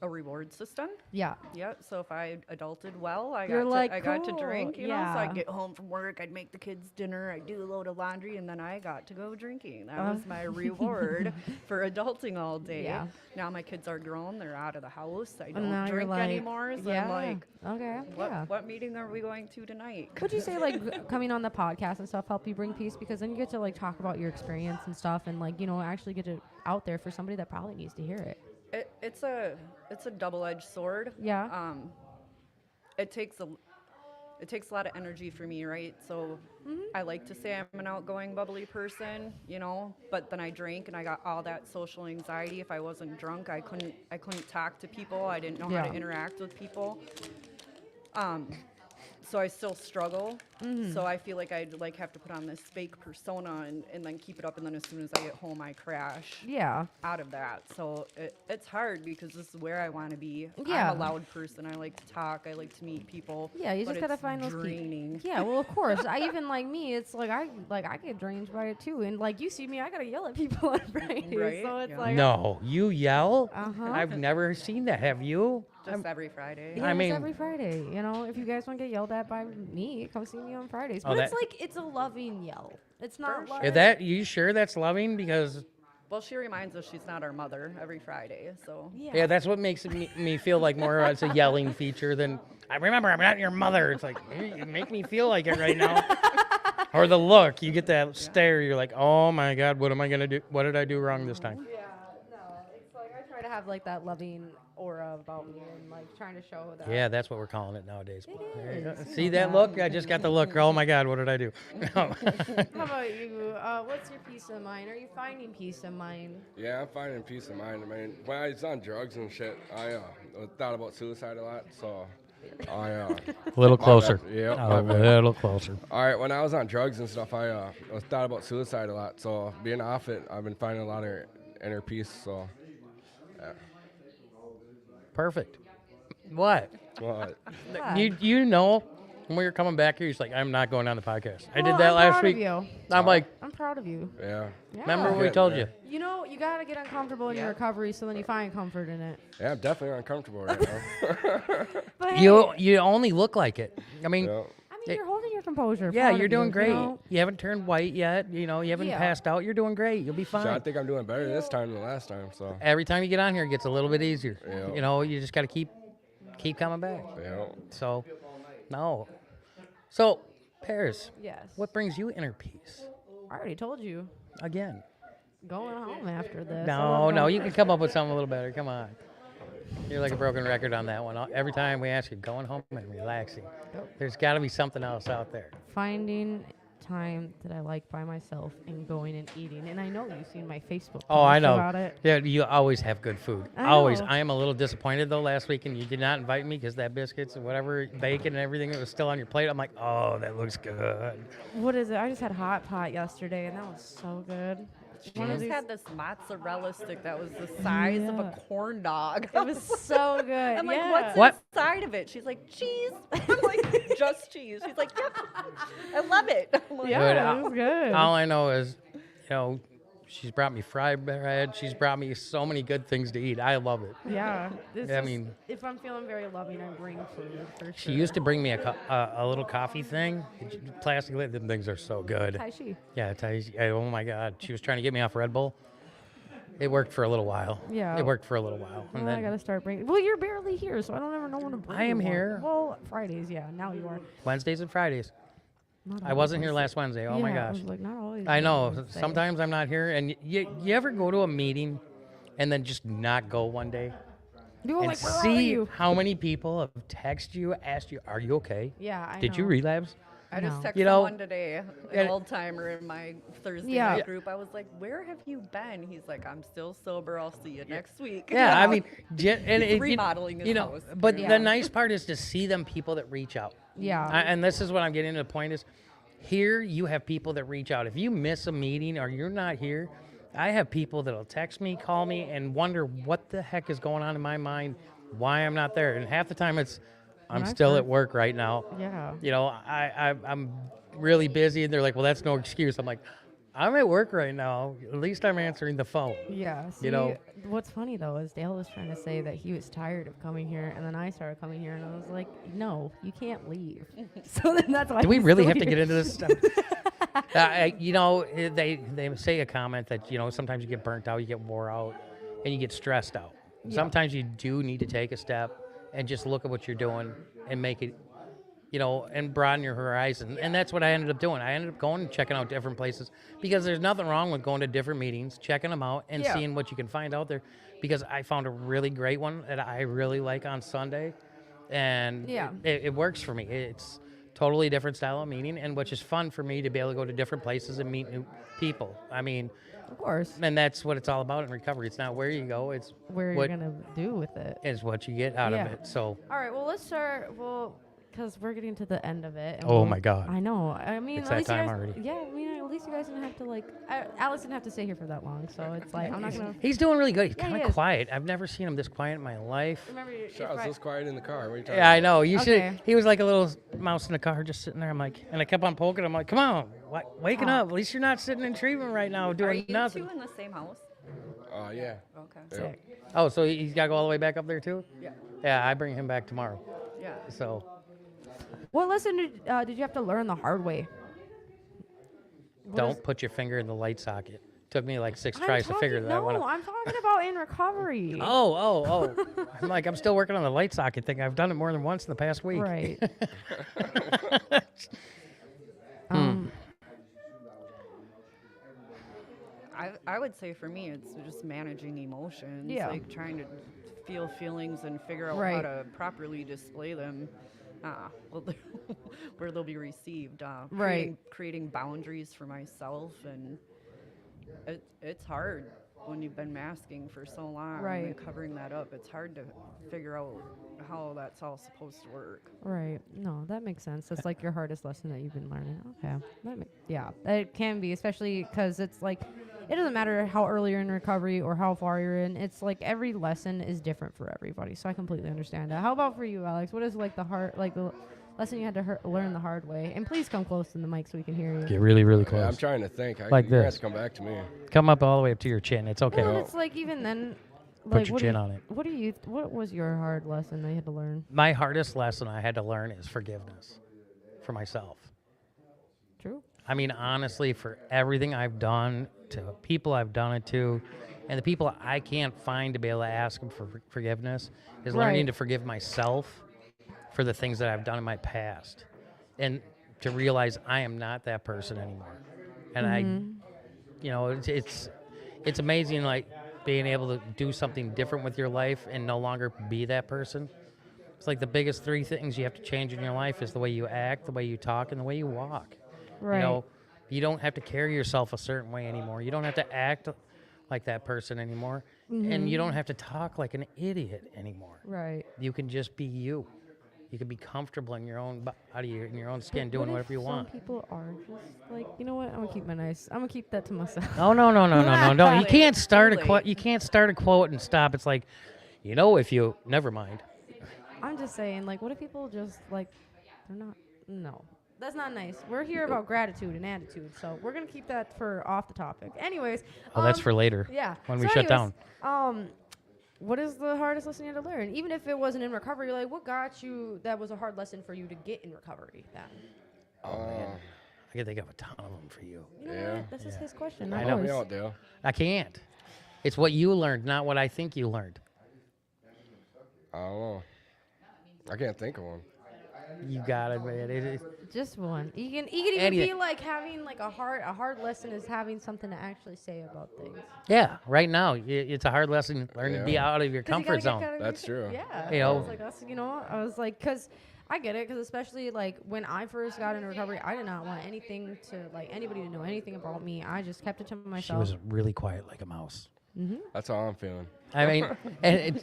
reward system. Yeah. Yep. So if I adulted well, I You're got like, to, I got to "Cool." drink, So Yeah. I'd get home from work, I'd make the kids dinner, I'd do a load of laundry, and then I got to go drinking. That was my reward for adulting all day. Yeah. Now my kids are grown, they're out of the house. I And don't now you're drink like, anymore. So yeah. I'm like, Okay. Yeah. what meeting are we going to tonight? Would you say like coming on the podcast and stuff help you bring peace, because then you get to like talk about your experience and stuff, and like actually get it out there for somebody that probably needs to hear it. It's a double-edged sword. Yeah. It takes a lot of energy for me, right? So I like to say I'm an outgoing, bubbly person, but then I drank and I got all that social anxiety. If I wasn't drunk, I couldn't talk to people. I didn't know how to interact with people. So I still struggle. So I feel like I'd have to put on this fake persona and then keep it up, and then as soon as I get home, I crash. Yeah. Out of that. So it's hard because this is where I want to be. Yeah. I'm a loud person. I like to talk. I like to meet people. Yeah, you but just gotta it's find those draining. people. Yeah, well, of course. I even like me. It's like I get drained by it too, and like you see me, I gotta yell at people on Fridays. Right? So it's Yeah. like No, you yell? Uh-huh. I've never seen that. Have you? Just every Friday. Yeah, I it's mean- every Friday. If you guys want to get yelled at by me, come see me on Fridays. Oh, But that- it's a loving yell. It's not like Is that you sure that's loving? Because Well, she reminds us she's not our mother every Friday. So yeah, that's what makes me feel like more it's a yelling feature than I remember I'm not your mother. It's like you make me feel like it right now. Or the look, you get that stare. You're like, oh my God, what am I gonna do? What did I do wrong this time? Yeah, no, it's like I try to have like that loving aura about me and like trying to show that. Yeah, that's what we're calling it nowadays. There you go. is. See that look? I just got the look. Oh my God, what did I do? How about you? What's your peace of mind? Are you finding peace of mind? Yeah, I'm finding peace of mind. I mean, when I was on drugs and shit, I thought about suicide a lot. So I A little closer. Yeah, A little closer. All right, when I was on drugs and stuff, I thought about suicide a lot. So being off it, I've been finding a lot of inner peace. So yeah. Perfect. What? What? You know, when we were coming back here, he's like, I'm not going on the podcast. I Well, did that I'm last proud week. of you. I'm like, I'm proud of you. Yeah. remember what we told you? You gotta get uncomfortable in your recovery, so then you find comfort in it. Yeah, I'm definitely uncomfortable right now. But You only look like it. I mean, Yeah. you're holding your composure. yeah, Proud you're of doing you, great. you know? You haven't turned white yet. You haven't Yeah. passed out. You're doing great. You'll be fine. So I think I'm doing better this time than last time. So Every time you get on here, it gets a little bit easier. Yeah. You just got to keep coming back. yeah. So, no. So, Paris, Yes. what brings you inner peace? I already told you. Again. Going home after this. No, you can come up with something a little better. Come on. You're like a broken record on that one. Every time we ask you, going home and relaxing, there's got to be something else out there. Finding time that I like by myself and going and eating. And I know you've seen my Facebook Oh, I post know. about it. Yeah, you always have good food. I Always. know. I am a little disappointed though last week, and you did not invite me because that biscuits and whatever, bacon and everything that was still on your plate. I'm like, oh, that looks good. What is it? I just had hot pot yesterday, and that was so good. She One of just these- had this mozzarella stick that was the size of a corn dog. It was so good. I'm like, yeah. what's What? inside of it? She's like, cheese. I'm like, just cheese. She's like, yep, I love it. I'm like, Yeah, Good. it was good. All I know is, she's brought me fried bread. She's brought me so many good things to eat. I love it. Yeah. I mean, if I'm feeling very loving, I bring food for sure. she used to bring me a little coffee thing. Plastic lid. Them things are so good. Tai Chi. Yeah, Tai Chi. Oh my God. She was trying to get me off Red Bull. It worked for a little while. Yeah. It worked for a little while. Well, And I then gotta start bringing. Well, you're barely here, so I don't ever know when to bring. I am you one. here. Well, Fridays, yeah. Now you are. Wednesdays and Fridays. Not I always wasn't here Wednesday. last Wednesday. Oh my Yeah, I gosh. was like, not always. I know. Wednesday. Sometimes I'm not here. And you ever go to a meeting and then just not go one day? You were and like, where are see you? how many people have texted you, asked you, are you okay? Yeah, I Did you know. relapse? I just No. texted You know, someone today, an and- old timer in my Thursday Yeah. night group. I was like, "Where have you been?" He's like, "I'm still sober. I'll see you next week." Yeah, I You know? mean, and He's it, remodeling his house. But Yeah. the nice part is to see them people that reach out. Yeah. And this is what I'm getting to the point is, here you have people that reach out. If you miss a meeting or you're not here, I have people that'll text me, call me, and wonder what the heck is going on in my mind, why I'm not there. And half the time it's, I'm I've still heard- at work right now. Yeah. You know, I'm really busy, and they're like, well, that's no excuse. I'm like, I'm at work right now. At least I'm answering the phone. Yeah. See, You know, what's funny though is Dale was trying to say that he was tired of coming here, and then I started coming here, and I was like, no, you can't leave. So then that's why. do we he's really still have to here. get into this stuff? You know, they say a comment that, you know, sometimes you get burnt out, you get wore out, and you get stressed out. Yeah. Sometimes you do need to take a step and just look at what you're doing and make it, you know, and broaden your horizon. And that's what I ended up doing. I ended up going and checking out different places because there's nothing wrong with going to different meetings, checking them out, and Yeah. seeing what you can find out there. Because I found a really great one that I really like on Sunday, and Yeah. it works for me. It's totally different style of meeting, and which is fun for me to be able to go to different places and meet new people. I mean, Of course. and that's what it's all about in recovery. It's not where you go; it's Where what you're gonna do with it. is what you get out Yeah. of it. So. All right. Well, let's start. Well, because we're getting to the end of it. And Oh we'll- my God. I know. I mean, It's at that least you time guys, already. Yeah. I mean, at least you guys didn't have to like. Alex didn't have to stay here for that long, so it's like I'm not gonna. He's doing really good. He's Yeah, he kind of is. quiet. I've never seen him this quiet in my life. Remember, Shit, I was this quiet in the car. What are you talking Yeah, I about? know. You Okay. should. He was like a little mouse in the car, just sitting there. I'm like, and I kept on poking. I'm like, come on, waking Oh. up. At least you're not sitting in treatment right now Are doing you nothing. two in the same house? Yeah. Okay. Yeah. Oh, so he's got to go all the way back up there too? Yeah. Yeah, I bring him back tomorrow. Yeah. So What lesson did you have to learn the hard way? What don't is- put your finger in the light socket. Took me like 6 I'm tries to figure talking- that one No, out. I'm talking about in recovery. Oh. I'm like, I'm still working on the light socket thing. I've done it more than once in the past week. Right. I would say for me, it's just managing emotions. Yeah. Like trying to feel feelings and figure out how Right. to properly display them. Well, where they'll be received. Right. Creating boundaries for myself, and it's hard when you've been masking for so long Right. and covering that up. It's hard to figure out how that's all supposed to work. Right. No, that makes sense. That's like your hardest lesson that you've been learning. Okay. Yeah, it can be, especially because it's like, it doesn't matter how early you're in recovery or how far you're in. It's like every lesson is different for everybody. So I completely understand that. How about for you, Alex? What is like the lesson you had to learn the hard way? And please come close to the mic so we can hear you. Get really, really close. Yeah, I'm trying to think. Like you're gonna have this. to come back to me. Come up all the way up to your chin. It's okay. Well, it's like even then. Put Like, your what chin on it. What was your hard lesson that you had to learn? My hardest lesson I had to learn is forgiveness for myself. True. I mean, honestly, for everything I've done to people I've done it to, and the people I can't find to be able to ask them for forgiveness, is learning Right. to forgive myself for the things that I've done in my past, and to realize I am not that person anymore. And it's amazing, like being able to do something different with your life and no longer be that person. It's like the biggest 3 things you have to change in your life is the way you act, the way you talk, and the way you walk. Right. You know, you don't have to carry yourself a certain way anymore. You don't have to act like that person anymore. And you don't have to talk like an idiot anymore. Right. You can just be you. You can be comfortable in your own body, in your own skin, doing What whatever if you want. Some people are just like, you know what? I'm gonna keep that to myself. Oh no! You can't start a Too quote. late. You can't start a quote and stop. It's like, you know, if you never mind. I'm just saying, like, what if people just like, they're not? No, that's not nice. We're here about gratitude and attitude, so we're gonna keep that for off the topic. Anyways. Oh, that's for later. Yeah. When we So shut down. What is the hardest lesson you had to learn? Even if it wasn't in recovery, like, what got you? That was a hard lesson for you to get in recovery. Then. I can think of a ton of them for you. You know Yeah. what? This is his question. I not know. Help me yours. out, Dale. I can't. It's what you learned, not what I think you learned. I don't know. I can't think of one. You got it, man. Just one. You can even Any- be like having like a hard lesson is having something to actually say about things. Yeah, right now it's a hard lesson. Learn to be Yeah. out of your 'Cause you comfort gotta get zone. out of That's your- true. Yeah. You I know. was like, I was like, because I get it, because especially like when I first got into recovery, I did not want anything to like anybody to know anything about me. I just kept it to She myself. was really quiet like a mouse. That's how I'm feeling. I mean,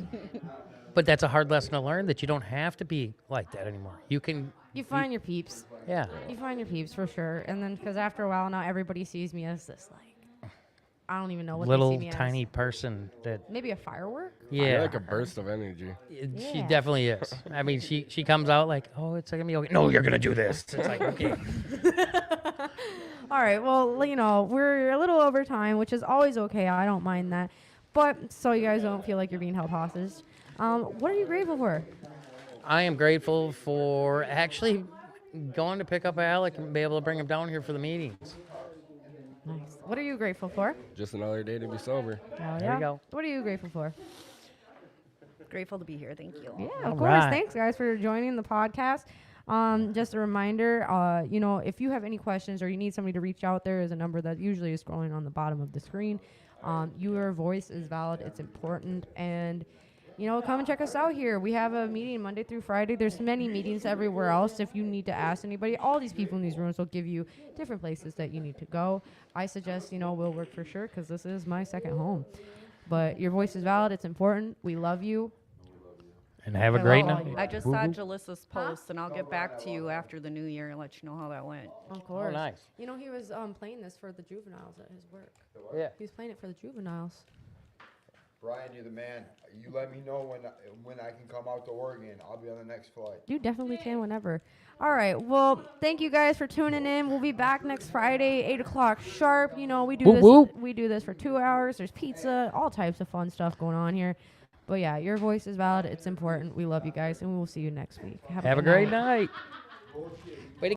but that's a hard lesson to learn, that you don't have to be like that anymore. You can. You find your peeps. Yeah. You find your peeps for sure, and then because after a while now everybody sees me as this like I don't even know what they little see me tiny as. person that. Maybe a firework. Yeah. You're like a burst of energy. She Yeah. definitely is. I mean, she comes out like, oh, it's gonna be okay. No, you're gonna do this. It's like, okay. All right. Well, you know, we're a little over time, which is always okay. I don't mind that. But so you guys don't feel like you're being held hostage. What are you grateful for? I am grateful for actually going to pick up Alec and be able to bring him down here for the meetings. Nice. What are you grateful for? Just another day to be sober. Oh, There we go. What are you grateful for? Grateful to be here. Thank you. Yeah, All of course. right. Thanks, guys, for joining the podcast. Just a reminder, you know, if you have any questions or you need somebody to reach out, there is a number that usually is scrolling on the bottom of the screen. Your voice is valid. It's important. And, you know, come and check us out here. We have a meeting Monday through Friday. There's many meetings everywhere else. If you need to ask anybody, all these people in these rooms will give you different places that you need to go. I suggest, you know, we'll work for sure because this is my second home. But your voice is valid. It's important. We love you. And have a I great love all night. you. I just Woo saw woo. Jalissa's post, and I'll get back to you after the new year and let you know how that went. Of course. nice. You know, he was playing this for the juveniles at his work. Yeah. He was playing it for the juveniles. Brian, you're the man. You let me know when I can come out to Oregon. I'll be on the next flight. You definitely can whenever. All right. Well, thank you guys for tuning in. We'll be back next Friday, 8 o'clock sharp. You know, we do Whoop, this. whoop. We do this for 2 hours. There's pizza, all types of fun stuff going on here. But yeah, your voice is valid. It's important. We love you guys, and we will see you next week. Have a good great night. night.